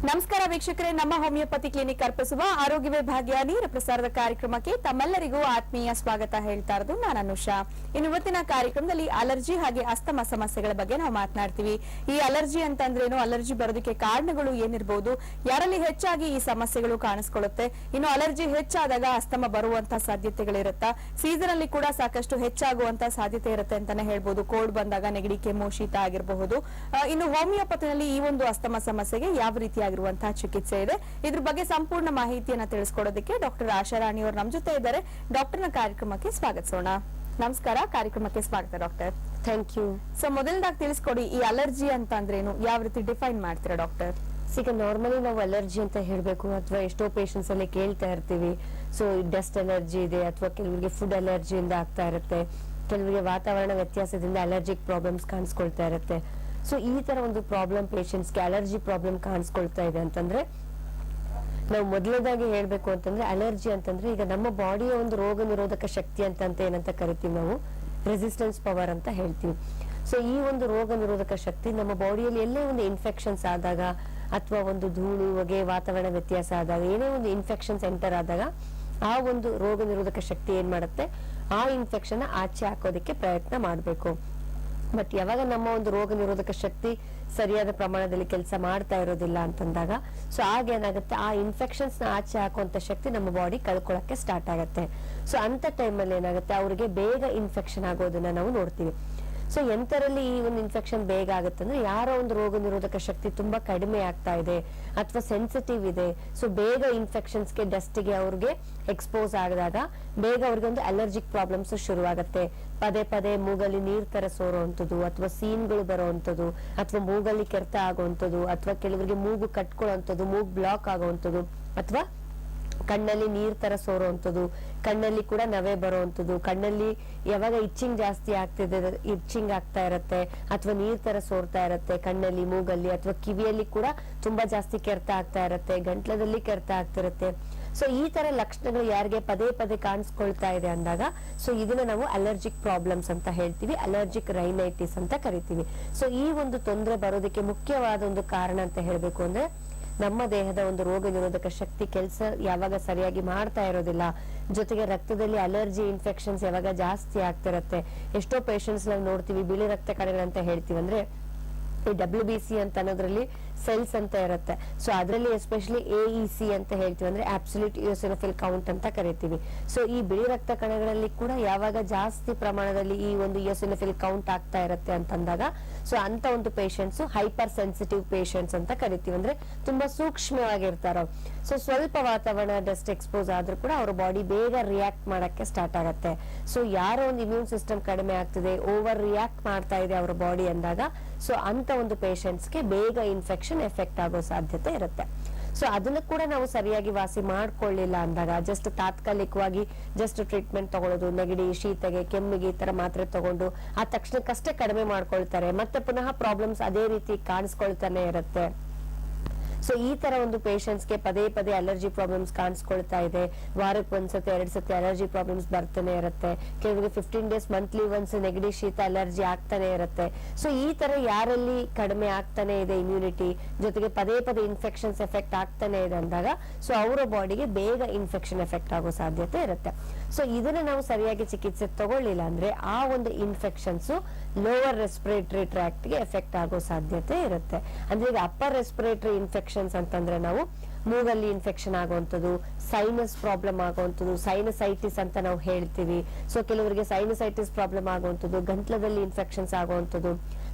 ನಮಸ್ಕಾರ ವೀಕ್ಷಕರೇ, ನಮ್ಮ ಹೋಮಿಯೋಪತಿ ಕ್ಲಿನಿಕ್ ಅರ್ಪಿಸುವ ಆರೋಗ್ಯವೇ ಭಾಗ್ಯ ನೇರ ಪ್ರಸಾರದ ಕಾರ್ಯಕ್ರಮಕ್ಕೆ ತಮ್ಮೆಲ್ಲರಿಗೂ ಆತ್ಮೀಯ ಸ್ವಾಗತ ಹೇಳ್ತಾ ಇರೋದು ನಾನು ಅನುಷಾ. ಇನ್ನು ಇವತ್ತಿನ ಕಾರ್ಯಕ್ರಮದಲ್ಲಿ ಅಲರ್ಜಿ ಹಾಗೆ ಅಸ್ತಮ ಸಮಸ್ಯೆಗಳ ಬಗ್ಗೆ ನಾವು ಮಾತನಾಡ್ತೀವಿ. ಈ ಅಲರ್ಜಿ ಅಂತಂದ್ರೇನು, ಅಲರ್ಜಿ ಬರೋದಕ್ಕೆ ಕಾರಣಗಳು ಏನಿರಬಹುದು, ಯಾರಲ್ಲಿ ಹೆಚ್ಚಾಗಿ ಈ ಸಮಸ್ಯೆಗಳು ಕಾಣಿಸ್ಕೊಳ್ಳುತ್ತೆ, ಇನ್ನು ಅಲರ್ಜಿ ಹೆಚ್ಚಾದಾಗ ಅಸ್ತಮ ಬರುವಂತಹ ಸಾಧ್ಯತೆಗಳಿರುತ್ತಾ, ಸೀಸನ್ ಅಲ್ಲಿ ಕೂಡ ಸಾಕಷ್ಟು ಹೆಚ್ಚಾಗುವಂತಹ ಸಾಧ್ಯತೆ ಇರುತ್ತೆ ಅಂತಾನೆ ಹೇಳ್ಬಹುದು. ಕೋಲ್ಡ್ ಬಂದಾಗ ನೆಗಡಿ, ಕೆಮ್ಮು, ಶೀತ ಆಗಿರಬಹುದು. ಇನ್ನು ಹೋಮಿಯೋಪತಿನಲ್ಲಿ ಈ ಒಂದು ಅಸ್ತಮ ಸಮಸ್ಯೆಗೆ ಯಾವ ರೀತಿಯಾಗಿರುವಂತಹ ಚಿಕಿತ್ಸೆ ಇದೆ, ಇದ್ರ ಬಗ್ಗೆ ಸಂಪೂರ್ಣ ಮಾಹಿತಿಯನ್ನ ತಿಳಿಸ್ಕೊಡೋದಕ್ಕೆ ಡಾಕ್ಟರ್ ಆಶಾ ರಾಣಿ ಅವರು ನಮ್ಮ ಜೊತೆ ಇದ್ದಾರೆ. ಡಾಕ್ಟರ್ನ ಕಾರ್ಯಕ್ರಮಕ್ಕೆ ಸ್ವಾಗತಿಸೋಣ. ನಮಸ್ಕಾರ, ಕಾರ್ಯಕ್ರಮಕ್ಕೆ ಸ್ವಾಗತ ಡಾಕ್ಟರ್. Thank you. ಸೊ ಮೊದಲದಾಗಿ ತಿಳಿಸ್ಕೊಡಿ, ಈ ಅಲರ್ಜಿ ಅಂತ ಅಂದ್ರೇನು, ಯಾವ ರೀತಿ ಡಿಫೈನ್ ಮಾಡ್ತೀರಾ ಡಾಕ್ಟರ್? ಈಗ ನಾರ್ಮಲಿ ನಾವು ಅಲರ್ಜಿ ಅಂತ ಹೇಳ್ಬೇಕು ಅಥವಾ ಎಷ್ಟೋ ಪೇಷಂಟ್ಸ್ ಅಲ್ಲಿ ಕೇಳ್ತಾ ಇರ್ತೀವಿ. ಸೊ ಡಸ್ಟ್ ಅಲರ್ಜಿ ಇದೆ, ಅಥವಾ ಕೆಲವರಿಗೆ ಫುಡ್ ಅಲರ್ಜಿಯಿಂದ ಆಗ್ತಾ ಇರುತ್ತೆ, ಕೆಲವರಿಗೆ ವಾತಾವರಣ ವ್ಯತ್ಯಾಸದಿಂದ ಅಲರ್ಜಿಕ್ ಪ್ರಾಬ್ಲಮ್ಸ್ ಕಾಣಿಸ್ಕೊಳ್ತಾ ಇರುತ್ತೆ. ಸೊ ಈ ತರ ಒಂದು ಪ್ರಾಬ್ಲಮ್ ಪೇಷಂಟ್ಸ್ಗೆ ಅಲರ್ಜಿ ಪ್ರಾಬ್ಲಮ್ ಕಾಣಿಸ್ಕೊಳ್ತಾ ಇದೆ ಅಂತಂದ್ರೆ, ನಾವು ಮೊದಲನೇದಾಗಿ ಹೇಳ್ಬೇಕು ಅಂತಂದ್ರೆ ಅಲರ್ಜಿ ಅಂತಂದ್ರೆ ಈಗ ನಮ್ಮ ಬಾಡಿಯ ಒಂದು ರೋಗ ನಿರೋಧಕ ಶಕ್ತಿ ಅಂತ ಏನಂತ ಕರಿತೀವಿ, ನಾವು ರೆಸಿಸ್ಟೆನ್ಸ್ ಪವರ್ ಅಂತ ಹೇಳ್ತೀವಿ. ಸೊ ಈ ಒಂದು ರೋಗ ನಿರೋಧಕ ಶಕ್ತಿ ನಮ್ಮ ಬಾಡಿಯಲ್ಲಿ ಎಲ್ಲೇ ಒಂದು ಇನ್ಫೆಕ್ಷನ್ಸ್ ಆದಾಗ, ಅಥವಾ ಒಂದು ಧೂಳು, ಹೊಗೆ, ವಾತಾವರಣ ವ್ಯತ್ಯಾಸ ಆದಾಗ, ಏನೇ ಒಂದು ಇನ್ಫೆಕ್ಷನ್ಸ್ ಎಂಟರ್ ಆದಾಗ ಆ ಒಂದು ರೋಗ ನಿರೋಧಕ ಶಕ್ತಿ ಏನ್ ಮಾಡುತ್ತೆ, ಆ ಇನ್ಫೆಕ್ಷನ್ ಆಚೆ ಹಾಕೋದಕ್ಕೆ ಪ್ರಯತ್ನ ಮಾಡಬೇಕು. ಬಟ್ ಯಾವಾಗ ನಮ್ಮ ಒಂದು ರೋಗ ನಿರೋಧಕ ಶಕ್ತಿ ಸರಿಯಾದ ಪ್ರಮಾಣದಲ್ಲಿ ಕೆಲಸ ಮಾಡ್ತಾ ಇರೋದಿಲ್ಲ ಅಂತಂದಾಗ, ಸೊ ಆಗೇನಾಗುತ್ತೆ, ಆ ಇನ್ಫೆಕ್ಷನ್ಸ್ ನ ಆಚೆ ಹಾಕುವಂತ ಶಕ್ತಿ ನಮ್ಮ ಬಾಡಿ ಕಳ್ಕೊಳಕ್ಕೆ ಸ್ಟಾರ್ಟ್ ಆಗುತ್ತೆ. ಸೊ ಅಂತ ಟೈಮಲ್ಲಿ ಏನಾಗುತ್ತೆ, ಅವ್ರಿಗೆ ಬೇಗ ಇನ್ಫೆಕ್ಷನ್ ಆಗೋದನ್ನ ನಾವು ನೋಡ್ತೀವಿ. ಸೊ ಎಂತರಲ್ಲಿ ಈ ಒಂದು ಇನ್ಫೆಕ್ಷನ್ ಬೇಗ ಆಗುತ್ತೆ ಅಂದ್ರೆ, ಯಾರೋ ಒಂದು ರೋಗ ನಿರೋಧಕ ಶಕ್ತಿ ತುಂಬಾ ಕಡಿಮೆ ಆಗ್ತಾ ಇದೆ ಅಥವಾ ಸೆನ್ಸಿಟಿವ್ ಇದೆ, ಸೊ ಬೇಗ ಇನ್ಫೆಕ್ಷನ್ಸ್ಗೆ, ಡಸ್ಟ್ಗೆ ಅವ್ರಿಗೆ ಎಕ್ಸ್ಪೋಸ್ ಆದಾಗ ಬೇಗ ಅವ್ರಿಗೆ ಒಂದು ಅಲರ್ಜಿಕ್ ಪ್ರಾಬ್ಲಮ್ಸ್ ಶುರುವಾಗುತ್ತೆ. ಪದೇ ಪದೇ ಮೂಗಲ್ಲಿ ನೀರ್ ತರ ಸೋರುವಂಥದ್ದು, ಅಥವಾ ಸೀನ್ಗಳು ಬರುವಂಥದ್ದು, ಅಥವಾ ಮೂಗಲ್ಲಿ ಕೆರೆತ ಆಗುವಂಥದ್ದು, ಅಥವಾ ಕೆಲವರಿಗೆ ಮೂಗು ಕಟ್ಕೊಳ್ಳುವಂಥದ್ದು, ಮೂಗು ಬ್ಲಾಕ್ ಆಗುವಂಥದ್ದು, ಅಥವಾ ಕಣ್ಣಲ್ಲಿ ನೀರ್ ತರ ಸೋರುವಂಥದ್ದು, ಕಣ್ಣಲ್ಲಿ ಕೂಡ ನವೆ ಬರುವಂಥದ್ದು, ಕಣ್ಣಲ್ಲಿ ಯಾವಾಗ ಇಚ್ಚಿಂಗ್ ಜಾಸ್ತಿ ಆಗ್ತಿದೆ, ಇಚ್ಚಿಂಗ್ ಆಗ್ತಾ ಇರತ್ತೆ, ಅಥವಾ ನೀರ್ ತರ ಸೋರ್ತಾ ಇರತ್ತೆ ಕಣ್ಣಲ್ಲಿ, ಮೂಗಲ್ಲಿ, ಅಥವಾ ಕಿವಿಯಲ್ಲಿ ಕೂಡ ತುಂಬಾ ಜಾಸ್ತಿ ಕೆರೆತ ಆಗ್ತಾ ಇರತ್ತೆ, ಗಂಟ್ಲದಲ್ಲಿ ಕೆರೆತ ಆಗ್ತಿರತ್ತೆ. ಸೊ ಈ ತರ ಲಕ್ಷಣಗಳು ಯಾರಿಗೆ ಪದೇ ಪದೇ ಕಾಣಿಸ್ಕೊಳ್ತಾ ಇದೆ ಅಂದಾಗ, ಸೊ ಇದನ್ನ ನಾವು ಅಲರ್ಜಿಕ್ ಪ್ರಾಬ್ಲಮ್ಸ್ ಅಂತ ಹೇಳ್ತೀವಿ, ಅಲರ್ಜಿಕ್ ರೈನೈಟಿಸ್ ಅಂತ ಕರಿತೀವಿ. ಸೊ ಈ ಒಂದು ತೊಂದರೆ ಬರೋದಕ್ಕೆ ಮುಖ್ಯವಾದ ಒಂದು ಕಾರಣ ಅಂತ ಹೇಳ್ಬೇಕು ಅಂದ್ರೆ, ನಮ್ಮ ದೇಹದ ಒಂದು ರೋಗ ನಿರೋಧಕ ಶಕ್ತಿ ಕೆಲಸ ಯಾವಾಗ ಸರಿಯಾಗಿ ಮಾಡ್ತಾ ಇರೋದಿಲ್ಲ, ಜೊತೆಗೆ ರಕ್ತದಲ್ಲಿ ಅಲರ್ಜಿ ಇನ್ಫೆಕ್ಷನ್ಸ್ ಯಾವಾಗ ಜಾಸ್ತಿ ಆಗ್ತಿರತ್ತೆ. ಎಷ್ಟೋ ಪೇಷಂಟ್ಸ್ ನಾವು ನೋಡ್ತೀವಿ, ಬಿಳಿ ರಕ್ತ ಕಣಗಳಂತ ಹೇಳ್ತೀವಿ, ಅಂದ್ರೆ ಈ WBC ಅಂತ ಅನ್ನೋದ್ರಲ್ಲಿ ಸೆಲ್ಸ್ ಅಂತ ಇರುತ್ತೆ. ಸೊ ಅದರಲ್ಲಿ ಎಸ್ಪೆಷಲಿ AEC ಅಂತ ಹೇಳ್ತೀವಿ, ಅಂದ್ರೆ ಅಬ್ಸಲ್ಯೂಟ್ ಇಯೋಸಿನೋಫಿಲ್ ಕೌಂಟ್ ಅಂತ ಕರಿತೀವಿ. ಸೊ ಈ ಬಿಳಿ ರಕ್ತ ಕಣಗಳಲ್ಲಿ ಕೂಡ ಯಾವಾಗ ಜಾಸ್ತಿ ಪ್ರಮಾಣದಲ್ಲಿ ಈ ಒಂದು ಇಯೋಸಿನೋಫಿಲ್ ಕೌಂಟ್ ಆಗ್ತಾ ಇರುತ್ತೆ ಅಂತಂದಾಗ, ಸೊ ಅಂತ ಒಂದು ಪೇಷಂಟ್ಸ್ ಹೈಪರ್ ಸೆನ್ಸಿಟಿವ್ ಪೇಷಂಟ್ಸ್ ಅಂತ ಕರಿತೀವಿ, ಅಂದ್ರೆ ತುಂಬಾ ಸೂಕ್ಷ್ಮವಾಗಿರ್ತಾರ. ಸೊ ಸ್ವಲ್ಪ ವಾತಾವರಣ ಡಸ್ಟ್ ಎಕ್ಸ್ಪೋಸ್ ಆದ್ರೂ ಕೂಡ ಅವ್ರ ಬಾಡಿ ಬೇಗ ರಿಯಾಕ್ಟ್ ಮಾಡಕ್ಕೆ ಸ್ಟಾರ್ಟ್ ಆಗತ್ತೆ. ಸೊ ಯಾರೋ ಒಂದು ಇಮ್ಯೂನ್ ಸಿಸ್ಟಮ್ ಕಡಿಮೆ ಆಗ್ತಿದೆ, ಓವರ್ ರಿಯಾಕ್ಟ್ ಮಾಡ್ತಾ ಇದೆ ಅವ್ರ ಬಾಡಿ ಅಂದಾಗ, ಸೊ ಅಂತ ಒಂದು ಪೇಷಂಟ್ಸ್ಗೆ ಬೇಗ ಇನ್ಫೆಕ್ಷನ್ ಎಫೆಕ್ಟ್ ಆಗೋ ಸಾಧ್ಯತೆ ಇರುತ್ತೆ. ಸೊ ಅದನ್ನ ಕೂಡ ನಾವು ಸರಿಯಾಗಿ ವಾಸಿ ಮಾಡ್ಕೊಳ್ಳಿಲ್ಲ ಅಂದಾಗ, ಜಸ್ಟ್ ತಾತ್ಕಾಲಿಕವಾಗಿ ಜಸ್ಟ್ ಟ್ರೀಟ್ಮೆಂಟ್ ತಗೊಳ್ಳೋದು, ನೆಗಡಿ, ಶೀತಗೆ, ಕೆಮ್ಮಿಗೆ ಈ ತರ ಮಾತ್ರೆ ತಗೊಂಡು ಆ ತಕ್ಷಣಕ್ಕಷ್ಟೇ ಕಡಿಮೆ ಮಾಡ್ಕೊಳ್ತಾರೆ, ಮತ್ತೆ ಪುನಃ ಪ್ರಾಬ್ಲಮ್ಸ್ ಅದೇ ರೀತಿ ಕಾಣಿಸ್ಕೊಳ್ತಾನೆ ಇರುತ್ತೆ. ಸೊ ಈ ತರ ಒಂದು ಪೇಷಂಟ್ಸ್ಗೆ ಪದೇ ಪದೇ ಅಲರ್ಜಿ ಪ್ರಾಬ್ಲಮ್ಸ್ ಕಾಣಿಸ್ಕೊಳ್ತಾ ಇದೆ, ವಾರಕ್ಕೆ ಒಂದ್ಸತಿ 2 ಸತಿ ಅಲರ್ಜಿ ಪ್ರಾಬ್ಲಮ್ಸ್ ಬರ್ತಾನೆ ಇರುತ್ತೆ, ಕೆಲವರಿಗೆ 15 ಡೇಸ್ ಮಂತ್ಲಿ ಒನ್ಸ್ ನೆಗಡಿ, ಶೀತ, ಅಲರ್ಜಿ ಆಗ್ತಾನೆ ಇರುತ್ತೆ. ಸೊ ಈ ತರ ಯಾರಲ್ಲಿ ಕಡಿಮೆ ಆಗ್ತಾನೆ ಇದೆ ಇಮ್ಯುನಿಟಿ, ಜೊತೆಗೆ ಪದೇ ಪದೇ ಇನ್ಫೆಕ್ಷನ್ಸ್ ಎಫೆಕ್ಟ್ ಆಗ್ತಾನೆ ಇದೆ ಅಂದಾಗ, ಸೊ ಅವರ ಬಾಡಿಗೆ ಬೇಗ ಇನ್ಫೆಕ್ಷನ್ ಎಫೆಕ್ಟ್ ಆಗೋ ಸಾಧ್ಯತೆ ಇರುತ್ತೆ. ಸೊ ಇದನ್ನ ನಾವು ಸರಿಯಾಗಿ ಚಿಕಿತ್ಸೆ ತಗೊಳ್ಳಿಲ್ಲ ಅಂದ್ರೆ ಆ ಒಂದು ಇನ್ಫೆಕ್ಷನ್ಸ್ ಲೋವರ್ ರೆಸ್ಪಿರೇಟರಿ ಟ್ರ್ಯಾಕ್ಟ್ ಗೆ ಎಫೆಕ್ಟ್ ಆಗೋ ಸಾಧ್ಯತೆ ಇರುತ್ತೆ. ಅಂದ್ರೆ ಈಗ ಅಪ್ಪರ್ ರೆಸ್ಪಿರೇಟರಿ ಇನ್ಫೆಕ್ಷನ್ಸ್ ಅಂತಂದ್ರೆ ನಾವು ಮೂಗಲ್ಲಿ ಇನ್ಫೆಕ್ಷನ್ ಆಗುವಂಥದ್ದು, ಸೈನಸ್ ಪ್ರಾಬ್ಲಮ್ ಆಗುವಂಥದ್ದು, ಸೈನಸೈಟಿಸ್ ಅಂತ ನಾವು ಹೇಳ್ತೀವಿ. ಸೊ ಕೆಲವರಿಗೆ ಸೈನಸೈಟಿಸ್ ಪ್ರಾಬ್ಲಮ್ ಆಗುವಂಥದ್ದು, ಗಂಟ್ಲದಲ್ಲಿ ಇನ್ಫೆಕ್ಷನ್ಸ್ ಆಗುವಂಥದ್ದು,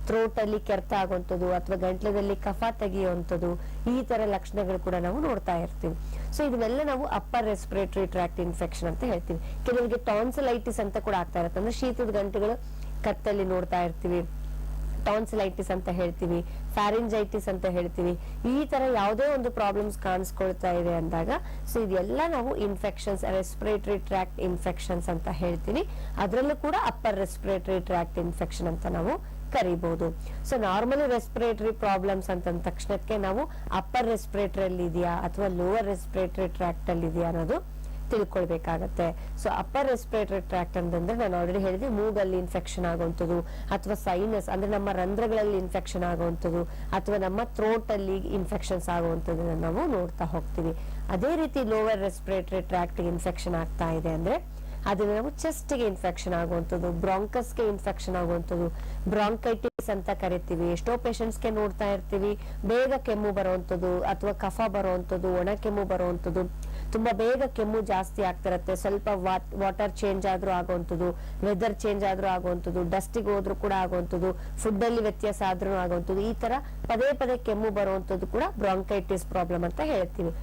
ಥ್ರೋಟ್ ಅಲ್ಲಿ ಕೆರೆತ ಆಗುವಂಥದ್ದು, ಅಥವಾ ಗಂಟ್ಲದಲ್ಲಿ ಕಫ ತೆಗೆಯುವಂಥದ್ದು, ಈ ತರ ಲಕ್ಷಣಗಳು ಕೂಡ ನಾವು ನೋಡ್ತಾ ಇರ್ತೀವಿ. ಸೊ ಇದನ್ನೆಲ್ಲ ನಾವು ಅಪ್ಪರ್ ರೆಸ್ಪಿರೇಟರಿ ಟ್ರ್ಯಾಕ್ಟ್ ಇನ್ಫೆಕ್ಷನ್ ಅಂತ ಹೇಳ್ತೀವಿ. ಕೆಲವರಿಗೆ ಟಾನ್ಸಿಲೈಟಿಸ್ ಅಂತ ಕೂಡ ಆಗ್ತಾ ಇರುತ್ತೆ, ಅಂದ್ರೆ ಶೀತದ ಗಂಟೆಗಳು ಕತ್ತಲ್ಲಿ ನೋಡ್ತಾ ಇರ್ತೀವಿ, ಟಾನ್ಸಿಲೈಟಿಸ್ ಅಂತ ಹೇಳ್ತೀವಿ, ಫ್ಯಾರಿಂಜೈಟಿಸ್ ಅಂತ ಹೇಳ್ತೀವಿ. ಈ ತರ ಯಾವುದೇ ಒಂದು ಪ್ರಾಬ್ಲಮ್ಸ್ ಕಾಣಿಸ್ಕೊಳ್ತಾ ಇದೆ ಅಂದಾಗ, ಸೊ ಇದೆಲ್ಲ ನಾವು ಇನ್ಫೆಕ್ಷನ್ಸ್, ರೆಸ್ಪಿರೇಟರಿ ಟ್ರ್ಯಾಕ್ಟ್ ಇನ್ಫೆಕ್ಷನ್ಸ್ ಅಂತ ಹೇಳ್ತೀವಿ. ಅದರಲ್ಲೂ ಕೂಡ ಅಪ್ಪರ್ ರೆಸ್ಪಿರೇಟರಿ ಟ್ರ್ಯಾಕ್ಟ್ ಇನ್ಫೆಕ್ಷನ್ ಅಂತ ನಾವು ಕರಿಬಹುದು. ಸೊ ನಾರ್ಮಲಿ ರೆಸ್ಪಿರೇಟರಿ ಪ್ರಾಬ್ಲಮ್ಸ್ ಅಂತ ತಕ್ಷಣಕ್ಕೆ ನಾವು ಅಪ್ಪರ್ ರೆಸ್ಪಿರೇಟರಿ ಅಲ್ಲಿ ಇದೆಯಾ ಅಥವಾ ಲೋವರ್ ರೆಸ್ಪಿರೇಟರಿ ಟ್ರ್ಯಾಕ್ಟ್ ಅಲ್ಲಿ ಇದೆಯಾ ಅನ್ನೋದು ತಿಳ್ಕೊಳ್ಬೇಕಾಗತ್ತೆ. ಸೊ ಅಪ್ಪರ್ ರೆಸ್ಪಿರೇಟರಿ ಟ್ರ್ಯಾಕ್ಟ್ ಅಂತಂದ್ರೆ ನಾನು ಆಲ್ರೆಡಿ ಹೇಳಿದೆ, ಮೂಗಲ್ಲಿ ಇನ್ಫೆಕ್ಷನ್ ಆಗುವಂಥದ್ದು, ಅಥವಾ ಸೈನಸ್ ಅಂದ್ರೆ ನಮ್ಮ ರಂಧ್ರಗಳಲ್ಲಿ ಇನ್ಫೆಕ್ಷನ್ ಆಗುವಂಥದ್ದು, ಅಥವಾ ನಮ್ಮ ಥ್ರೋಟ್ ಅಲ್ಲಿ ಇನ್ಫೆಕ್ಷನ್ಸ್ ಆಗುವಂಥದ್ದನ್ನ ನಾವು ನೋಡ್ತಾ ಹೋಗ್ತೀವಿ. ಅದೇ ರೀತಿ ಲೋವರ್ ರೆಸ್ಪಿರೇಟರಿ ಟ್ರ್ಯಾಕ್ಟ್ ಇನ್ಫೆಕ್ಷನ್ ಆಗ್ತಾ ಇದೆ ಅಂದ್ರೆ ಅದನ್ನ ನಾವು ಚೆಸ್ಟ್ ಗೆ ಇನ್ಫೆಕ್ಷನ್ ಆಗುವಂಥದ್ದು, ಬ್ರಾಂಕಸ್ ಗೆ ಇನ್ಫೆಕ್ಷನ್ ಆಗುವಂಥದ್ದು, ಬ್ರಾಂಕೈಟಿಸ್ ಅಂತ ಕರಿತೀವಿ. ಎಷ್ಟೋ ಪೇಷಂಟ್ಸ್ ಗೆ ನೋಡ್ತಾ ಇರ್ತೀವಿ, ಬೇಗ ಕೆಮ್ಮು ಬರುವಂಥದ್ದು, ಅಥವಾ ಕಫ ಬರುವಂಥದ್ದು, ಒಣ ಕೆಮ್ಮು ಬರುವಂಥದ್ದು, ತುಂಬಾ ಬೇಗ ಕೆಮ್ಮು ಜಾಸ್ತಿ ಆಗ್ತಿರತ್ತೆ. ಸ್ವಲ್ಪ ವಾಟರ್ ಚೇಂಜ್ ಆದ್ರೂ ಆಗುವಂಥದ್ದು, ವೆದರ್ ಚೇಂಜ್ ಆದ್ರೂ ಆಗುವಂಥದ್ದು, ಡಸ್ಟಿಗೆ ಹೋದ್ರೂ ಕೂಡ ಆಗುವಂಥದ್ದು, ಫುಡ್ ಅಲ್ಲಿ ವ್ಯತ್ಯಾಸ ಆದ್ರೂ ಆಗುವಂಥದ್ದು, ಈ ತರ ಪದೇ ಪದೇ ಕೆಮ್ಮು ಬರುವಂಥದ್ದು ಕೂಡ ಬ್ರಾಂಕೈಟಿಸ್ ಪ್ರಾಬ್ಲಮ್ ಅಂತ ಹೇಳ್ತೀವಿ.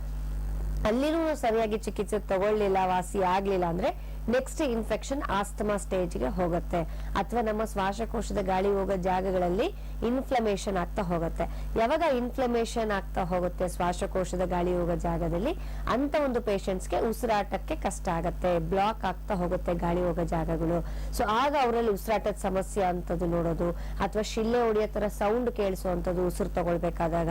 ಅಲ್ಲಿನೂ ಸರಿಯಾಗಿ ಚಿಕಿತ್ಸೆ ತಗೊಳ್ಳಿಲ್ಲ, ವಾಸಿ ಆಗ್ಲಿಲ್ಲ ಅಂದ್ರೆ ನೆಕ್ಸ್ಟ್ ಇನ್ಫೆಕ್ಷನ್ ಆಸ್ತಮಾ ಸ್ಟೇಜ್ ಗೆ ಹೋಗುತ್ತೆ, ಅಥವಾ ನಮ್ಮ ಶ್ವಾಸಕೋಶದ ಗಾಳಿ ಹೋಗೋ ಜಾಗಗಳಲ್ಲಿ ಇನ್ಫ್ಲಮೇಷನ್ ಆಗ್ತಾ ಹೋಗುತ್ತೆ. ಯಾವಾಗ ಇನ್ಫ್ಲಮೇಷನ್ ಆಗ್ತಾ ಹೋಗುತ್ತೆ ಶ್ವಾಸಕೋಶದ ಗಾಳಿ ಹೋಗೋ ಜಾಗದಲ್ಲಿ, ಅಂತ ಒಂದು ಪೇಷಂಟ್ಸ್ ಗೆ ಉಸಿರಾಟಕ್ಕೆ ಕಷ್ಟ ಆಗತ್ತೆ, ಬ್ಲಾಕ್ ಆಗ್ತಾ ಹೋಗುತ್ತೆ ಗಾಳಿ ಹೋಗೋ ಜಾಗಗಳು. ಸೊ ಆಗ ಅವರಲ್ಲಿ ಉಸಿರಾಟದ ಸಮಸ್ಯೆ ಅಂತದ್ದು ನೋಡೋದು, ಅಥವಾ ಶಿಳ್ಳೆ ಹೊಡಿಯೋ ತರ ಸೌಂಡ್ ಕೇಳಿಸುವಂತದ್ದು ಉಸಿರು ತಗೊಳ್ಬೇಕಾದಾಗ,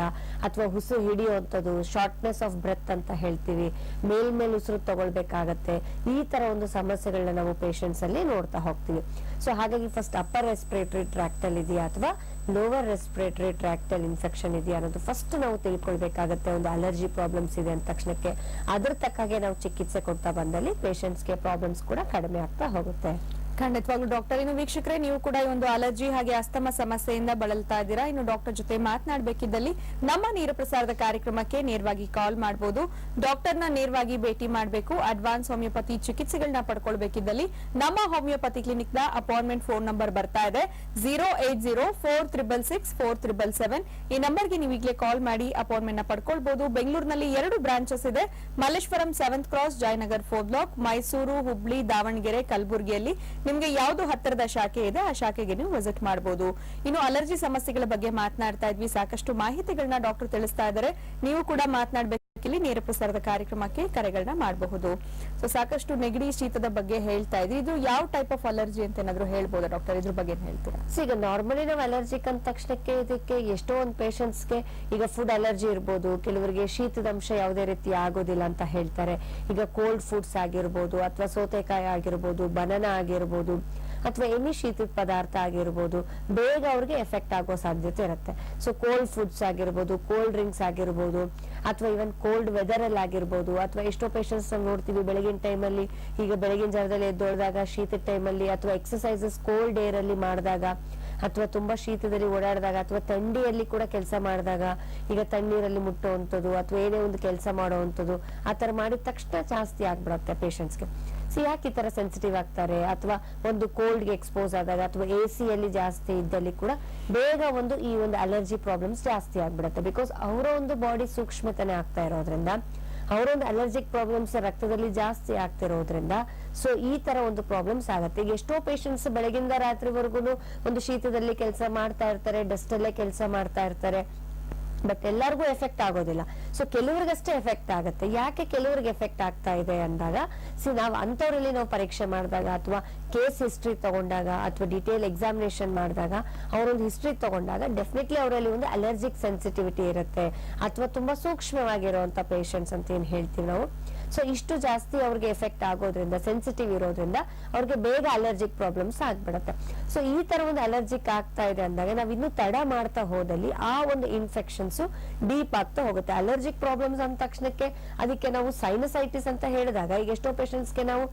ಅಥವಾ ಉಸಿರು ಹಿಡಿಯುವಂಥದ್ದು, ಶಾರ್ಟ್ನೆಸ್ ಆಫ್ ಬ್ರೆತ್ ಅಂತ ಹೇಳ್ತೀವಿ, ಮೇಲ್ಮೇಲ್ ಉಸಿರು ತಗೊಳ್ಬೇಕಾಗತ್ತೆ. ಈ ತರ ಒಂದು ಸಮಸ್ಯೆಗಳನ್ನ ನಾವು ಪೇಷಂಟ್ಸ್ ಅಲ್ಲಿ ನೋಡ್ತಾ ಹೋಗ್ತೀವಿ. ಸೊ ಹಾಗಾಗಿ ಫಸ್ಟ್ ಅಪ್ಪರ್ ರೆಸ್ಪಿರೇಟರಿ ಟ್ರ್ಯಾಕ್ಟ್ ಅಲ್ಲಿ ಇದೆಯಾ ಅಥವಾ ಲೋವರ್ ರೆಸ್ಪಿರೇಟರಿ ಟ್ರ್ಯಾಕ್ಟ್ ಅಲ್ಲಿ ಇನ್ಫೆಕ್ಷನ್ ಇದೆಯಾ ಅನ್ನೋದು ಫಸ್ಟ್ ನಾವು ತಿಳ್ಕೊಳ್ಬೇಕಾಗತ್ತೆ. ಒಂದು ಅಲರ್ಜಿ ಪ್ರಾಬ್ಲಮ್ಸ್ ಇದೆ ಅಂದ ತಕ್ಷಣಕ್ಕೆ ಅದ್ರ ತಕ್ಕಾಗೆ ನಾವು ಚಿಕಿತ್ಸೆ ಕೊಡ್ತಾ ಬಂದಲ್ಲಿ ಪೇಷಂಟ್ಸ್ ಗೆ ಪ್ರಾಬ್ಲಮ್ಸ್ ಕೂಡ ಕಡಿಮೆ ಆಗ್ತಾ ಹೋಗುತ್ತೆ. ಖಂಡಿತವಾಗ್ಲೂ ಡಾಕ್ಟರ್. ಇನ್ನು ವೀಕ್ಷಕರೇ, ನೀವು ಕೂಡ ಈ ಒಂದು ಅಲರ್ಜಿ ಹಾಗೆ ಅಸ್ತಮ ಸಮಸ್ಯೆಯಿಂದ ಬಳಲ್ತಾ ಇದ್ದೀರಾ, ಇನ್ನು ಡಾಕ್ಟರ್ ಜೊತೆ ಮಾತನಾಡಬೇಕಿದ್ದಲ್ಲಿ ನಮ್ಮ ನೇರ ಪ್ರಸಾರದ ಕಾರ್ಯಕ್ರಮಕ್ಕೆ ನೇರವಾಗಿ ಕಾಲ್ ಮಾಡಬಹುದು. ಡಾಕ್ಟರ್ನ ನೇರವಾಗಿ ಭೇಟಿ ಮಾಡಬೇಕು, ಅಡ್ವಾನ್ಸ್ ಹೋಮಿಯೋಪತಿ ಚಿಕಿತ್ಸೆಗಳನ್ನ ಪಡ್ಕೊಳ್ಬೇಕಿದ್ದಲ್ಲಿ ನಮ್ಮ ಹೋಮಿಯೋಪತಿ ಕ್ಲಿನಿಕ್ ನ ಅಪಾಯಿಂಟ್ಮೆಂಟ್ ಫೋನ್ ನಂಬರ್ ಬರ್ತಾ ಇದೆ 08046664777. ಈ ನಂಬರ್ಗೆ ನೀವು ಈಗಲೇ ಕಾಲ್ ಮಾಡಿ ಅಪಾಯಿಂಟ್ಮೆಂಟ್ ನ ಪಡ್ಕೊಳ್ಬಹುದು. ಬೆಂಗಳೂರಿನಲ್ಲಿ 2 ಬ್ರಾಂಚಸ್ ಇದೆ, Malleshwaram 7th cross, Jayanagar 4th block, Mysuru, Hubli, Davanagere, ಕಲಬುರಗಿಯಲ್ಲಿ ನಿಮ್ಗೆ ಯಾವ್ದು ಹತ್ತಿರದ ಶಾಖೆ ಇದೆ ಆ ಶಾಖೆಗೆ ನೀವು ವಿಸಿಟ್ ಮಾಡಬಹುದು. ಇನ್ನು ಅಲರ್ಜಿ ಸಮಸ್ಯೆಗಳ ಬಗ್ಗೆ ಮಾತನಾಡ್ತಾ ಇದ್ವಿ, ಸಾಕಷ್ಟು ಮಾಹಿತಿಗಳನ್ನ ಡಾಕ್ಟರ್ ತಿಳಿಸ್ತಾ ಇದ್ದಾರೆ. ನೀವು ಕೂಡ ಮಾತನಾಡಬೇಕಿಲ್ಲಿ ನೇರ ಪ್ರಸಾರದ ಕಾರ್ಯಕ್ರಮಕ್ಕೆ ಕರೆಗಳನ್ನ ಮಾಡಬಹುದು. ಸೊ ಸಾಕಷ್ಟು ನೆಗಡಿ, ಶೀತದ ಬಗ್ಗೆ ಹೇಳ್ತಾ ಇದ್ವಿ. ಇದು ಯಾವ ಟೈಪ್ ಆಫ್ ಅಲರ್ಜಿ ಅಂತ ಏನಾದ್ರು ಹೇಳ್ಬೋದಾ ಡಾಕ್ಟರ್? ಇದ್ರ ಬಗ್ಗೆ ಹೇಳ್ತೀರಾ? ಈಗ ನಾರ್ಮಲಿ ನಾವು ಅಲರ್ಜಿಕ್ ಅಂದ ತಕ್ಷಣಕ್ಕೆ ಇದಕ್ಕೆ ಎಷ್ಟೋ ಒಂದು ಪೇಷಂಟ್ಸ್ ಗೆ ಈಗ ಫುಡ್ ಅಲರ್ಜಿ ಇರ್ಬೋದು, ಕೆಲವರಿಗೆ ಶೀತದ ಅಂಶ ಯಾವುದೇ ರೀತಿ ಆಗೋದಿಲ್ಲ ಅಂತ ಹೇಳ್ತಾರೆ. ಈಗ ಕೋಲ್ಡ್ ಫುಡ್ಸ್ ಆಗಿರ್ಬೋದು, ಅಥವಾ ಸೌತೆಕಾಯಿ ಆಗಿರ್ಬೋದು, ಬನಾನಾ ಆಗಿರ್ಬೋದು, ಅಥವಾ ಎನಿ ಶೀತದ ಪದಾರ್ಥ ಆಗಿರ್ಬೋದು, ಬೇಗ ಅವ್ರಿಗೆ ಎಫೆಕ್ಟ್ ಆಗೋ ಸಾಧ್ಯತೆ ಇರುತ್ತೆ. ಸೊ ಕೋಲ್ಡ್ ಫುಡ್ಸ್ ಆಗಿರ್ಬೋದು, ಕೋಲ್ಡ್ ಡ್ರಿಂಕ್ಸ್ ಆಗಿರ್ಬೋದು, ಅಥವಾ ಇವನ್ ಕೋಲ್ಡ್ ವೆದರ್ ಅಲ್ಲಿ ಆಗಿರ್ಬೋದು, ಅಥವಾ ಎಷ್ಟೋ ಪೇಷಂಟ್ಸ್ ನೋಡ್ತೀವಿ ಬೆಳಗಿನ ಟೈಮಲ್ಲಿ, ಈಗ ಬೆಳಗಿನ ಜಾವದಲ್ಲಿ ಎದ್ದೊಳ್ದಾಗ, ಶೀತದ ಟೈಮಲ್ಲಿ, ಅಥವಾ ಎಕ್ಸರ್ಸೈಸಸ್ ಕೋಲ್ಡ್ ಏರ್ ಅಲ್ಲಿ ಮಾಡಿದಾಗ, ಅಥವಾ ತುಂಬಾ ಶೀತದಲ್ಲಿ ಓಡಾಡಿದಾಗ, ಅಥವಾ ಥಂಡಿಯಲ್ಲಿ ಕೂಡ ಕೆಲಸ ಮಾಡಿದಾಗ, ಈಗ ತಣ್ಣೀರಲ್ಲಿ ಮುಟ್ಟುವಂಥದ್ದು, ಅಥವಾ ಏನೇ ಒಂದು ಕೆಲಸ ಮಾಡುವಂಥದ್ದು, ಆತರ ಮಾಡಿದ ತಕ್ಷಣ ಜಾಸ್ತಿ ಆಗ್ಬಿಡುತ್ತೆ ಪೇಷಂಟ್ಸ್ಗೆ. ಸೊ ಯಾಕೆ ಈ ತರ ಸೆನ್ಸಿಟಿವ್ ಆಗ್ತಾರೆ, ಅಥವಾ ಒಂದು ಕೋಲ್ಡ್ ಗೆ ಎಕ್ಸ್ಪೋಸ್ ಆದಾಗ, ಅಥವಾ AC ಅಲ್ಲಿ ಜಾಸ್ತಿ ಇದ್ದಲ್ಲಿ ಕೂಡ ಬೇಗ ಈ ಒಂದು ಅಲರ್ಜಿ ಪ್ರಾಬ್ಲಮ್ಸ್ ಜಾಸ್ತಿ ಆಗ್ಬಿಡುತ್ತೆ. ಬಿಕಾಸ್ ಅವರ ಒಂದು ಬಾಡಿ ಸೂಕ್ಷ್ಮತನೆ ಆಗ್ತಾ ಇರೋದ್ರಿಂದ, ಅವರೊಂದು ಅಲರ್ಜಿಕ್ ಪ್ರಾಬ್ಲಮ್ಸ್ ರಕ್ತದಲ್ಲಿ ಜಾಸ್ತಿ ಆಗ್ತಿರೋದ್ರಿಂದ, ಸೊ ಈ ತರ ಒಂದು ಪ್ರಾಬ್ಲಮ್ಸ್ ಆಗತ್ತೆ. ಈಗ ಎಷ್ಟೋ ಪೇಷಂಟ್ಸ್ ಬೆಳಗಿಂದ ರಾತ್ರಿವರೆಗೂ ಒಂದು ಶೀತದಲ್ಲಿ ಕೆಲಸ ಮಾಡ್ತಾ ಇರ್ತಾರೆ, ಡಸ್ಟ್ ಅಲ್ಲೇ ಕೆಲಸ ಮಾಡ್ತಾ ಇರ್ತಾರೆ, ಬಟ್ ಎಲ್ಲರಿಗೂ ಎಫೆಕ್ಟ್ ಆಗೋದಿಲ್ಲ. ಸೊ ಕೆಲವ್ರಿಗಷ್ಟೇ ಎಫೆಕ್ಟ್ ಆಗುತ್ತೆ. ಯಾಕೆ ಕೆಲವ್ರಿಗೆ ಎಫೆಕ್ಟ್ ಆಗ್ತಾ ಇದೆ ಅಂದಾಗ, ನಾವು ಅಂತವರಲ್ಲಿ ನಾವು ಪರೀಕ್ಷೆ ಮಾಡಿದಾಗ, ಅಥವಾ ಕೇಸ್ ಹಿಸ್ಟ್ರಿ ತಗೊಂಡಾಗ, ಅಥವಾ ಡಿಟೇಲ್ ಎಕ್ಸಾಮಿನೇಷನ್ ಮಾಡಿದಾಗ, ಅವರೊಂದು ಹಿಸ್ಟ್ರಿ ತಗೊಂಡಾಗ ಡೆಫಿನೆಟ್ಲಿ ಅವರಲ್ಲಿ ಒಂದು ಅಲರ್ಜಿಕ್ ಸೆನ್ಸಿಟಿವಿಟಿ ಇರುತ್ತೆ, ಅಥವಾ ತುಂಬಾ ಸೂಕ್ಷ್ಮವಾಗಿರುವಂತ ಪೇಷಂಟ್ಸ್ ಅಂತ ಏನ್ ಹೇಳ್ತೀವಿ ನಾವು. ಸೊ ಇಷ್ಟು ಜಾಸ್ತಿ ಅವ್ರಿಗೆ ಎಫೆಕ್ಟ್ ಆಗೋದ್ರಿಂದ, ಸೆನ್ಸಿಟಿವ್ ಇರೋದ್ರಿಂದ ಅವ್ರಿಗೆ ಬೇಗ ಅಲರ್ಜಿಕ್ ಪ್ರಾಬ್ಲಮ್ಸ್ ಆಗ್ಬಿಡತ್ತೆ. ಸೊ ಈ ತರ ಒಂದು ಅಲರ್ಜಿಕ್ ಆಗ್ತಾ ಇದೆ ಅಂದಾಗ ನಾವ್ ಇನ್ನು ತಡ ಮಾಡ್ತಾ ಹೋದಲ್ಲಿ ಆ ಒಂದು ಇನ್ಫೆಕ್ಷನ್ಸ್ ಡೀಪ್ ಆಗ್ತಾ ಹೋಗುತ್ತೆ. ಅಲರ್ಜಿಕ್ ಪ್ರಾಬ್ಲಮ್ಸ್ ಅಂದ ತಕ್ಷಣಕ್ಕೆ ಅದಕ್ಕೆ ನಾವು ಸೈನಸೈಟಿಸ್ ಅಂತ ಹೇಳಿದಾಗ, ಈಗ ಎಷ್ಟೋ ಪೇಷಂಟ್ಸ್ಗೆ ನಾವು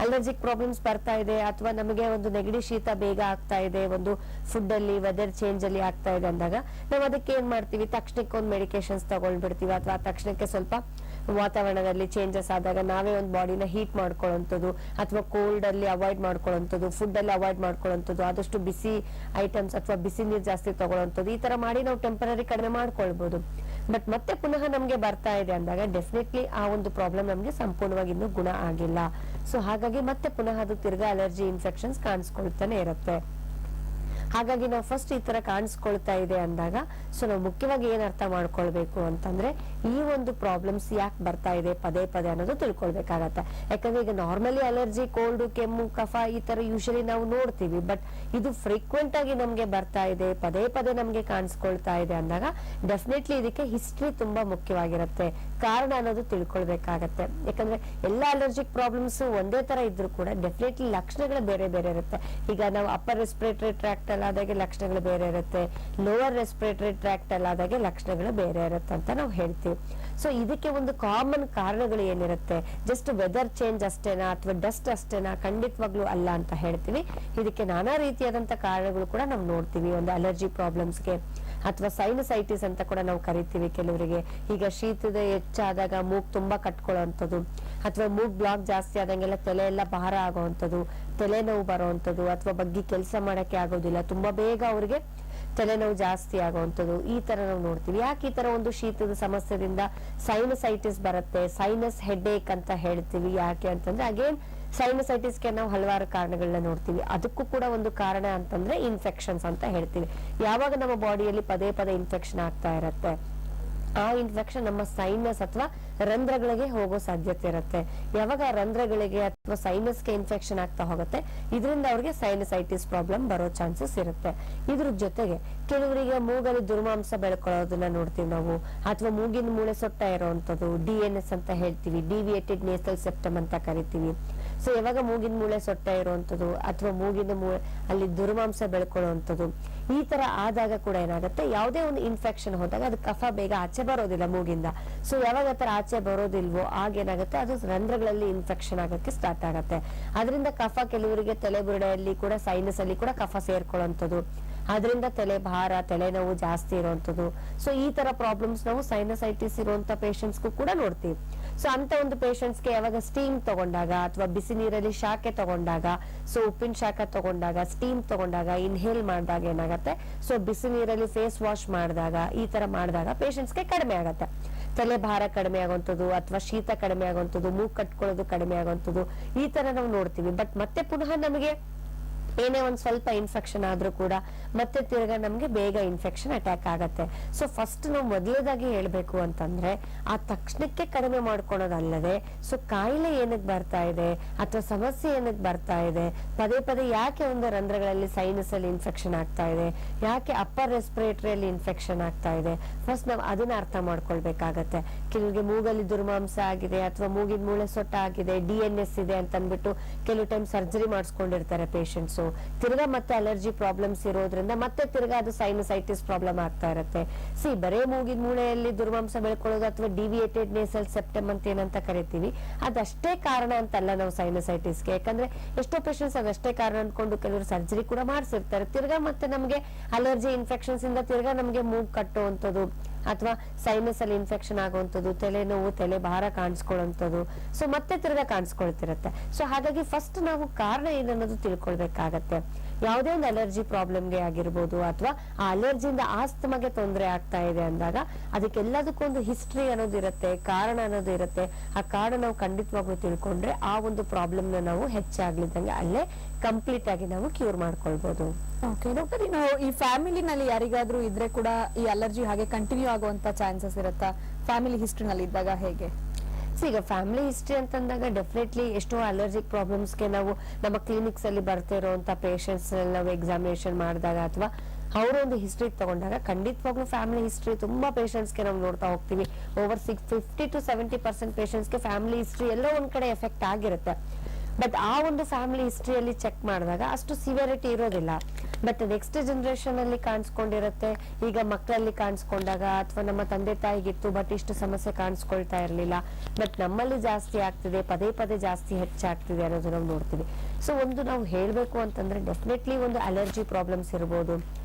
ಅಲರ್ಜಿಕ್ ಪ್ರಾಬ್ಲಮ್ಸ್ ಬರ್ತಾ ಇದೆ, ಅಥವಾ ನಮಗೆ ಒಂದು ನೆಗಡಿ ಶೀತ ಬೇಗ ಆಗ್ತಾ ಇದೆ, ಒಂದು ಫುಡ್ ಅಲ್ಲಿ ವೆದರ್ ಚೇಂಜ್ ಅಲ್ಲಿ ಆಗ್ತಾ ಇದೆ ಅಂದಾಗ ನಾವು ಅದಕ್ಕೆ ಏನ್ ಮಾಡ್ತೀವಿ, ತಕ್ಷಣಕ್ಕೆ ಒಂದು ಮೆಡಿಕೇಶನ್ಸ್ ತಗೊಳ್ಬಿಡ್ತೀವಿ, ಅಥವಾ ತಕ್ಷಣಕ್ಕೆ ಸ್ವಲ್ಪ ವಾತಾವರಣದಲ್ಲಿ ಚೇಂಜಸ್ ಆದಾಗ ನಾವೇ ಒಂದು ಬಾಡಿನ ಹೀಟ್ ಮಾಡ್ಕೊಳ್ಳುವಂಥದ್ದು, ಅಥವಾ ಕೋಲ್ಡ್ ಅಲ್ಲಿ ಅವಾಯ್ಡ್ ಮಾಡ್ಕೊಳ್ಳುವಂಥದ್ದು, ಫುಡ್ ಅಲ್ಲಿ ಅವಾಯ್ಡ್ ಮಾಡ್ಕೊಳ್ಳುವಂಥದ್ದು, ಆದಷ್ಟು ಬಿಸಿ ಐಟಮ್ಸ್ ಅಥವಾ ಬಿಸಿ ನೀರು ಜಾಸ್ತಿ ತಗೊಳ್ಳುವಂಥದ್ದು, ಈ ತರ ಮಾಡಿ ನಾವು ಟೆಂಪರರಿ ಕಡಿಮೆ ಮಾಡ್ಕೊಳ್ಬಹುದು. ಬಟ್ ಮತ್ತೆ ಪುನಃ ನಮ್ಗೆ ಬರ್ತಾ ಇದೆ ಅಂದಾಗ ಡೆಫಿನೆಟ್ಲಿ ಆ ಒಂದು ಪ್ರಾಬ್ಲಮ್ ನಮ್ಗೆ ಸಂಪೂರ್ಣವಾಗಿ ಇನ್ನೂ ಗುಣ ಆಗಿಲ್ಲ. ಸೊ ಹಾಗಾಗಿ ಮತ್ತೆ ಪುನಃ ಅದು ತಿರ್ಗಾ ಅಲರ್ಜಿ ಇನ್ಫೆಕ್ಷನ್ಸ್ ಕಾಣಿಸ್ಕೊಳ್ತಾನೆ ಇರುತ್ತೆ. ಹಾಗಾಗಿ ನಾವು ಫಸ್ಟ್ ಈ ತರ ಕಾಣಿಸ್ಕೊಳ್ತಾ ಇದೆ ಅಂದಾಗ ಸೊ ನಾವು ಮುಖ್ಯವಾಗಿ ಏನ್ ಅರ್ಥ ಮಾಡ್ಕೊಳ್ಬೇಕು ಅಂತಂದ್ರೆ ಈ ಒಂದು ಪ್ರಾಬ್ಲಮ್ಸ್ ಯಾಕೆ ಬರ್ತಾ ಇದೆ ಪದೇ ಪದೇ ಅನ್ನೋದು ತಿಳ್ಕೊಳ್ಬೇಕಾಗತ್ತೆ. ಯಾಕಂದ್ರೆ ಈಗ ನಾರ್ಮಲಿ ಅಲರ್ಜಿ, ಕೋಲ್ಡ್, ಕೆಮ್ಮು, ಕಫ ಈ ತರ ಯೂಶಲಿ ನಾವು ನೋಡ್ತೀವಿ. ಬಟ್ ಇದು ಫ್ರೀಕ್ವೆಂಟ್ ಆಗಿ ನಮ್ಗೆ ಬರ್ತಾ ಇದೆ, ಪದೇ ಪದೇ ನಮ್ಗೆ ಕಾಣಿಸ್ಕೊಳ್ತಾ ಇದೆ ಅಂದಾಗ ಡೆಫಿನೆಟ್ಲಿ ಇದಕ್ಕೆ ಹಿಸ್ಟ್ರಿ ತುಂಬಾ ಮುಖ್ಯವಾಗಿರುತ್ತೆ, ಕಾರಣ ಅನ್ನೋದು ತಿಳ್ಕೊಳ್ಬೇಕಾಗತ್ತೆ. ಯಾಕಂದ್ರೆ ಎಲ್ಲಾ ಅಲರ್ಜಿಕ್ ಪ್ರಾಬ್ಲಮ್ಸ್ ಒಂದೇ ತರ ಇದ್ರು ಕೂಡ ಡೆಫಿನೆಟ್ಲಿ ಲಕ್ಷಣಗಳು ಬೇರೆ ಬೇರೆ ಇರುತ್ತೆ. ಈಗ ನಾವು ಅಪ್ಪರ್ ರೆಸ್ಪಿರೇಟರಿ ಟ್ರ್ಯಾಕ್ಟ್ ಅಲ್ಲಿ ಆದಾಗೆ ಲಕ್ಷಣಗಳು ಬೇರೆ ಇರುತ್ತೆ, ಲೋವರ್ ರೆಸ್ಪಿರೇಟರಿ ಟ್ರ್ಯಾಕ್ಟ್ ಅಲ್ಲಿ ಆದಾಗೆ ಲಕ್ಷಣಗಳು ಬೇರೆ ಇರುತ್ತೆ ಅಂತ ನಾವು ಹೇಳ್ತೀವಿ. ಸೊ ಇದಕ್ಕೆ ಒಂದು ಕಾಮನ್ ಕಾರಣಗಳು ಏನಿರುತ್ತೆ, ಜಸ್ಟ್ ವೆದರ್ ಚೇಂಜ್ ಅಷ್ಟೇನಾ ಅಥವಾ ಡಸ್ಟ್ ಅಷ್ಟೇನಾ? ಖಂಡಿತವಾಗ್ಲೂ ಅಲ್ಲ ಅಂತ ಹೇಳ್ತೀವಿ. ಇದಕ್ಕೆ ನಾನಾ ರೀತಿಯಾದಂತ ಕಾರಣಗಳು ಕೂಡ ನಾವು ನೋಡ್ತೀವಿ ಒಂದು ಅಲರ್ಜಿ ಪ್ರಾಬ್ಲಮ್ಸ್ಗೆ. ಅಥವಾ ಸೈನಸೈಟಿಸ್ ಅಂತ ಕೂಡ ನಾವು ಕರಿತೀವಿ ಕೆಲವರಿಗೆ. ಈಗ ಶೀತದ ಹೆಚ್ಚಾದಾಗ ಮೂಗ್ ತುಂಬಾ ಕಟ್ಕೊಳ್ಳುವಂಥದ್ದು, ಅಥವಾ ಮೂಗ್ ಬ್ಲಾಕ್ ಜಾಸ್ತಿ ಆದಂಗೆಲ್ಲ ತಲೆ ಎಲ್ಲ ಭಾರ ಆಗುವಂಥದ್ದು, ತಲೆನೋವು ಬರುವಂಥದ್ದು, ಅಥವಾ ಬಗ್ಗಿ ಕೆಲಸ ಮಾಡಕ್ಕೆ ಆಗೋದಿಲ್ಲ, ತುಂಬಾ ಬೇಗ ಅವ್ರಿಗೆ ತಲೆನೋವು ಜಾಸ್ತಿ ಆಗುವಂಥದ್ದು, ಈ ತರ ನಾವು ನೋಡ್ತೀವಿ. ಯಾಕೆ ಈ ತರ ಒಂದು ಶೀತದ ಸಮಸ್ಯೆದಿಂದ ಸೈನಸೈಟಿಸ್ ಬರುತ್ತೆ, ಸೈನಸ್ ಹೆಡ್ಏಕ್ ಅಂತ ಹೇಳ್ತೀವಿ. ಯಾಕೆ ಅಂತಂದ್ರೆ ಅಗೇನ್ ಸೈನಸೈಟಿಸ್ಗೆ ನಾವು ಹಲವಾರು ಕಾರಣಗಳನ್ನ ನೋಡ್ತೀವಿ. ಅದಕ್ಕೂ ಕೂಡ ಒಂದು ಕಾರಣ ಅಂತಂದ್ರೆ ಇನ್ಫೆಕ್ಷನ್ಸ್ ಅಂತ ಹೇಳ್ತೀವಿ. ಯಾವಾಗ ನಮ್ಮ ಬಾಡಿಯಲ್ಲಿ ಪದೇ ಪದೇ ಇನ್ಫೆಕ್ಷನ್ ಆಗ್ತಾ ಇರತ್ತೆ, ಆ ಇನ್ಫೆಕ್ಷನ್ ನಮ್ಮ ಸೈನಸ್ ಅಥವಾ ರಂಧ್ರಗಳಿಗೆ ಹೋಗೋ ಸಾಧ್ಯತೆ ಇರುತ್ತೆ. ಯಾವಾಗ ರಂಧ್ರಗಳಿಗೆ ಅಥವಾ ಸೈನಸ್ಗೆ ಇನ್ಫೆಕ್ಷನ್ ಆಗ್ತಾ ಹೋಗುತ್ತೆ, ಇದರಿಂದ ಅವ್ರಿಗೆ ಸೈನಸೈಟಿಸ್ ಪ್ರಾಬ್ಲಮ್ ಬರೋ ಚಾನ್ಸಸ್ ಇರುತ್ತೆ. ಇದ್ರ ಜೊತೆಗೆ ಕೆಲವರಿಗೆ ಮೂಗಲ್ಲಿ ದುರ್ಮಾಂಸ ಬೆಳ್ಕೊಳ್ಳೋದನ್ನ ನೋಡ್ತೀವಿ ನಾವು, ಅಥವಾ ಮೂಗಿನ ಮೂಳೆ ಸೊಟ್ಟ ಇರುವಂತದ್ದು, DNS ಅಂತ ಹೇಳ್ತೀವಿ, ಡಿವಿಯೇಟೆಡ್ ನೇಸಲ್ ಸೆಪ್ಟಮ್ ಅಂತ ಕರಿತೀವಿ. ಸೊ ಯಾವಾಗ ಮೂಗಿನ ಮೂಳೆ ಸೊಟ್ಟ ಇರುವಂತದ್ದು ಅಥವಾ ಮೂಗಿನ ಮೂಳೆ ಅಲ್ಲಿ ದುರ್ಮಾಂಸ ಬೆಳ್ಕೊಳ್ಳುವಂಥದ್ದು, ಈ ತರ ಆದಾಗ ಕೂಡ ಏನಾಗುತ್ತೆ, ಯಾವುದೇ ಒಂದು ಇನ್ಫೆಕ್ಷನ್ ಹೋದಾಗ ಅದು ಕಫ ಬೇಗ ಆಚೆ ಬರೋದಿಲ್ಲ ಮೂಗಿಂದ. ಸೊ ಯಾವಾಗ ಆತರ ಆಚೆ ಬರೋದಿಲ್ವೋ ಆಗೇನಾಗುತ್ತೆ, ಅದು ರಂಧ್ರಗಳಲ್ಲಿ ಇನ್ಫೆಕ್ಷನ್ ಆಗಕ್ಕೆ ಸ್ಟಾರ್ಟ್ ಆಗತ್ತೆ. ಅದರಿಂದ ಕಫ ಕೆಲವರಿಗೆ ತಲೆಬುರುಡೆಯಲ್ಲಿ ಕೂಡ ಸೈನಸ್ ಅಲ್ಲಿ ಕೂಡ ಕಫ ಸೇರ್ಕೊಳ್ಳುವಂಥದ್ದು, ಅದರಿಂದ ತಲೆ ಭಾರ, ತಲೆನೋವು ಜಾಸ್ತಿ ಇರುವಂತದ್ದು. ಸೊ ಈ ತರ ಪ್ರಾಬ್ಲಮ್ಸ್ ನಾವು ಸೈನಸೈಟಿಸ್ ಇರುವಂತ ಪೇಷಂಟ್ಸ್ಗೂ ಕೂಡ ನೋಡ್ತೀವಿ. ಸೊ ಅಂತ ಒಂದು ಪೇಷಂಟ್ಸ್ಗೆ ಯಾವಾಗ ಸ್ಟೀಮ್ ತಗೊಂಡಾಗ ಅಥವಾ ಬಿಸಿ ನೀರಲ್ಲಿ ಶಾಖೆ ತಗೊಂಡಾಗ, ಸೊ ಉಪ್ಪಿನ ಶಾಖ ತಗೊಂಡಾಗ, ಸ್ಟೀಮ್ ತಗೊಂಡಾಗ, ಇನ್ಹೇಲ್ ಮಾಡಿದಾಗ ಏನಾಗುತ್ತೆ, ಸೊ ಬಿಸಿ ನೀರಲ್ಲಿ ಫೇಸ್ ವಾಶ್ ಮಾಡಿದಾಗ, ಈ ತರ ಮಾಡಿದಾಗ ಪೇಷಂಟ್ಸ್ಗೆ ಕಡಿಮೆ ಆಗತ್ತೆ. ತಲೆ ಭಾರ ಕಡಿಮೆ ಆಗುವಂಥದ್ದು, ಅಥವಾ ಶೀತ ಕಡಿಮೆ ಆಗುವಂಥದ್ದು, ಮೂಗ್ ಕಟ್ಕೊಳ್ಳೋದು ಕಡಿಮೆ ಆಗುವಂಥದ್ದು, ಈ ತರ ನಾವು ನೋಡ್ತೀವಿ. ಬಟ್ ಮತ್ತೆ ಪುನಃ ನಮಗೆ ಏನೇ ಒಂದ್ ಸ್ವಲ್ಪ ಇನ್ಫೆಕ್ಷನ್ ಆದ್ರೂ ಕೂಡ ಮತ್ತೆ ತಿರ್ಗಾ ನಮ್ಗೆ ಬೇಗ ಇನ್ಫೆಕ್ಷನ್ ಅಟ್ಯಾಕ್ ಆಗತ್ತೆ. ಸೊ ಫಸ್ಟ್ ನಾವು ಮೊದಲೇದಾಗಿ ಹೇಳ್ಬೇಕು ಅಂತಂದ್ರೆ ಆ ತಕ್ಷಣಕ್ಕೆ ಕಡಿಮೆ ಮಾಡ್ಕೊಳೋದಲ್ಲದೆ, ಸೊ ಕಾಯಿಲೆ ಏನಕ್ಕೆ ಬರ್ತಾ ಇದೆ ಅಥವಾ ಸಮಸ್ಯೆ ಏನಕ್ಕೆ ಬರ್ತಾ ಇದೆ, ಪದೇ ಪದೇ ಯಾಕೆ ಒಂದು ರಂಧ್ರಗಳಲ್ಲಿ ಸೈನಸ್ ಅಲ್ಲಿ ಇನ್ಫೆಕ್ಷನ್ ಆಗ್ತಾ ಇದೆ, ಯಾಕೆ ಅಪ್ಪರ್ ರೆಸ್ಪಿರೇಟರಿಯಲ್ಲಿ ಇನ್ಫೆಕ್ಷನ್ ಆಗ್ತಾ ಇದೆ, ಫಸ್ಟ್ ನಾವು ಅದನ್ನ ಅರ್ಥ ಮಾಡ್ಕೊಳ್ಬೇಕಾಗತ್ತೆ. ಕೆಲವರಿಗೆ ಮೂಗಲ್ಲಿ ದುರ್ಮಾಂಸ ಆಗಿದೆ ಅಥವಾ ಮೂಗಿನ ಮೂಳೆ ಸೊಟ್ಟ ಆಗಿದೆ, DNS ಇದೆ ಅಂತ ಅಂದ್ಬಿಟ್ಟು ಕೆಲವು ಟೈಮ್ ಸರ್ಜರಿ ಮಾಡಿಸ್ಕೊಂಡಿರ್ತಾರೆ ಪೇಷಂಟ್ಸ್. ತಿರ್ಗಾ ಮತ್ತೆ ಅಲರ್ಜಿ ಪ್ರಾಬ್ಲಮ್ಸ್ ಇರೋದ್ರಿಂದ ಮತ್ತೆ ತಿರ್ಗಾ ಅದು ಸೈನಸೈಟಿಸ್ ಪ್ರಾಬ್ಲಮ್ ಆಗ್ತಾ ಇರುತ್ತೆ. ಬರೇ ಮೂಗಿನ ಮೂಳೆಯಲ್ಲಿ ದುರ್ಮಾಂಸ ಬೆಳ್ಕೊಳ್ಳೋದು ಅಥವಾ ಡಿವಿಯೇಟೆಡ್ ನೇಸಲ್ ಸೆಪ್ಟಮ್ ಅಂತ ಏನಂತ ಕರಿತೀವಿ, ಅದಷ್ಟೇ ಕಾರಣ ಅಂತಲ್ಲ ನಾವು ಸೈನಸೈಟಿಸ್ಗೆ. ಯಾಕಂದ್ರೆ ಎಷ್ಟೋ ಪೇಷಂಟ್ಸ್ ಅದಷ್ಟೇ ಕಾರಣ ಅನ್ಕೊಂಡು ಕೆಲವರು ಸರ್ಜರಿ ಕೂಡ ಮಾಡಿಸಿರ್ತಾರೆ. ತಿರ್ಗಾ ಮತ್ತೆ ನಮ್ಗೆ ಅಲರ್ಜಿ ಇನ್ಫೆಕ್ಷನ್ಸ್ ಇಂದ ತಿರ್ಗಾ ನಮ್ಗೆ ಮೂಗ್ ಕಟ್ಟುವಂಥದ್ದು ಅಥವಾ ಸೈನಸ್ ಅಲ್ಲಿ ಇನ್ಫೆಕ್ಷನ್ ಆಗುವಂಥದ್ದು, ತಲೆನೋವು, ತಲೆ ಭಾರ ಕಾಣಿಸ್ಕೊಳ್ಳುವಂಥದ್ದು, ಸೊ ಮತ್ತೆ ತಿರ್ಗಾ ಕಾಣಿಸ್ಕೊಳ್ತಿರತ್ತೆ. ಸೊ ಹಾಗಾಗಿ ಫಸ್ಟ್ ನಾವು ಕಾರಣ ಏನನ್ನೋದು ತಿಳ್ಕೊಳ್ಬೇಕಾಗತ್ತೆ. ಯಾವುದೇ ಒಂದು ಅಲರ್ಜಿ ಪ್ರಾಬ್ಲಮ್ಗೆ ಆಗಿರ್ಬೋದು ಅಥವಾ ಆ ಅಲರ್ಜಿಯಿಂದ ಆಸ್ತಮಾಗೆ ತೊಂದರೆ ಆಗ್ತಾ ಇದೆ ಅಂದಾಗ ಅದಕ್ಕೆಲ್ಲದಕ್ಕೂ ಒಂದು ಹಿಸ್ಟ್ರಿ ಅನ್ನೋದು ಇರುತ್ತೆ, ಕಾರಣ ಅನ್ನೋದು ಇರುತ್ತೆ. ಆ ಕಾರಣ ನಾವು ಖಂಡಿತವಾಗ್ಲೂ ತಿಳ್ಕೊಂಡ್ರೆ ಆ ಒಂದು ಪ್ರಾಬ್ಲಮ್ ನ ನಾವು ಹೆಚ್ಚಾಗ್ಲಿದ್ದಂಗೆ ಅಲ್ಲೇ ಕಂಪ್ಲೀಟ್ ಆಗಿ ನಾವು ಕ್ಯೂರ್ ಮಾಡ್ಕೊಳ್ಬಹುದು. ಓಕೆ ಡಾಕ್ಟರ್, ಇನ್ನು ಈ ಫ್ಯಾಮಿಲಿನಲ್ಲಿ ಯಾರಿಗಾದ್ರೂ ಇದ್ರೆ ಕೂಡ ಈ ಅಲರ್ಜಿ ಹಾಗೆ ಕಂಟಿನ್ಯೂ ಆಗುವಂತ ಚಾನ್ಸಸ್ ಇರುತ್ತಾ? ಫ್ಯಾಮಿಲಿ ಹಿಸ್ಟ್ರಿನಲ್ಲಿ ಇದ್ದಾಗ ಹೇಗೆ? ಈಗ ಫ್ಯಾಮಿಲಿ ಹಿಸ್ಟ್ರಿ ಅಂತಂದಾಗ ಡೆಫಿನೆಟ್ಲಿ ಎಷ್ಟೋ ಅಲರ್ಜಿಕ್ ಪ್ರಾಬ್ಲಮ್ಸ್ಗೆ ನಾವು ನಮ್ಮ ಕ್ಲಿನಿಕ್ಸ್ ಅಲ್ಲಿ ಬರ್ತಾ ಇರುವಂತ ಪೇಷಂಟ್ಸ್ ನಾವು ಎಕ್ಸಾಮಿನೇಷನ್ ಮಾಡಿದಾಗ ಅಥವಾ ಅವರ ಒಂದು ಹಿಸ್ಟ್ರಿ ತಗೊಂಡಾಗ ಖಂಡಿತವಾಗ್ಲೂ ಫ್ಯಾಮಿಲಿ ಹಿಸ್ಟ್ರಿ ತುಂಬಾ ಪೇಷಂಟ್ಸ್ಗೆ ನಾವು ನೋಡ್ತಾ ಹೋಗ್ತೀವಿ. ಓವರ್ 50 to 70% ಪೇಷಂಟ್ಸ್ಗೆ ಫ್ಯಾಮಿಲಿ ಹಿಸ್ಟ್ರಿ ಎಲ್ಲೋ ಒಂದ್ ಕಡೆ ಎಫೆಕ್ಟ್ ಆಗಿರುತ್ತೆ. ಬಟ್ ಆ ಒಂದು ಫ್ಯಾಮಿಲಿ ಹಿಸ್ಟ್ರಿಯಲ್ಲಿ ಚೆಕ್ ಮಾಡಿದಾಗ ಅಷ್ಟು ಸಿವಿಯರಿಟಿ ಇರೋದಿಲ್ಲ. ಬಟ್ ನೆಕ್ಸ್ಟ್ ಜನರೇಷನ್ ಅಲ್ಲಿ ಕಾಣಿಸ್ಕೊಂಡಿರುತ್ತೆ. ಈಗ ಮಕ್ಕಳಲ್ಲಿ ಕಾಣಿಸ್ಕೊಂಡಾಗ ಅಥವಾ ನಮ್ಮ ತಂದೆ ತಾಯಿಗಿತ್ತು ಬಟ್ ಇಷ್ಟು ಸಮಸ್ಯೆ ಕಾಣಿಸ್ಕೊಳ್ತಾ ಇರ್ಲಿಲ್ಲ, ಬಟ್ ನಮ್ಮಲ್ಲಿ ಜಾಸ್ತಿ ಆಗ್ತಿದೆ, ಪದೇ ಪದೇ ಜಾಸ್ತಿ ಹೆಚ್ಚಾಗ್ತಿದೆ ಅನ್ನೋದು ನಾವು ನೋಡ್ತೀವಿ. ಸೊ ಒಂದು ನಾವು ಹೇಳ್ಬೇಕು ಅಂತಂದ್ರೆ ಡೆಫಿನೆಟ್ಲಿ ಒಂದು ಅಲರ್ಜಿ ಪ್ರಾಬ್ಲಮ್ಸ್ ಇರ್ಬೋದು,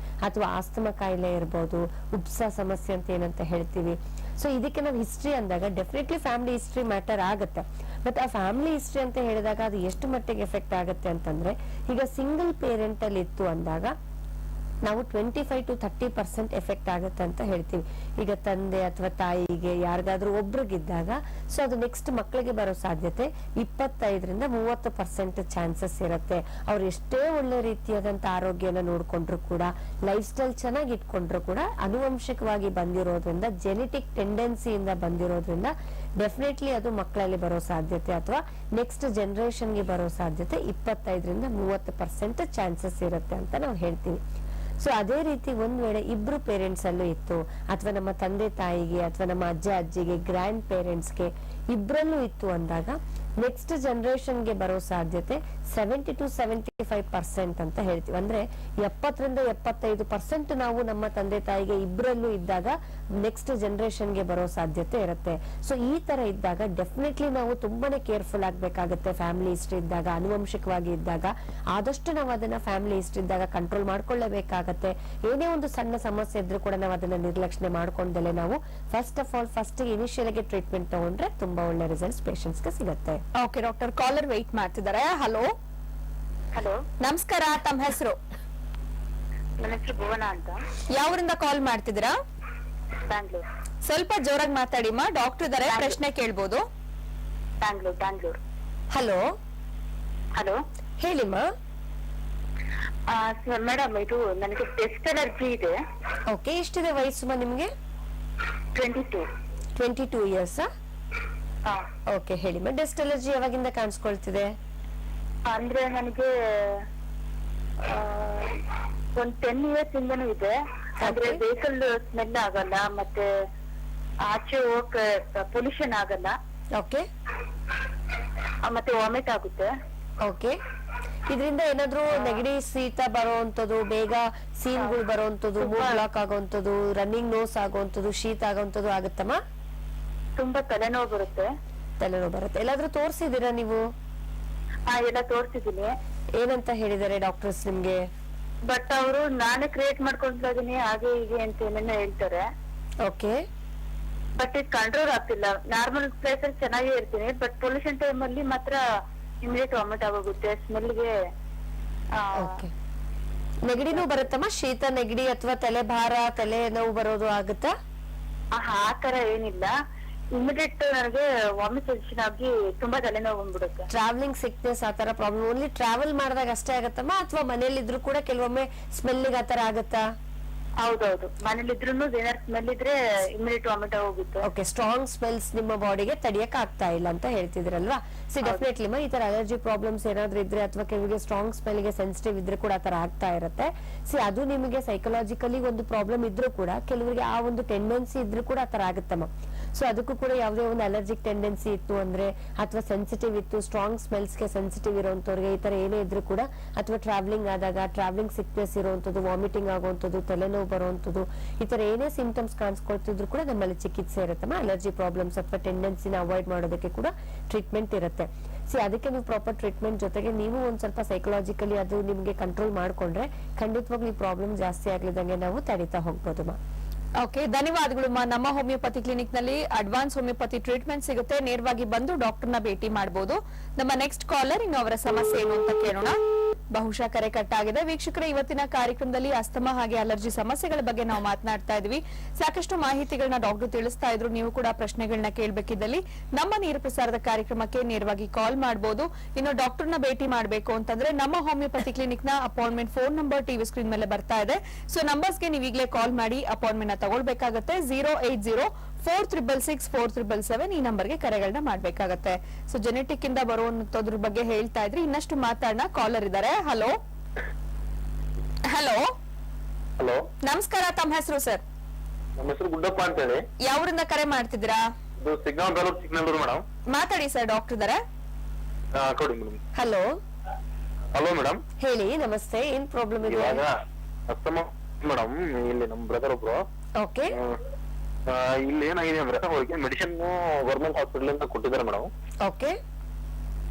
ಅಥವಾ ಆಸ್ತಮಾ ಕಾಯಿಲೆ ಇರ್ಬೋದು, ಉಪ್ಸ ಸಮಸ್ಯೆ ಅಂತ ಏನಂತ ಹೇಳ್ತೀವಿ. ಸೊ ಇದಕ್ಕೆ ನಾವು ಹಿಸ್ಟ್ರಿ ಅಂದಾಗ ಡೆಫಿನೆಟ್ಲಿ ಫ್ಯಾಮಿಲಿ ಹಿಸ್ಟ್ರಿ ಮ್ಯಾಟರ್ ಆಗುತ್ತೆ. ಬಟ್ ಆ ಫ್ಯಾಮಿಲಿ ಹಿಸ್ಟ್ರಿ ಅಂತ ಹೇಳಿದಾಗ ಅದು ಎಷ್ಟು ಮಟ್ಟಿಗೆ ಎಫೆಕ್ಟ್ ಆಗುತ್ತೆ ಅಂತಂದ್ರೆ, ಈಗ ಸಿಂಗಲ್ ಪೇರೆಂಟ್ ಅಲ್ಲಿ ಇತ್ತು ಅಂದಾಗ ನಾವು 25-30% ಎಫೆಕ್ಟ್ ಆಗುತ್ತೆ ಅಂತ ಹೇಳ್ತೀವಿ. ಈಗ ತಂದೆ ಅಥವಾ ತಾಯಿಗೆ ಯಾರಿಗಾದ್ರೂ ಒಬ್ರಿಗಿದ್ದಾಗ ಸೊ ಅದು ನೆಕ್ಸ್ಟ್ ಮಕ್ಕಳಿಗೆ ಬರೋ ಸಾಧ್ಯತೆ 25-30% ಚಾನ್ಸಸ್ ಇರುತ್ತೆ. ಅವ್ರು ಎಷ್ಟೇ ಒಳ್ಳೆ ರೀತಿಯಾದಂತ ಆರೋಗ್ಯನ ನೋಡ್ಕೊಂಡ್ರು ಕೂಡ, ಲೈಫ್ ಸ್ಟೈಲ್ ಚೆನ್ನಾಗಿ ಇಟ್ಕೊಂಡ್ರು ಕೂಡ, ಆನುವಂಶಿಕವಾಗಿ ಬಂದಿರೋದ್ರಿಂದ, ಜೆನೆಟಿಕ್ ಟೆಂಡೆನ್ಸಿಯಿಂದ ಬಂದಿರೋದ್ರಿಂದ ಡೆಫಿನೆಟ್ಲಿ ಅದು ಮಕ್ಕಳಲ್ಲಿ ಬರೋ ಸಾಧ್ಯತೆ ಅಥವಾ ನೆಕ್ಸ್ಟ್ ಜನರೇಷನ್ಗೆ ಬರೋ ಸಾಧ್ಯತೆ 25-30% ಚಾನ್ಸಸ್ ಇರುತ್ತೆ ಅಂತ ನಾವು ಹೇಳ್ತೀವಿ. ಸೊ ಅದೇ ರೀತಿ ಒಂದ್ ವೇಳೆ ಇಬ್ರು ಪೇರೆಂಟ್ಸ್ ಅಲ್ಲೂ ಇತ್ತು, ಅಥವಾ ನಮ್ಮ ತಂದೆ ತಾಯಿಗೆ ಅಥವಾ ನಮ್ಮ ಅಜ್ಜ ಅಜ್ಜಿಗೆ, ಗ್ರ್ಯಾಂಡ್ ಪೇರೆಂಟ್ಸ್ಗೆ ಇಬ್ರಲ್ಲೂ ಇತ್ತು ಅಂದಾಗ ನೆಕ್ಸ್ಟ್ ಜನರೇಷನ್ಗೆ ಬರೋ ಸಾಧ್ಯತೆ 70-75% ಅಂತ ಹೇಳ್ತೀವಿ. ಅಂದ್ರೆ 70-75% ನಾವು ನಮ್ಮ ತಂದೆ ತಾಯಿಗೆ ಇಬ್ರಲ್ಲೂ ಇದ್ದಾಗ ನೆಕ್ಸ್ಟ್ ಜನರೇಷನ್ಗೆ ಬರೋ ಸಾಧ್ಯತೆ ಇರುತ್ತೆ. ಸೊ ಈ ತರ ಇದ್ದಾಗ ಡೆಫಿನೆಟ್ಲಿ ನಾವು ತುಂಬಾನೇ ಕೇರ್ಫುಲ್ ಆಗ್ಬೇಕಾಗತ್ತೆ. ಫ್ಯಾಮಿಲಿ ಹಿಸ್ಟ್ರಿ ಇದ್ದಾಗ, ಆನುವಂಶಿಕವಾಗಿ ಇದ್ದಾಗ ಆದಷ್ಟು ನಾವು ಅದನ್ನ ಫ್ಯಾಮಿಲಿ ಹಿಸ್ಟ್ರಿ ಇದ್ದಾಗ ಕಂಟ್ರೋಲ್ ಮಾಡ್ಕೊಳ್ಳೇಬೇಕಾಗತ್ತೆ. ಏನೇ ಒಂದು ಸಣ್ಣ ಸಮಸ್ಯೆ ಇದ್ರೂ ಕೂಡ ನಾವು ಅದನ್ನ ನಿರ್ಲಕ್ಷ್ಯ ಮಾಡ್ಕೊಂಡಲೆ ನಾವು ಫಸ್ಟ್ ಆಫ್ ಆಲ್ ಇನಿಷಿಯಲ್ ಆಗಿ ಟ್ರೀಟ್ಮೆಂಟ್ ತಗೊಂಡ್ರೆ ತುಂಬಾ ಒಳ್ಳೆ ರಿಸಲ್ಟ್ಸ್ ಪೇಷಂಟ್ಸ್ ಗೆ ಸಿಗುತ್ತೆ. ಓಕೆ ಡಾಕ್ಟರ್, ಕಾಲರ್ ವೆಯ್ಟ್ ಮಾಡ್ತಿದ್ದಾರೆ. ಹಲೋ ಹಲೋ, ನಮಸ್ಕಾರ. ತಮ್ಮ ಹೆಸರು? ನನ್ನ ಹೆಸರು ಭುವನ ಅಂತ, ಯಾವರಿಂದ ಕಾಲ್ ಮಾಡ್ತಿದ್ದೀರಾ? ಬ್ಯಾಂಗ್ಳೂರ್. ಸ್ವಲ್ಪ ಜೋರಾಗಿ ಮಾತಾಡಿಮ್ಮ, ಡಾಕ್ಟರ್ ಇದಾರೆ, ಪ್ರಶ್ನೆ ಕೇಳ್ಬೋದು. ಬ್ಯಾಂಗ್ಳೂರ್. ಹಲೋ ಹಲೋ, ಹೇಳಿಮ್ಮ. ಮೇಡಮ್, ಇದು ನನಗೆ ಟೆಸ್ಟ್ ಅಲರ್ಜಿ ಇದೆ. ಓಕೆ, ಎಷ್ಟಿದೆ ವಯಸ್ಸು ನಿಮ್ಗೆ? 22 ಇಯರ್ಸ್. ಓಕೆ, ಹೇಳಿಮ್ಮ. ಡಸ್ಟ್ ಅಲರ್ಜಿ ಯಾವಾಗಿಂದ ಕಾಣಿಸ್ಕೊಳ್ತಿದೆ? ಅಂದ್ರೆ ನನಗೆ ಒಂದ್ 10 ಇಯರ್ಸ್ ಇಂದನೂ ಇದೆ. ಅಂದ್ರೆ ವೆಹಿಕಲ್ ಸ್ಮೆಲ್ ಆಗಲ್ಲ, ಮತ್ತೆ ಆಚೆ ಹೋಗಕ್ ಪೊಲ್ಯೂಷನ್ ಆಗಲ್ಲ. ಓಕೆ, ಮತ್ತೆ ವಾಮಿಟ್ ಆಗುತ್ತೆ. ಓಕೆ. ಇದರಿಂದ ಏನಾದ್ರೂ ನೆಗಡಿ, ಶೀತ ಬರೋವಂಥದ್ದು, ಬೇಗ ಸೀನ್ಗಳು ಬರೋವಂಥದ್ದು, ಮೂಡ್ ಬ್ಲಾಕ್ ಆಗೋವಂಥದ್ದು, ರನ್ನಿಂಗ್ ನೋಸ್ ಆಗೋವಂಥದ್ದು, ಶೀತ ಆಗೋವಂಥದ್ದು ಆಗುತ್ತಮ್ಮ? ತುಂಬಾ ತಲೆನೋವು ಬರುತ್ತೆ. ತಲೆನೋವು ಬರುತ್ತೆ. ಎಲ್ಲಾದ್ರೂ ತೋರಿಸಿದೀರಾ ನೀವು? ಎಲ್ಲ ತೋರ್ಸಿದೀನಿ. ಏನಂತ ಹೇಳಿದಾರೆ ಡಾಕ್ಟರ್ಸ್ ನಿಮ್ಗೆ? ಬಟ್ ಅವರು ನಾನೇ ಕ್ರಿಯೇಟ್ ಮಾಡ್ಕೊಂತಾ ಇದೀನಿ, ಹಾಗೆ ಹೀಗೆ ಅಂತ ಏನೇನೋ ಹೇಳ್ತಾರೆ. ಓಕೆ, ಬಟ್ ಇದು ಕಂಟ್ರೋಲ್ ಆಗ್ತಿಲ್ಲ. ನಾರ್ಮಲ್ ಪ್ಲೇಸ್ ಅಲ್ಲಿ ಚೆನ್ನಾಗೇ ಇರ್ತೀನಿ, ಬಟ್ ಪೊಲ್ಯೂಷನ್ ಟೈಮ್ ಅಲ್ಲಿ ಮಾತ್ರ ಇಮಿಡಿಯೇಟ್ ವಾಮಿಟ್ ಆಗೋಗುತ್ತೆ, ಸ್ಮೆಲ್ಗೆ. ಓಕೆ. ನೆಗಡಿನೂ ಬರುತ್ತಮ್ಮ? ಶೀತ, ನೆಗಡಿ ಅಥವಾ ತಲೆ ಭಾರ, ತಲೆ ನೋವು ಬರೋದು ಆಗುತ್ತಾ? ಆ ತರ ಏನಿಲ್ಲ, ಇಮಿಡಿಯೇಟ್ ನನಗೆ ವಾಮಿಟ್ ಸೆನ್ಸೇಷನ್ ಆಗಿ ತುಂಬಾ ತಲೆನೋವು ಬಂದ್ಬಿಡುತ್ತೆ. ಟ್ರಾವೆಲಿಂಗ್ ಸಿಕ್ನೆಸ್ ಆತರ ಪ್ರಾಬ್ಲಮ್ ಓನ್ಲಿ ಟ್ರಾವೆಲ್ ಮಾಡಿದಾಗ ಅಷ್ಟೇ ಆಗತ್ತಮ್ಮ, ಅಥವಾ ಮನೇಲಿ ಇದ್ರು ಕೂಡ ಕೆಲವೊಮ್ಮೆ ಸ್ಮೆಲ್ಲಿಗೆ ಆತರ ಆಗತ್ತಾ? ಹೌದೌದು, ಮನೇಲಿ ಇದ್ರು ಏನಾದ್ರು ಸ್ಮೆಲ್ ಇದ್ರೆ ಇಮಿಡಿಯೇಟ್ ವಾಮಿಟ್ ಆಗೋಗುತ್ತೆ. ಓಕೆ, ಸ್ಟ್ರಾಂಗ್ ಸ್ಮೆಲ್ಸ್ ನಿಮ್ಮ ಬಾಡಿಗೆ ತಡಿಯಕ್ ಆಗ್ತಾ ಇಲ್ಲ ಅಂತ ಹೇಳ್ತಿದ್ರಲ್ವಾ? ಸಿ ಡೆಫಿನೆಟ್ಲಿ ಈ ತರ ಅಲರ್ಜಿ ಪ್ರಾಬ್ಲಮ್ಸ್ ಏನಾದ್ರು ಇದ್ರೆ ಅಥವಾ ಕೆಲವರಿಗೆ ಸ್ಟ್ರಾಂಗ್ ಸ್ಮೆಲ್ ಗೆ ಸೆನ್ಸಿಟಿವ್ ಇದ್ರೆ ಕೂಡ ಆತರ ಆಗ್ತಾ ಇರುತ್ತೆ. ಸಿ ಅದು ನಿಮಗೆ ಸೈಕಲಾಜಿಕಲಿ ಒಂದು ಪ್ರಾಬ್ಲಮ್ ಇದ್ರೂ ಕೂಡ ಕೆಲವರಿಗೆ ಆ ಒಂದು ಟೆಂಡೆನ್ಸಿ ಇದ್ರೂ ಕೂಡ ಆತರ ಆಗುತ್ತಮ್ಮ. ಸೊ ಅದಕ್ಕೂ ಕೂಡ ಯಾವುದೇ ಒಂದು ಅಲರ್ಜಿಕ್ ಟೆಂಡೆನ್ಸಿ ಇತ್ತು ಅಂದ್ರೆ, ಅಥವಾ ಸೆನ್ಸಿಟಿವ್ ಇತ್ತು, ಸ್ಟ್ರಾಂಗ್ ಸ್ಮೆಲ್ಸ್ ಗೆ ಸೆನ್ಸಿಟಿವ್ ಇರುವಂತವ್ರಿಗೆ ಈ ತರ ಏನೇ ಇದ್ರೂ ಕೂಡ, ಅಥವಾ ಟ್ರಾವೆಲಿಂಗ್ ಆದಾಗ ಟ್ರಾವೆಲಿಂಗ್ ಸಿಕ್ನೆಸ್ ಇರುವಂತದ್ದು, ವಾಮಿಟಿಂಗ್ ಆಗುವಂತದ್ದು, ತಲೆನೋವು ಬರುವಂತದ್ದು, ಈ ತರ ಏನೇ ಸಿಂಪ್ಟಮ್ಸ್ ಕಾಣಿಸ್ಕೊಳ್ತಿದ್ರು ಕೂಡ ನಮ್ಮಲ್ಲಿ ಚಿಕಿತ್ಸೆ ಇರುತ್ತಮ್ಮ. ಅಲರ್ಜಿ ಪ್ರಾಬ್ಲಮ್ಸ್ ಅಥವಾ ಟೆಂಡೆನ್ಸಿನ ಅವಾಯ್ಡ್ ಮಾಡೋದಕ್ಕೆ ಕೂಡ ಟ್ರೀಟ್ಮೆಂಟ್ ಇರುತ್ತೆ. ಸಿ ಅದಕ್ಕೆ ನೀವು ಪ್ರಾಪರ್ ಟ್ರೀಟ್ಮೆಂಟ್ ಜೊತೆಗೆ ನೀವು ಒಂದ್ ಸ್ವಲ್ಪ ಸೈಕಲಾಜಿಕಲಿ ಅದು ನಿಮ್ಗೆ ಕಂಟ್ರೋಲ್ ಮಾಡ್ಕೊಂಡ್ರೆ ಖಂಡಿತವಾಗ್ಲೂ ಈ ಪ್ರಾಬ್ಲಮ್ ಜಾಸ್ತಿ ಆಗ್ಲಿದಂಗೆ ನಾವು ತಡೀತಾ ಹೋಗ್ಬೋದು. ಓಕೆ, ಧನ್ಯವಾದಗಳು. ನಮ್ಮ ಹೋಮಿಯೋಪತಿ ಕ್ಲಿನಿಕ್ ನಲ್ಲಿ ಅಡ್ವಾನ್ಸ್ ಹೋಮಿಯೋಪತಿ ಟ್ರೀಟ್ಮೆಂಟ್ ಸಿಗುತ್ತೆ. ನೇರವಾಗಿ ಬಂದು ಡಾಕ್ಟರ್ನ ಭೇಟಿ ಮಾಡಬಹುದು. ನಮ್ಮ ನೆಕ್ಸ್ಟ್ ಕಾಲರ್ ಇನ್ನು ಅವರ ಸಮಸ್ಯೆ ಏನು ಅಂತ ಕೇಳೋಣ. ಬಹುಶಃ ಕರೆ ಕಟ್ ಆಗಿದೆ. ವೀಕ್ಷಕರೇ, ಇವತ್ತಿನ ಕಾರ್ಯಕ್ರಮದಲ್ಲಿ ಅಸ್ತಮಾ ಹಾಗೆ ಅಲರ್ಜಿ ಸಮಸ್ಯೆಗಳ ಬಗ್ಗೆ ನಾವು ಮಾತನಾಡ್ತಾ ಇದ್ವಿ. ಸಾಕಷ್ಟು ಮಾಹಿತಿಗಳನ್ನ ಡಾಕ್ಟರ್ ತಿಳಿಸ್ತಾ ಇದ್ರು. ನೀವು ಕೂಡ ಪ್ರಶ್ನೆಗಳನ್ನ ಕೇಳಬೇಕಿದ್ದಲ್ಲಿ ನಮ್ಮ ನೇರ ಪ್ರಸಾರದ ಕಾರ್ಯಕ್ರಮಕ್ಕೆ ನೇರವಾಗಿ ಕಾಲ್ ಮಾಡಬಹುದು. ಇನ್ನು ಡಾಕ್ಟರ್ನ ಭೇಟಿ ಮಾಡಬೇಕು ಅಂತಂದ್ರೆ ನಮ್ಮ ಹೋಮಿಯೋಪತಿ ಕ್ಲಿನಿಕ್ ನ appointment phone number TV screen ಮೇಲೆ ಬರ್ತಾ ಇದೆ. ಸೊ ನಂಬರ್ಸ್ಗೆ ನೀವು ಈಗಲೇ ಕಾಲ್ ಮಾಡಿ ಅಪಾಯಿಂಟ್ಮೆಂಟ್ ತಗೊಳ್ಬೇಕಾಗತ್ತೆ. 080-4666-4777 ಈ ನಂಬರ್ಗೆ ಕರೆಗಳನ್ನ ಮಾಡ್ಬೇಕಾಗತ್ತೆ. ಸೊ ಜೆನೆಟಿಕ್ ಇಂದ ಬರುವಂತದ್ರ ಬಗ್ಗೆ ಹೇಳ್ತಾ ಇದ್ರಿ. ಇನ್ನಷ್ಟು ಮಾತಾಡೋಣ. ಕಾಲರ್ ಇದ್ದಾರೆ. ಹಲೋ ಹಲೋ ಹಲೋ, ನಮಸ್ಕಾರ. ತಮ್ಮ ಹೆಸರು ಸರ್? ನಮ್ಮ ಹೆಸರು ಗುಡ್ಡಪ್ಪ ಅಂತ ಹೇಳಿ. ಯಾವೂರಿಂದ ಕರೆ ಮಾಡ್ತಿದ್ದೀರಾ? ಇದು ಸಿಗ್ನಲ್ ತಾಲೂಕು ಚಿಕ್ಕನಲ್ಲೂರು ಮೇಡಮ್. ಮಾತಾಡಿ ಸರ್, ಡಾಕ್ಟರ್ ಇದ್ದಾರೆ. ಕೊಡಿ ಮೇಡಮ್. ಹಲೋ ಹಲೋ ಮೇಡಮ್, ಹೇಳಿ. ನಮಸ್ತೆ, ಏನ್ ಪ್ರಾಬ್ಲಮ್ ಇದೆ? ಇವಾಗ ಅಸ್ತಮಾ ಮೇಡಮ್, ಇಲ್ಲಿ ನಮ್ ಬ್ರದರ್ ಒಬ್ರು ಓಕೆ, ಇಲ್ಲಿ ಏನಾಗಿದೆ ಅಂದ್ರೆ ಅವ್ರಿಗೆ ಮೆಡಿಸಿನ್ ಗವರ್ಮೆಂಟ್ ಹಾಸ್ಪಿಟಲ್ ಇಂದ ಕೊಟ್ಟಿದ್ದಾರೆ ಮೇಡಮ್. ಓಕೆ,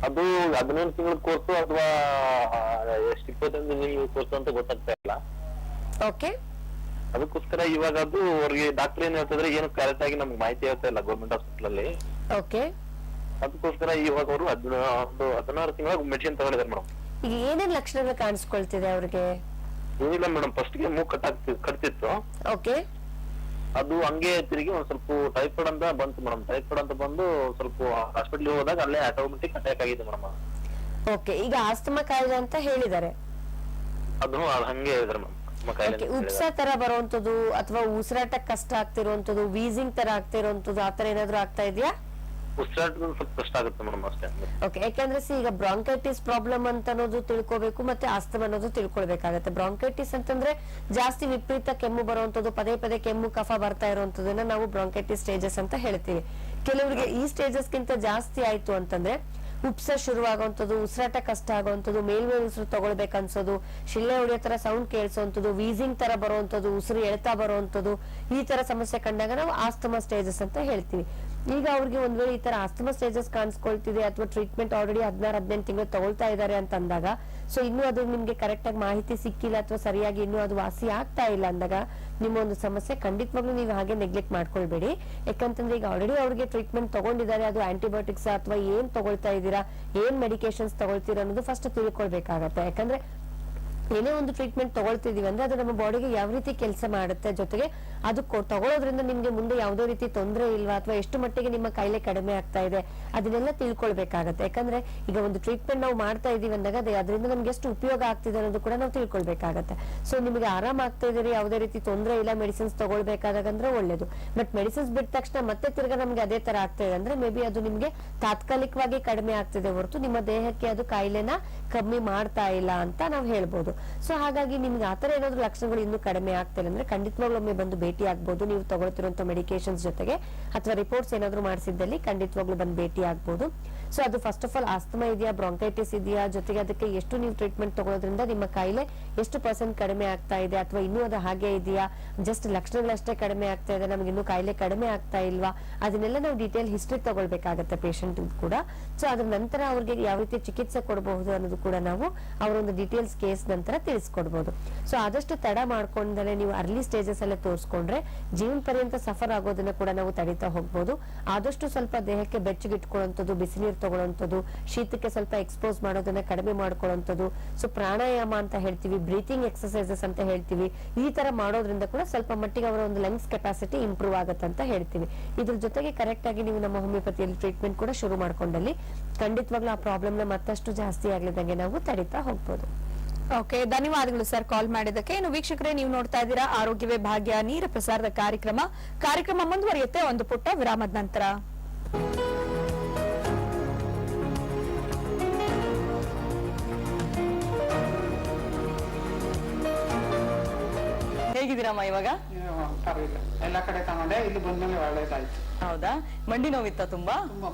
ಅದು 15 ತಿಂಗಳ ಕೋರ್ಸ್ ಅಥವಾ ಎಷ್ಟು 25 ತಿಂಗಳ ಕೋರ್ಸ್ ಅಂತ ಗೊತ್ತಾಗ್ತಾ ಇಲ್ಲ. ಓಕೆ, ಅದಕ್ಕೋಸ್ಕರ ಇವಾಗ ಅದು ಅವ್ರಿಗೆ ಡಾಕ್ಟರ್ ಏನ್ ಹೇಳ್ತಿದ್ರೆ ಏನು ಕರೆಕ್ಟ್ ಆಗಿ ನಮ್ಗೆ ಮಾಹಿತಿ ಹೇಳ್ತಾ ಇಲ್ಲ ಗವರ್ಮೆಂಟ್ ಹಾಸ್ಪಿಟಲ್ ಅಲ್ಲಿ. ಓಕೆ, ಅದಕ್ಕೋಸ್ಕರ ಇವಾಗ ಅವರು 16 ತಿಂಗಳ ಮೆಡಿಸಿನ್ ತಗೊಂಡಿದ್ದಾರೆ ಮೇಡಮ್. ಈಗ ಏನೇನ್ ಲಕ್ಷಣಗಳು ಕಾಣಿಸ್ಕೊಳ್ತಿದೆ ಅವ್ರಿಗೆ? ಏನಿಲ್ಲ ಮೇಡಮ್, ಫಸ್ಟ್ ಗೆ ಮೂಗ್ ಕಟ್ತಿತ್ತು. ಓಕೆ. ಅದು ಹಂಗೆ ತಿರುಗಿ ಒಂದ್ ಸ್ವಲ್ಪ ಟೈಫಾಯ್ಡ್ ಅಂತ ಬಂತು ಮೇಡಮ್. ಟೈಫಾಯ್ಡ್ ಅಂತ ಬಂದು ಸ್ವಲ್ಪ ಹಾಸ್ಪಿಟಲ್ ಹೋದಾಗ ಅಲ್ಲೇ ಆಟೋಮೆಟಿಕ್ ಅಟ್ಯಾಕ್ ಆಗಿದೆ ಮೇಡಮ್. ಓಕೆ, ಈಗ ಆಸ್ತಮಾ ಕಾಯಿಲೆ ಅಂತ ಹೇಳಿದ್ದಾರೆ. ಅದು ಹಂಗೆ ಹೇಳಿದ್ರೆ ಮೇಡಮ್. ಉಪ್ಸ ತರ ಬರುವಂತದ್ದು ಅಥವಾ ಉಸಿರಾಟ ಕಷ್ಟ ಆಗ್ತಿರುವಂತದ್ದು, ವೀಸಿಂಗ್ ತರ ಆಗ್ತಿರುವಂತದ್ದು, ಆತರ ಏನಾದ್ರು ಆಗ್ತಾ ಇದೆಯಾ? ಉಸಿರಾಟ ಸ್ವಲ್ಪ ಕಷ್ಟ ಆಗುತ್ತೆ ಮೇಡಮ್ ಅಷ್ಟೇ. ಓಕೆ, ಯಾಕಂದ್ರೆ ಈಗ ಬ್ರಾಂಕೈಟಿಸ್ ಪ್ರಾಬ್ಲಮ್ ಅಂತ ಅನ್ನೋದು ತಿಳ್ಕೊಬೇಕು, ಮತ್ತೆ ಆಸ್ತಮಾ ಅನ್ನೋದು ತಿಳ್ಕೊಳ್ಬೇಕಾಗತ್ತೆ. ಬ್ರಾಂಕೈಟಿಸ್ ಅಂತಂದ್ರೆ ಜಾಸ್ತಿ ವಿಪರೀತ ಕೆಮ್ಮು ಬರುವಂತದ್ದು, ಪದೇ ಪದೇ ಕೆಮ್ಮು ಕಫ ಬರ್ತಾ ಇರುವಂತದನ್ನ ನಾವು ಬ್ರಾಂಕೈಟಿಸ್ ಸ್ಟೇಜಸ್ ಅಂತ ಹೇಳ್ತೀವಿ. ಕೆಲವರಿಗೆ ಈ ಸ್ಟೇಜಸ್ ಗಿಂತ ಜಾಸ್ತಿ ಆಯ್ತು ಅಂತಂದ್ರೆ ಉಪ್ಸ ಶುರುವಾಗುವಂಥದ್ದು, ಉಸಿರಾಟ ಕಷ್ಟ ಆಗುವಂಥದ್ದು, ಮೇಲ್ಮೇ ಉಸಿರು ತಗೊಳ್ಬೇಕು ಅನ್ಸೋದು, ಶಿಳ್ಳೆ ಹೊಡೆಯೋ ತರ ಸೌಂಡ್ ಕೇಳಿಸುವಂಥದ್ದು, ವೀಸಿಂಗ್ ತರ ಬರುವಂಥದ್ದು, ಉಸಿರು ಎಳ್ತಾ ಬರುವಂಥದ್ದು, ಈ ತರ ಸಮಸ್ಯೆ ಕಂಡಾಗ ನಾವು ಆಸ್ತಮಾ ಸ್ಟೇಜಸ್ ಅಂತ ಹೇಳ್ತೀವಿ. ಈಗ ಅವ್ರಿಗೆ ಒಂದ್ ವೇಳೆ ಈ ತರ ಆಸ್ತಮಾ ಸ್ಟೇಜಸ್ ಕಾಣಿಸ್ಕೊಳ್ತಿದೆ ಅಥವಾ ಟ್ರೀಟ್ಮೆಂಟ್ ಆಲ್ರೆಡಿ 16-18 ತಿಂಗಳು ತಗೊಳ್ತಾ ಇದ್ದಾರೆ ಅಂತ ಅಂದಾಗ, ಸೊ ಇನ್ನು ಅದು ನಿಮ್ಗೆ ಕರೆಕ್ಟ್ ಆಗಿ ಮಾಹಿತಿ ಸಿಕ್ಕಿಲ್ಲ ಅಥವಾ ಸರಿಯಾಗಿ ಇನ್ನೂ ಅದು ವಾಸಿ ಆಗ್ತಾ ಇಲ್ಲ ಅಂದಾಗ ನಿಮ್ಮ ಒಂದು ಸಮಸ್ಯೆ ಖಂಡಿತವಾಗ್ಲೂ ನೀವು ಹಾಗೆ ನೆಗ್ಲೆಕ್ಟ್ ಮಾಡ್ಕೊಳ್ಬೇಡಿ. ಯಾಕಂತಂದ್ರೆ ಈಗ ಆಲ್ರೆಡಿ ಅವ್ರಿಗೆ ಟ್ರೀಟ್ಮೆಂಟ್ ತಗೊಂಡಿದ್ದಾರೆ, ಅದು ಆಂಟಿಬಯೋಟಿಕ್ಸ್ ಅಥವಾ ಏನ್ ತಗೊಳ್ತಾ ಇದ್ದೀರಾ, ಏನ್ ಮೆಡಿಕೇಶನ್ಸ್ ತಗೊಳ್ತೀರಾ ಅನ್ನೋದು ಫಸ್ಟ್ ತಿಳ್ಕೊಳ್ಬೇಕಾಗತ್ತೆ. ಯಾಕಂದ್ರೆ ಏನೇ ಒಂದು ಟ್ರೀಟ್ಮೆಂಟ್ ತಗೊಳ್ತಿದೀವಿ ಅಂದ್ರೆ ಅದು ನಮ್ಮ ಬಾಡಿಗೆ ಯಾವ ರೀತಿ ಕೆಲಸ ಮಾಡುತ್ತೆ, ಜೊತೆಗೆ ಅದು ತಗೊಳ್ಳೋದ್ರಿಂದ ನಿಮ್ಗೆ ಮುಂದೆ ಯಾವುದೇ ರೀತಿ ತೊಂದರೆ ಇಲ್ವಾ ಅಥವಾ ಎಷ್ಟು ಮಟ್ಟಿಗೆ ನಿಮ್ಮ ಕಾಯಿಲೆ ಕಡಿಮೆ ಆಗ್ತಾ ಇದೆ ಅದನ್ನೆಲ್ಲ ತಿಳ್ಕೊಳ್ಬೇಕಾಗತ್ತೆ. ಯಾಕಂದ್ರೆ ಈಗ ಒಂದು ಟ್ರೀಟ್ಮೆಂಟ್ ನಾವು ಮಾಡ್ತಾ ಇದೀವಿ ಅಂದಾಗ ಅದರಿಂದ ನಮ್ಗೆ ಎಷ್ಟು ಉಪಯೋಗ ಆಗ್ತಿದೆ ಅನ್ನೋದು ಕೂಡ ನಾವು ತಿಳ್ಕೊಳ್ಬೇಕಾಗತ್ತೆ. ಸೊ ನಿಮ್ಗೆ ಆರಾಮ ಆಗ್ತಾ ಇದೀರಿ, ಯಾವುದೇ ರೀತಿ ತೊಂದರೆ ಇಲ್ಲ, ಮೆಡಿಸಿನ್ಸ್ ತಗೊಳ್ಬೇಕಾದಾಗ ಅಂದ್ರೆ ಒಳ್ಳೇದು. ಬಟ್ ಮೆಡಿಸಿನ್ಸ್ ಬಿಟ್ಟ ತಕ್ಷಣ ಮತ್ತೆ ತಿರ್ಗಾ ನಮ್ಗೆ ಅದೇ ತರ ಆಗ್ತಾ ಇದೆ ಅಂದ್ರೆ ಮೇ ಬಿ ಅದು ನಿಮ್ಗೆ ತಾತ್ಕಾಲಿಕವಾಗಿ ಕಡಿಮೆ ಆಗ್ತಿದೆ ಹೊರತು ನಿಮ್ಮ ದೇಹಕ್ಕೆ ಅದು ಕಾಯಿಲೆನ ಕಮ್ಮಿ ಮಾಡ್ತಾ ಇಲ್ಲ ಅಂತ ನಾವು ಹೇಳ್ಬೋದು. ಸೊ ಹಾಗಾಗಿ ನಿಮ್ಗೆ ಆತರ ಏನಾದ್ರು ಲಕ್ಷಣಗಳು ಇನ್ನೂ ಕಡಿಮೆ ಆಗ್ತಿಲ್ಲ ಅಂದ್ರೆ ಖಂಡಿತವಾಗ್ಲೂ ಒಮ್ಮೆ ಬಂದು ಭೇಟಿ ಆಗ್ಬಹುದು. ನೀವು ತಗೊಳ್ತಿರುವಂತ ಮೆಡಿಕೇಶನ್ಸ್ ಜೊತೆಗೆ ಅಥವಾ ರಿಪೋರ್ಟ್ಸ್ ಏನಾದ್ರು ಮಾಡಿಸಿದ್ದಲ್ಲಿ ಖಂಡಿತವಾಗ್ಲೂ ಬಂದು ಭೇಟಿ ಆಗ್ಬಹುದು. ಸೊ ಅದು ಫಸ್ಟ್ ಆಫ್ ಆಲ್ ಆಸ್ತಮಾ ಇದೆಯಾ, ಬ್ರಾಂಕೈಟಿಸ್ ಇದೆಯಾ, ಜೊತೆಗೆ ಅದಕ್ಕೆ ಎಷ್ಟು ನೀವು ಟ್ರೀಟ್ಮೆಂಟ್ ತಗೊಳ್ಳೋದ್ರಿಂದ ನಿಮ್ಮ ಕಾಯಿಲೆ ಎಷ್ಟು % ಕಡಿಮೆ ಆಗ್ತಾ ಇದೆ ಅಥವಾ ಇನ್ನೂ ಅದು ಹಾಗೆ ಇದೆಯಾ, ಜಸ್ಟ್ ಲಕ್ಷಣಗಳಷ್ಟೇ ಕಡಿಮೆ ಆಗ್ತಾ ಇದೆ, ನಮ್ಗೆ ಇನ್ನೂ ಕಾಯಿಲೆ ಕಡಿಮೆ ಆಗ್ತಾ ಇಲ್ವಾ, ಅದನ್ನೆಲ್ಲ ನಾವು ಡೀಟೇಲ್ ಹಿಸ್ಟ್ರಿ ತಗೊಳ್ಬೇಕಾಗತ್ತೆ ಪೇಷಂಟ್ ಕೂಡ. ಸೊ ಅದ್ರ ನಂತರ ಅವ್ರಿಗೆ ಯಾವ ರೀತಿ ಚಿಕಿತ್ಸೆ ಕೊಡಬಹುದು ಅನ್ನೋದು ಕೂಡ ನಾವು ಅವರ ಒಂದು ಡೀಟೇಲ್ಸ್ ಕೇಸ್ ನಂತರ ತಿಳಿಸ್ಕೊಡ್ಬಹುದು. ಸೊ ಆದಷ್ಟು ತಡ ಮಾಡ್ಕೊಂಡಲೆ ನೀವು ಅರ್ಲಿ ಸ್ಟೇಜಸ್ ಅಲ್ಲೇ ತೋರಿಸ್ಕೊಂಡ್ರೆ ಜೀವನ ಪರ್ಯಂತ ಸಫರ್ ಆಗೋದನ್ನ ಕೂಡ ನಾವು ತಡೀತಾ ಹೋಗ್ಬೋದು. ಆದಷ್ಟು ಸ್ವಲ್ಪ ದೇಹಕ್ಕೆ ಬೆಚ್ಚಗಿಟ್ಕೊಳ್ಳುವಂಥದ್ದು, ಬಿಸಿನೀರು ತಗೊಳ್ಳುವಂಥದ್ದು, ಶೀತಕ್ಕೆ ಸ್ವಲ್ಪ ಎಕ್ಸ್ಪೋಸ್ ಮಾಡೋದನ್ನ ಕಡಿಮೆ ಮಾಡ್ಕೊಳ್ಳುವಂಥದ್ದು. ಸೊ ಪ್ರಾಣಾಯಾಮ ಅಂತ ಹೇಳ್ತೀವಿ, ಬ್ರೀತಿಂಗ್ ಎಕ್ಸರ್ಸೈಸಸ್ ಅಂತ ಹೇಳ್ತೀವಿ. ಈ ತರ ಮಾಡೋದ್ರಿಂದ ಕೂಡ ಸ್ವಲ್ಪ ಮಟ್ಟಿಗೆ ಅವರ ಒಂದು ಲಂಗ್ಸ್ ಕೆಪಾಸಿಟಿ ಇಂಪ್ರೂವ್ ಆಗುತ್ತೆ ಅಂತ ಹೇಳ್ತೀವಿ. ಇದ್ರ ಜೊತೆಗೆ ಕರೆಕ್ಟ್ ಆಗಿ ನೀವು ನಮ್ಮ ಹೋಮಿಯೋಪತಿಯಲ್ಲಿ ಟ್ರೀಟ್ಮೆಂಟ್ ಕೂಡ ಶುರು ಮಾಡ್ಕೊಂಡಲ್ಲಿ ಖಂಡಿತವಾಗ್ಲೂ ಆ ಪ್ರಾಬ್ಲಮ್ ನ ಮತ್ತಷ್ಟು ಜಾಸ್ತಿ ಆಗ್ಲಿದಂಗೆ ನಾವು ತಡೀತಾ ಹೋಗ್ಬೋದು. ಓಕೆ, ಧನ್ಯವಾದಗಳು ಸರ್ ಕಾಲ್ ಮಾಡಿದ್ದಕ್ಕೆ. ಇನ್ನು ವೀಕ್ಷಕರೇ, ನೀವು ನೋಡ್ತಾ ಇದ್ದೀರಾ ಆರೋಗ್ಯವೇ ಭಾಗ್ಯ ನೇರ ಪ್ರಸಾರದ ಕಾರ್ಯಕ್ರಮ ಮುಂದುವರಿಯುತ್ತೆ ಒಂದು ಪುಟ್ಟ ವಿರಾಮದ ನಂತರ. ಹೇಗಿದ್ದೀರಮ್ಮ ಇವಾಗ? ಪರವಾಗಿಲ್ಲ, ಎಲ್ಲ ಕಡೆ ತಗೊಂಡೆ, ಇಲ್ಲಿ ಬಂದ್ಮೇಲೆ ಒಳ್ಳೇದಾಯ್ತು. ಹೌದಾ? ಮಂಡಿ ನೋವಿತ್ತ? ತುಂಬಾ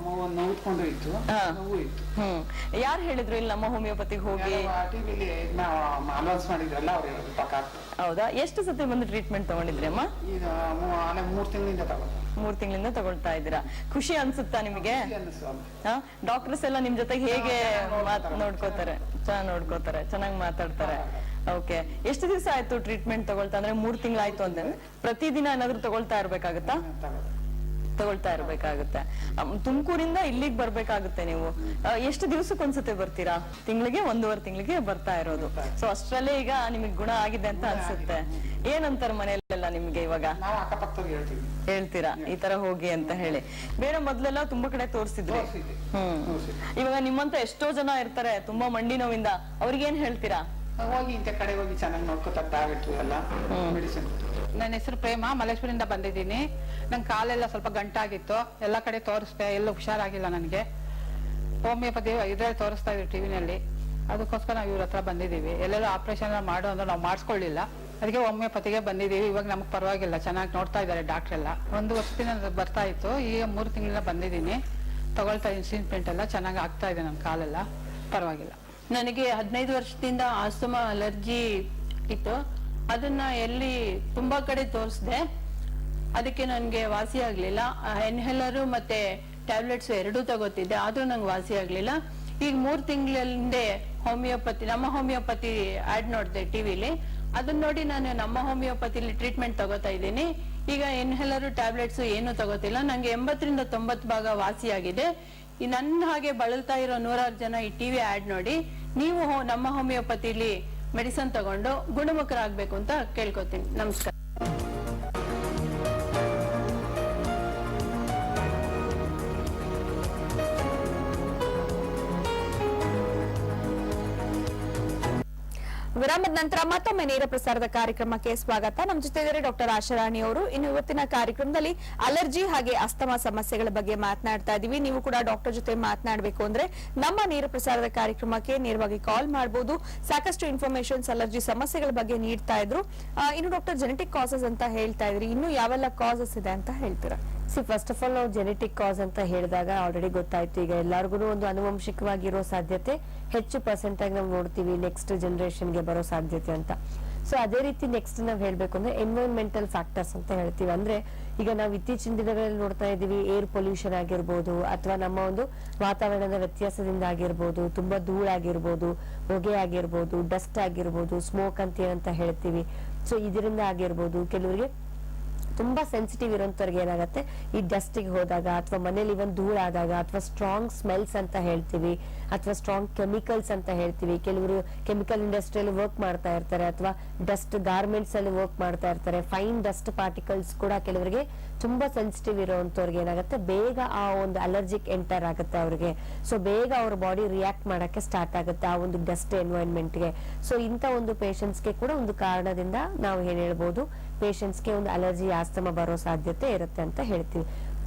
ನೋಡ್ಕೊಂಡು ಇತ್ತು, ನೋವು ಇತ್ತು. ಯಾರು ಹೇಳಿದ್ರು ಇಲ್ಲಿ ನಮ್ಮ ಹೋಮಿಯೋಪತಿಗೆ ಹೋಗಿ? ಟಿವಿಲಿ ಅನೌನ್ಸ್ ಮಾಡಿದ್ರಲ್ಲ ಅವ್ರು ಹೇಳಿದ್ರು ಪಕ್ಕ. ಹೌದಾ? ಎಷ್ಟು ಸತಿ ಬಂದು ಟ್ರೀಟ್ಮೆಂಟ್ ತಗೊಂಡಿದ್ರಿ ಅಮ್ಮ? ಈಗ 3 ತಿಂಗಳಿಂದ ತಗೊಂಡೆ. 3 ತಿಂಗಳಿಂದ ತಗೊಳ್ತಾ ಇದ್ದೀರಾ. ಖುಷಿ ಅನ್ಸುತ್ತಾ ನಿಮಗೆ? ಡಾಕ್ಟರ್ಸ್ ಎಲ್ಲ ನಿಮ್ ಜೊತೆಗೆ ಹೇಗೆ ನೋಡ್ಕೋತಾರೆ? ಚೆನ್ನಾಗಿ ನೋಡ್ಕೋತಾರೆ, ಚೆನ್ನಾಗಿ ಮಾತಾಡ್ತಾರೆ. ಓಕೆ, ಎಷ್ಟು ದಿವಸ ಆಯ್ತು ಟ್ರೀಟ್ಮೆಂಟ್ ತಗೊಳ್ತಾ? ಅಂದ್ರೆ 3 ತಿಂಗಳಾಯ್ತು ಅಂದ್ರೆ ಪ್ರತಿದಿನ ಏನಾದ್ರು ತಗೊಳ್ತಾ ಇರ್ಬೇಕಾಗತ್ತಾ? ತಗೊಳ್ತಾ ಇರ್ಬೇಕಾಗುತ್ತೆ. ತುಮಕೂರಿಂದ ಇಲ್ಲಿಗೆ ಬರ್ಬೇಕಾಗುತ್ತೆ ನೀವು. ಎಷ್ಟು ದಿವಸಕ್ಕೊಂದ್ಸತಿ ಬರ್ತೀರಾ? ತಿಂಗಳಿಗೆ 1.5 ತಿಂಗಳಿಗೆ ಬರ್ತಾ ಇರೋದು. ಸೊ ಅಷ್ಟ್ರಲ್ಲೇ ಈಗ ನಿಮಗೆ ಗುಣ ಆಗಿದೆ ಅಂತ ಅನ್ಸುತ್ತೆ. ಏನಂತಾರ ಮನೆಯಲ್ಲೆಲ್ಲ ನಿಮ್ಗೆ ಇವಾಗ? ಹೇಳ್ತೀರಾ ಈ ತರ ಹೋಗಿ ಅಂತ ಹೇಳಿ? ಬೇರೆ ಮೊದ್ಲೆಲ್ಲ ತುಂಬಾ ಕಡೆ ತೋರಿಸಿದ್ರಿ. ಇವಾಗ ನಿಮ್ಮಂತ ಎಷ್ಟೋ ಜನ ಇರ್ತಾರೆ ತುಂಬಾ ಮಂಡಿ ನೋವಿಂದ, ಅವ್ರಿಗೇನ್ ಹೇಳ್ತೀರಾ? ಹೋಗಿ ಇಂಥ ಕಡೆ ಹೋಗಿ ಚೆನ್ನಾಗಿ ನೋಡ್ಕೊತಾರೆ, ಟ್ಯಾಬ್ಲೆಟ್ ಎಲ್ಲ ಮೆಡಿಸಿನ್. ನನ್ನ ಹೆಸರು ಪ್ರೇಮ, ಮಲೇಶ್ವರಿಂದ ಬಂದಿದ್ದೀನಿ. ನಂಗೆ ಕಾಲೆಲ್ಲ ಸ್ವಲ್ಪ ಗಂಟಾಗಿತ್ತು, ಎಲ್ಲ ಕಡೆ ತೋರಿಸ್ದೆ, ಎಲ್ಲೂ ಹುಷಾರಾಗಿಲ್ಲ ನನಗೆ. ಹೋಮಿಯೋಪತಿ ಇದ್ರಲ್ಲಿ ತೋರಿಸ್ತಾ ಇದ್ವಿ ಟಿವಿನಲ್ಲಿ, ಅದಕ್ಕೋಸ್ಕರ ನಾವು ಇವ್ರ ಹತ್ರ ಬಂದಿದ್ದೀವಿ. ಎಲ್ಲೆಲ್ಲ ಆಪರೇಷನ್ ಮಾಡು ಅಂದ್ರೆ ನಾವು ಮಾಡಿಸ್ಕೊಳ್ಳಿಲ್ಲ, ಅದಕ್ಕೆ ಹೋಮಿಯೋಪತಿಗೆ ಬಂದಿದ್ದೀವಿ. ಇವಾಗ ನಮ್ಗೆ ಪರವಾಗಿಲ್ಲ, ಚೆನ್ನಾಗಿ ನೋಡ್ತಾ ಇದ್ದಾರೆ ಡಾಕ್ಟ್ರೆಲ್ಲ. 1 ವರ್ಷದಿಂದ ಬರ್ತಾ ಇತ್ತು, ಈಗ 3 ತಿಂಗಳಿಂದ ಬಂದಿದ್ದೀನಿ. ತಗೊಳ್ತಾ ಟ್ರೀಟ್ಮೆಂಟ್ ಎಲ್ಲ ಚೆನ್ನಾಗಿ ಆಗ್ತಾ ಇದೆ, ನನ್ನ ಕಾಲೆಲ್ಲ ಪರವಾಗಿಲ್ಲ. ನನಗೆ 15 ವರ್ಷದಿಂದ ಆಸ್ತಮಾ ಅಲರ್ಜಿ ಇತ್ತು. ಅದನ್ನ ಎಲ್ಲಿ ತುಂಬಾ ಕಡೆ ತೋರಿಸ್ದೆ, ಅದಕ್ಕೆ ನನಗೆ ವಾಸಿ ಆಗ್ಲಿಲ್ಲ. ಇನ್ಹೇಲರು ಮತ್ತೆ ಟ್ಯಾಬ್ಲೆಟ್ಸ್ 2 ತಗೋತಿದ್ದೆ, ಆದ್ರೂ ನಂಗೆ ವಾಸಿ ಆಗ್ಲಿಲ್ಲ. ಈಗ 3 ತಿಂಗಳ ಹಿಂದೆ ನಮ್ಮ ಹೋಮಿಯೋಪತಿ ಆಡ್ ನೋಡಿದೆ ಟಿವಿಲಿ. ಅದನ್ನ ನೋಡಿ ನಾನು ನಮ್ಮ ಹೋಮಿಯೋಪತಿಲಿ ಟ್ರೀಟ್ಮೆಂಟ್ ತಗೋತಾ ಇದ್ದೀನಿ. ಈಗ ಇನ್ಹೇಲರು ಟ್ಯಾಬ್ಲೆಟ್ಸ್ ಏನು ತಗೋತಿಲ್ಲ. ನಂಗೆ 80ರಿಂದ 90 ಭಾಗ ವಾಸಿ ಆಗಿದೆ. ನನ್ನ ಹಾಗೆ ಬಳಲ್ತಾ ಇರೋ 100 ಜನ ಈ ಟಿವಿ ಆಡ್ ನೋಡಿ ನೀವು ನಮ್ಮ ಹೋಮಿಯೋಪತಿಲಿ ಮೆಡಿಸನ್ ತಗೊಂಡು ಗುಣಮುಖರಾಗ್ಬೇಕು ಅಂತ ಕೇಳ್ಕೊತೀನಿ. ನಮಸ್ಕಾರ. ವಿರಾಮದ ನಂತರ ಮತ್ತೊಮ್ಮೆ ನೇರ ಪ್ರಸಾರದ ಕಾರ್ಯಕ್ರಮಕ್ಕೆ ಸ್ವಾಗತ. ನಮ್ಮ ಜೊತೆ ಇದ್ದಾರೆ ಡಾಕ್ಟರ್ ಆಶಾರಾಣಿ ಅವರು. ಇನ್ನು ಇವತ್ತಿನ ಕಾರ್ಯಕ್ರಮದಲ್ಲಿ ಅಲರ್ಜಿ ಹಾಗೆ ಅಸ್ತಮಾ ಸಮಸ್ಯೆಗಳ ಬಗ್ಗೆ ಮಾತನಾಡ್ತಾ ಇದೀವಿ. ನೀವು ಕೂಡ ಡಾಕ್ಟರ್ ಜೊತೆ ಮಾತನಾಡಬೇಕು ಅಂದ್ರೆ ನಮ್ಮ ನೇರ ಪ್ರಸಾರದ ಕಾರ್ಯಕ್ರಮಕ್ಕೆ ನೇರವಾಗಿ ಕಾಲ್ ಮಾಡಬಹುದು. ಸಾಕಷ್ಟು ಇನ್ಫಾರ್ಮೇಶನ್ಸ್ ಅಲರ್ಜಿ ಸಮಸ್ಯೆಗಳ ಬಗ್ಗೆ ನೀಡ್ತಾ ಇದ್ರು. ಇನ್ನು ಡಾಕ್ಟರ್ ಜೆನೆಟಿಕ್ ಕಾಸಸ್ ಅಂತ ಹೇಳ್ತಾ ಇದ್ರಿ, ಇನ್ನು ಯಾವೆಲ್ಲ ಕಾಸಸ್ ಇದೆ ಅಂತ ಹೇಳ್ತೀರಾ? ಫಸ್ಟ್ ಆಫ್ ಆಲ್ ನಾವು ಜೆನೆಟಿಕ್ ಕಾಸ್ ಅಂತ ಹೇಳಿದಾಗ ಆಲ್ರೆಡಿ ಗೊತ್ತಾಯ್ತು. ಈಗ ಎಲ್ಲರಿಗೂ ಒಂದು ಆನುವಂಶಿಕವಾಗಿರೋ ಸಾಧ್ಯತೆ ಹೆಚ್ಚು ಪರ್ಸೆಂಟ್ ಆಗಿ ನಾವು ನೋಡ್ತೀವಿ ನೆಕ್ಸ್ಟ್ ಜನರೇಷನ್ಗೆ ಬರೋ ಸಾಧ್ಯತೆ ಅಂತ. ಸೊ ಅದೇ ರೀತಿ ನೆಕ್ಸ್ಟ್ ನಾವ್ ಹೇಳ್ಬೇಕು ಅಂದ್ರೆ ಎನ್ವೈರನ್ಮೆಂಟಲ್ ಫ್ಯಾಕ್ಟರ್ಸ್ ಅಂತ ಹೇಳ್ತೀವಿ. ಅಂದ್ರೆ ಈಗ ನಾವು ಇತ್ತೀಚಿನ ದಿನಗಳಲ್ಲಿ ನೋಡ್ತಾ ಇದೀವಿ, ಏರ್ ಪೊಲ್ಯೂಷನ್ ಆಗಿರ್ಬೋದು ಅಥವಾ ನಮ್ಮ ಒಂದು ವಾತಾವರಣದ ವ್ಯತ್ಯಾಸದಿಂದ ಆಗಿರ್ಬೋದು, ತುಂಬಾ ಧೂಳಾಗಿರ್ಬೋದು, ಹೊಗೆ ಆಗಿರ್ಬೋದು, ಡಸ್ಟ್ ಆಗಿರ್ಬೋದು, ಸ್ಮೋಕ್ ಅಂತ ಹೇಳ್ತೀವಿ. ಸೊ ಇದರಿಂದ ಆಗಿರ್ಬೋದು ಕೆಲವರಿಗೆ ತುಂಬಾ ಸೆನ್ಸಿಟಿವ್ ಇರೋಂಥವ್ರಿಗೆ ಏನಾಗುತ್ತೆ, ಈ ಡಸ್ಟಿಗೆ ಹೋದಾಗ ಅಥವಾ ಮನೇಲಿ ಇವನ್ ಧೂಳಾದಾಗ ಅಥವಾ ಸ್ಟ್ರಾಂಗ್ ಸ್ಮೆಲ್ಸ್ ಅಂತ ಹೇಳ್ತೀವಿ ಅಥವಾ ಸ್ಟ್ರಾಂಗ್ ಕೆಮಿಕಲ್ಸ್ ಅಂತ ಹೇಳ್ತೀವಿ. ಕೆಲವರು ಕೆಮಿಕಲ್ ಇಂಡಸ್ಟ್ರಿಯಲ್ಲಿ ವರ್ಕ್ ಮಾಡ್ತಾ ಇರ್ತಾರೆ ಅಥವಾ ಡಸ್ಟ್ ಗಾರ್ಮೆಂಟ್ಸ್ ಅಲ್ಲಿ ವರ್ಕ್ ಮಾಡ್ತಾ ಇರ್ತಾರೆ. ಫೈನ್ ಡಸ್ಟ್ ಪಾರ್ಟಿಕಲ್ಸ್ ಕೂಡ ಕೆಲವರಿಗೆ ತುಂಬಾ ಸೆನ್ಸಿಟಿವ್ ಇರೋಂಥವ್ರಿಗೆ ಏನಾಗುತ್ತೆ, ಬೇಗ ಆ ಒಂದು ಅಲರ್ಜಿಕ್ ಎಂಟರ್ ಆಗುತ್ತೆ ಅವ್ರಿಗೆ. ಸೊ ಬೇಗ ಅವ್ರ ಬಾಡಿ ರಿಯಾಕ್ಟ್ ಮಾಡಕ್ಕೆ ಸ್ಟಾರ್ಟ್ ಆಗುತ್ತೆ ಆ ಒಂದು ಡಸ್ಟ್ ಎನ್ವೈರನ್ಮೆಂಟ್ಗೆ. ಸೊ ಇಂಥ ಒಂದು ಪೇಷಂಟ್ಸ್ಗೆ ಕೂಡ ಒಂದು ಕಾರಣದಿಂದ ನಾವು ಏನ್ ಹೇಳ್ಬೋದು, ಪೇಷಂಟ್ಸ್ಗೆ ಒಂದು ಅಲರ್ಜಿ ಆಸ್ತಮಾ ಬರೋ ಸಾಧ್ಯತೆ ಇರುತ್ತೆ ಅಂತ ಹೇಳ್ತೀವಿ.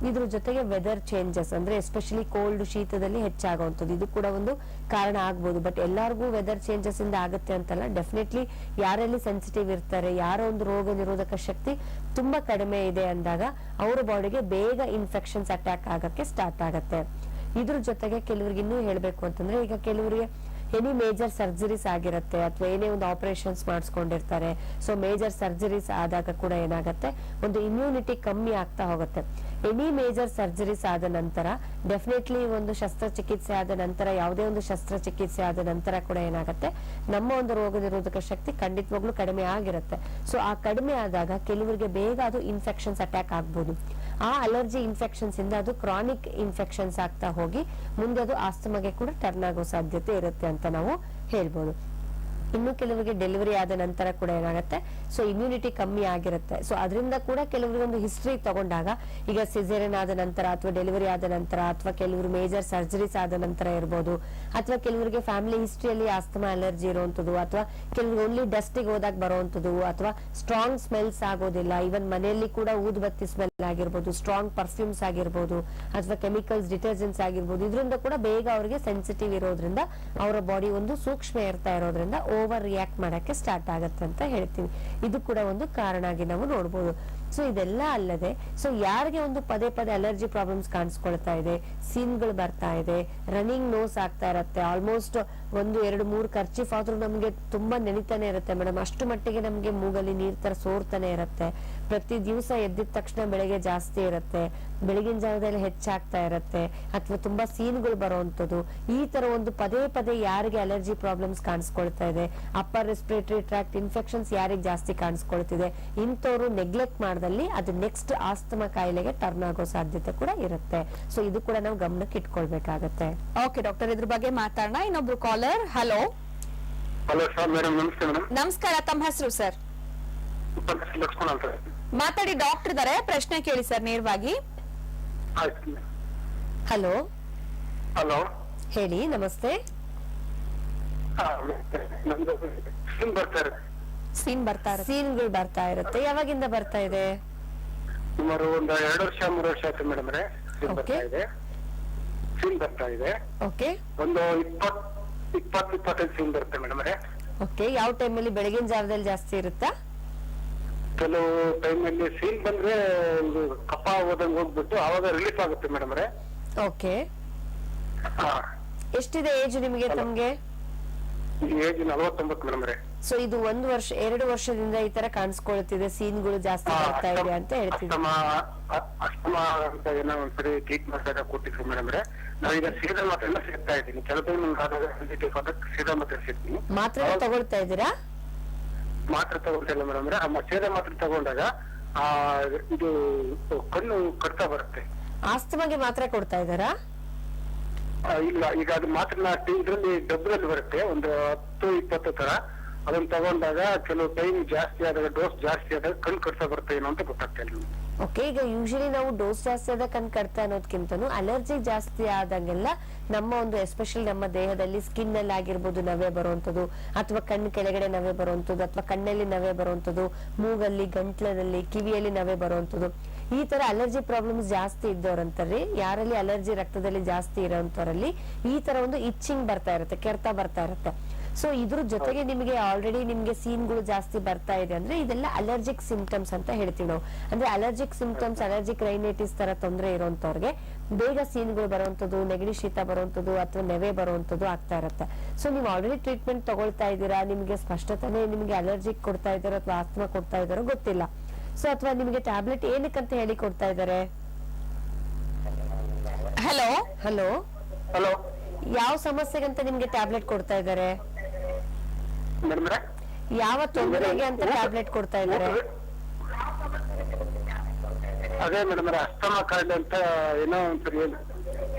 ಇದ್ರ ಜೊತೆಗೆ ವೆದರ್ ಚೇಂಜಸ್ ಅಂದ್ರೆ ಎಸ್ಪೆಷಲಿ ಕೋಲ್ಡ್, ಶೀತದಲ್ಲಿ ಹೆಚ್ಚಾಗುವಂಥದ್ದು ಇದು ಕೂಡ ಒಂದು ಕಾರಣ ಆಗ್ಬೋದು. ಬಟ್ ಎಲ್ಲರಿಗೂ ವೆದರ್ ಚೇಂಜಸ್ ಇಂದ ಆಗುತ್ತೆ ಅಂತಲ್ಲ. ಡೆಫಿನೆಟ್ಲಿ ಯಾರಲ್ಲಿ ಸೆನ್ಸಿಟಿವ್ ಇರ್ತಾರೆ, ಯಾರ ಒಂದು ರೋಗ ನಿರೋಧಕ ಶಕ್ತಿ ತುಂಬಾ ಕಡಿಮೆ ಇದೆ ಅಂದಾಗ ಅವ್ರ ಬಾಡಿಗೆ ಬೇಗ ಇನ್ಫೆಕ್ಷನ್ಸ್ ಅಟ್ಯಾಕ್ ಆಗಕ್ಕೆ ಸ್ಟಾರ್ಟ್ ಆಗತ್ತೆ. ಇದ್ರ ಜೊತೆಗೆ ಕೆಲವರಿಗೆ ಇನ್ನೂ ಹೇಳ್ಬೇಕು ಅಂತಂದ್ರೆ, ಈಗ ಕೆಲವರಿಗೆ ಎನಿ ಮೇಜರ್ ಸರ್ಜರೀಸ್ ಆಗಿರುತ್ತೆ ಅಥವಾ ಏನೇ ಒಂದು ಆಪರೇಷನ್ಸ್ ಮಾಡಿಸ್ಕೊಂಡಿರ್ತಾರೆ. ಸೊ ಮೇಜರ್ ಸರ್ಜರೀಸ್ ಆದಾಗ ಕೂಡ ಏನಾಗುತ್ತೆ, ಒಂದು ಇಮ್ಯುನಿಟಿ ಕಮ್ಮಿ ಆಗ್ತಾ ಹೋಗುತ್ತೆ. ಎನಿ ಮೇಜರ್ ಸರ್ಜರೀಸ್ ಆದ ನಂತರ ಡೆಫಿನೆಟ್ಲಿ ಒಂದು ಶಸ್ತ್ರಚಿಕಿತ್ಸೆ ಆದ ನಂತರ, ಯಾವುದೇ ಒಂದು ಶಸ್ತ್ರಚಿಕಿತ್ಸೆ ಆದ ನಂತರ ಕೂಡ ಏನಾಗುತ್ತೆ, ನಮ್ಮ ಒಂದು ರೋಗ ನಿರೋಧಕ ಶಕ್ತಿ ಖಂಡಿತವಾಗ್ಲೂ ಕಡಿಮೆ ಆಗಿರುತ್ತೆ. ಸೊ ಆ ಕಡಿಮೆ ಆದಾಗ ಕೆಲವರಿಗೆ ಬೇಗ ಅದು ಇನ್ಫೆಕ್ಷನ್ಸ್ ಅಟ್ಯಾಕ್ ಆಗ್ಬೋದು. ಆ ಅಲರ್ಜಿ ಇನ್ಫೆಕ್ಷನ್ಸ್ ಇಂದ ಅದು ಕ್ರಾನಿಕ್ ಇನ್ಫೆಕ್ಷನ್ಸ್ ಆಗ್ತಾ ಹೋಗಿ ಮುಂದೆ ಅದು ಆಸ್ತಮಾಗೆ ಕೂಡ ಟರ್ನ್ ಆಗೋ ಸಾಧ್ಯತೆ ಇರುತ್ತೆ ಅಂತ ನಾವು ಹೇಳ್ಬೋದು. ಇನ್ನು ಕೆಲವರಿಗೆ ಡೆಲಿವರಿ ಆದ ನಂತರ ಕೂಡ ಏನಾಗುತ್ತೆ, ಸೊ ಇಮ್ಯುನಿಟಿ ಕಮ್ಮಿ ಆಗಿರುತ್ತೆ. ಸೊ ಅದರಿಂದ ಕೂಡ ಕೆಲವರಿಗೆ ಒಂದು ಹಿಸ್ಟ್ರಿ ತಗೊಂಡಾಗ, ಈಗ ಸಿಸೇರಿಯನ್ ಆದ ನಂತರ ಅಥವಾ ಡೆಲಿವರಿ ಆದ ನಂತರ ಅಥವಾ ಕೆಲವರು ಮೇಜರ್ ಸರ್ಜರೀಸ್ ಆದ ನಂತರ ಇರ್ಬೋದು, ಅಥವಾ ಕೆಲವರಿಗೆ ಫ್ಯಾಮಿಲಿ ಹಿಸ್ಟ್ರಿಯಲ್ಲಿ ಆಸ್ತಮಾ ಅಲರ್ಜಿ ಇರುವಂತದ್ದು, ಅಥವಾ ಕೆಲವರು ಓನ್ಲಿ ಡಸ್ಟಿಗೆ ಹೋದಾಗ ಬರುವಂತದ್ದು, ಅಥವಾ ಸ್ಟ್ರಾಂಗ್ ಸ್ಮೆಲ್ಸ್ ಆಗೋದಿಲ್ಲ, ಇವನ್ ಮನೆಯಲ್ಲಿ ಕೂಡ ಊದುಬತ್ತಿ ಸ್ಮೆಲ್ ಆಗಿರ್ಬೋದು, ಸ್ಟ್ರಾಂಗ್ ಪರ್ಫ್ಯೂಮ್ಸ್ ಆಗಿರ್ಬೋದು, ಅಥವಾ ಕೆಮಿಕಲ್ಸ್ ಡಿಟರ್ಜೆಂಟ್ಸ್ ಆಗಿರ್ಬೋದು, ಇದರಿಂದ ಕೂಡ ಬೇಗ ಅವರಿಗೆ ಸೆನ್ಸಿಟಿವ್ ಇರೋದ್ರಿಂದ ಅವರ ಬಾಡಿ ಒಂದು ಸೂಕ್ಷ್ಮ ಇರ್ತಾ ಇರೋದ್ರಿಂದ ಓವರ್ ರಿಯಾಕ್ಟ್ ಮಾಡಕ್ಕೆ ಸ್ಟಾರ್ಟ್ ಆಗತ್ತೆ ಅಂತ ಹೇಳ್ತೀವಿ. ಇದು ಕೂಡ ಒಂದು ಕಾರಣ ಆಗಿ ನಾವು ನೋಡ್ಬೋದು. ಸೊ ಇದೆಲ್ಲ ಅಲ್ಲದೆ, ಸೊ ಯಾರಿಗೆ ಒಂದು ಪದೇ ಪದೇ ಅಲರ್ಜಿ ಪ್ರಾಬ್ಲಮ್ಸ್ ಕಾಣಿಸ್ಕೊಳ್ತಾ ಇದೆ, ಸೀನ್ಗಳು ಬರ್ತಾ ಇದೆ, ರನ್ನಿಂಗ್ ನೋಸ್ ಆಗ್ತಾ ಇರತ್ತೆ, ಆಲ್ಮೋಸ್ಟ್ 1, 2, 3 ಕರ್ಚೀಫ್ ಆದ್ರೂ ನಮ್ಗೆ ತುಂಬಾ ನೆನಿತಾನೆ ಇರುತ್ತೆ ಮೇಡಮ್, ಅಷ್ಟು ಮಟ್ಟಿಗೆ ನಮ್ಗೆ ಮೂಗಲ್ಲಿ ನೀರ್ ತರ ಸೋರ್ತಾನೆ ಇರತ್ತೆ, ಪ್ರತಿ ದಿವಸ ಎದ್ದಿದ ತಕ್ಷಣ ಬೆಳಗ್ಗೆ ಜಾಸ್ತಿ ಇರತ್ತೆ, ಬೆಳಗಿನ ಜಾವದಲ್ಲಿ ಹೆಚ್ಚಾಗ್ತಾ ಇರತ್ತೆ, ಅಥವಾ ತುಂಬಾ ಸೀನ್ಗಳು ಬರುವಂತದ್ದು, ಈ ತರ ಒಂದು ಪದೇ ಪದೇ ಯಾರಿಗೆ ಅಲರ್ಜಿ ಪ್ರಾಬ್ಲಮ್ಸ್ ಕಾಣಿಸ್ಕೊಳ್ತಾ ಇದೆ, ಅಪ್ಪರ್ ರೆಸ್ಪಿರೇಟರಿ ಟ್ರಾಕ್ಟ್ ಇನ್ಫೆಕ್ಷನ್ಸ್ ಯಾರಿಗೆ ಜಾಸ್ತಿ ಕಾಣಿಸ್ಕೊಳ್ತಿದೆ, ಇಂಥವ್ರು ನೆಗ್ಲೆಕ್ಟ್ ಮಾಡ್ದಲ್ಲಿ ಅದು ನೆಕ್ಸ್ಟ್ ಆಸ್ತಮಾ ಕಾಯಿಲೆಗೆ ಟರ್ನ್ ಆಗೋ ಸಾಧ್ಯತೆ ಕೂಡ ಇರುತ್ತೆ. ಸೊ ಇದು ಕೂಡ ನಾವು ಗಮನಕ್ಕೆ ಇಟ್ಕೊಳ್ಬೇಕಾಗತ್ತೆ. ಓಕೆ ಡಾಕ್ಟರ್, ಇದ್ರ ಬಗ್ಗೆ ಮಾತಾಡೋಣ. ಇನ್ನೊಬ್ರು caller. Hello. Hello sir, madam ನಮಸ್ತೆ ಮೇಡಮ್. ನಮಸ್ಕಾರ, ತಮ್ಮ ಹೆಸರು ಸರ್? ಲಕ್ಷ್ಮಣ ಅಂತ. ಮಾತಾಡಿ, ಡಾಕ್ಟರ್ ಇದಾರೆ, ಪ್ರಶ್ನೆ ಕೇಳಿ ಸರ್ ನೇರವಾಗಿ. ಆಯ್ತು. ಹಲೋ. ಹಲೋ, ಹೇಳಿ. ನಮಸ್ತೆ. ನಮ್ದು ಸೀನ್ ಬರ್ತಾ ಇರುತ್ತೆ. ಸೀನ್ ಬರ್ತಾ ಇರುತ್ತೆ. ಸೀನ್ಗಳು ಬರ್ತಾ ಇರುತ್ತೆ. ಯಾವಾಗಿಂದ ಬರ್ತಾ ಇದೆ? ಸುಮಾರು ಒಂದು 2 ವರ್ಷ 3 ವರ್ಷ ಆಯ್ತು ಮೇಡಮ್. ಸೀನ್ ಬರ್ತಾ ಇದೆ. ಸೀನ್ ಬರ್ತಾ ಇದೆ. ಓಕೆ. ಒಂದು 20-25 ಸೀನ್ ಬರುತ್ತೆ ಮೇಡಮ್. ಓಕೆ. ಯಾವ ಟೈಮಲ್ಲಿ? ಬೆಳಗಿನ ಜಾವದಲ್ಲಿ ಜಾಸ್ತಿ ಇರುತ್ತಾ? ಕೆಲವು ಟೈಮ್ ಅಲ್ಲಿ ಸೀನ್ ಬಂದ್ರೆ ಒಂದು ಕಫ ಹೋದಂಗ್ ಹೋಗ್ಬಿಟ್ಟು ಅವಾಗ ರಿಲೀಫ್ ಆಗುತ್ತೆ ಮೇಡಮ್. ಓಕೆ. ಎಷ್ಟಿದೆ ಏಜ್ ನಿಮಗೆ? ತಮ್ಗೆ ಏಜ್ 49 ಮೇಡಮ್. ಸೊ ಇದು 1 ವರ್ಷ 2 ವರ್ಷದಿಂದ ಈ ತರ ಕಾಣಿಸ್ಕೊಳ್ತಿದೆ, ಸೀನ್ಗಳು ಜಾಸ್ತಿ ಬರ್ತಾ ಇದೆ ಅಂತ ಹೇಳ್ತಿದ್ದೆ. ಅಸ್ತಮಾ ಅಂತ ಏನೋ ಒಂದ್ಸರಿ ಟ್ರೀಟ್ಮೆಂಟ್ ಕೊಟ್ಟಿದ್ರು ಮೇಡಮ್. ನಾವೀಗ ಸೀದಾ ಮಾತ್ರ ಸಿಗ್ತಾ ಇದ್ದೀನಿ. ಕೆಲವು ಟೈಮ್ ಸೀದಾ ಮಾತ್ರ ಸಿಗ್ತೀನಿ. ಮಾತ್ರ ತಗೊಳ್ತಾ ಇದ್ದೀರಾ? ಮಾತ್ರ ತಗೊಳ್ತಿಲ್ಲ ಮೇಡಮ್. ಸೇದೆ ಮಾತ್ರ ತಗೊಂಡಾಗ ಇದು ಕಣ್ಣು ಕಟ್ತಾ ಬರುತ್ತೆ. ಆಸ್ತಮಾಗೆ ಮಾತ್ರ ಕೊಡ್ತಾ ಇದ್ದಾರಾ? ಇಲ್ಲ, ಈಗ ಅದು ಮಾತ್ರ ಇದ್ರಲ್ಲಿ ಡಬ್ಬದಲ್ಲಿ ಬರುತ್ತೆ, ಒಂದು 10-20 ತರ. ಅದನ್ನ ತಗೊಂಡಾಗ ಕೆಲವು ಟೈಮ್ ಜಾಸ್ತಿ ಆದಾಗ ಡೋಸ್ ಜಾಸ್ತಿ ಆದಾಗ ಕಣ್ ಕಡ್ಸ ಬರ್ತಾ ಏನೋ ಅಂತ ಗೊತ್ತಾಗ್ತಾ ಇಲ್ಲ. ಓಕೆ, ಈಗ ಯೂಶಲಿ ನಾವು ಡೋಸ್ ಜಾಸ್ತಿ ಆದ ಕಣ್ ಕಡ್ತಾ ಅನ್ನೋದಕ್ಕಿಂತನೂ ಅಲರ್ಜಿ ಜಾಸ್ತಿ ಆದಂಗೆಲ್ಲ ನಮ್ಮ ಒಂದು ಎಸ್ಪೆಷಲಿ ನಮ್ಮ ದೇಹದಲ್ಲಿ ಸ್ಕಿನ್ ಅಲ್ಲಿ ಆಗಿರ್ಬೋದು ನವೆ ಬರುವಂತದ್ದು, ಅಥವಾ ಕಣ್ಣು ಕೆಳಗಡೆ ನವೆ ಬರುವಂತದ್ದು, ಅಥವಾ ಕಣ್ಣಲ್ಲಿ ನವೆ ಬರುವಂತದ್ದು, ಮೂಗಲ್ಲಿ, ಗಂಟ್ಲದಲ್ಲಿ, ಕಿವಿಯಲ್ಲಿ ನವೆ ಬರುವಂತದ್ದು, ಈ ತರ ಅಲರ್ಜಿ ಪ್ರಾಬ್ಲಮ್ಸ್ ಜಾಸ್ತಿ ಇದ್ದವ್ರಂತಾರ್ರಿ, ಯಾರಲ್ಲಿ ಅಲರ್ಜಿ ರಕ್ತದಲ್ಲಿ ಜಾಸ್ತಿ ಇರೋಂತವರಲ್ಲಿ ಈ ತರ ಒಂದು ಇಚ್ಚಿಂಗ್ ಬರ್ತಾ ಇರುತ್ತೆ, ಕೆರೆತ ಬರ್ತಾ ಇರುತ್ತೆ. ಸೊ ಇದ್ರ ಜೊತೆಗೆ ನಿಮಗೆ ಆಲ್ರೆಡಿ ನಿಮ್ಗೆ ಸೀನ್ಗಳು ಜಾಸ್ತಿ ಬರ್ತಾ ಇದೆ ಅಂದ್ರೆ ಇದೆಲ್ಲ ಅಲರ್ಜಿಕ್ ಸಿಂಪ್ಟಮ್ಸ್ ಅಂತ ಹೇಳ್ತೀವಿ ನಾವು. ಅಂದ್ರೆ ಅಲರ್ಜಿಕ್ ಸಿಂಪ್ಟಮ್ಸ್, ಅಲರ್ಜಿಕ್ ರೈನೈಟಿಸ್ ತರ ತೊಂದರೆ ಇರೋಂತವ್ರಿಗೆ ಬೇಗ ಸೀನ್ಗಳು ಬರುವಂತದ್ದು, ನೆಗಡಿ ಶೀತ ಬರುವಂತದ್ದು, ಅಥವಾ ನೆವೆ ಬರುವಂತದ್ದು ಆಗ್ತಾ ಇರುತ್ತೆ. ಸೊ ನೀವು ಆಲ್ರೆಡಿ ಟ್ರೀಟ್ಮೆಂಟ್ ತಗೊಳ್ತಾ ಇದ್ದೀರಾ, ನಿಮ್ಗೆ ಸ್ಪಷ್ಟತನೇ ನಿಮ್ಗೆ ಅಲರ್ಜಿಕ್ ಕೊಡ್ತಾ ಇದ್ದಾರೋ ಅಥವಾ ಆಸ್ತಮಾ ಕೊಡ್ತಾ ಇದ್ದಾರೋ ಗೊತ್ತಿಲ್ಲ. ಸೊ ಅಥವಾ ನಿಮಗೆ ಟ್ಯಾಬ್ಲೆಟ್ ಏನಕ್ಕಂತ ಹೇಳಿ ಕೊಡ್ತಾ ಇದ್ದಾರೆ? ಹಲೋ ಹಲೋ ಹಲೋ ಯಾವ ಸಮಸ್ಯೆಗಂತ ನಿಮ್ಗೆ ಟ್ಯಾಬ್ಲೆಟ್ ಕೊಡ್ತಾ ಇದ್ದಾರೆ? ಮೇಡಮ್ ಯಾವ ತೊಂದರೆಗೆ ಅಂತ ಟ್ಯಾಬ್ಲೆಟ್ ಕೊಡ್ತಾ ಇದ್ದಾರೆ? ಅದೇ ಮೇಡಮ್ ಅಸ್ತಮಾ ಕಾರ್ಡ್ ಅಂತ ಏನೋ ಒಂದ್ಸರಿ ಹೇಳಿ.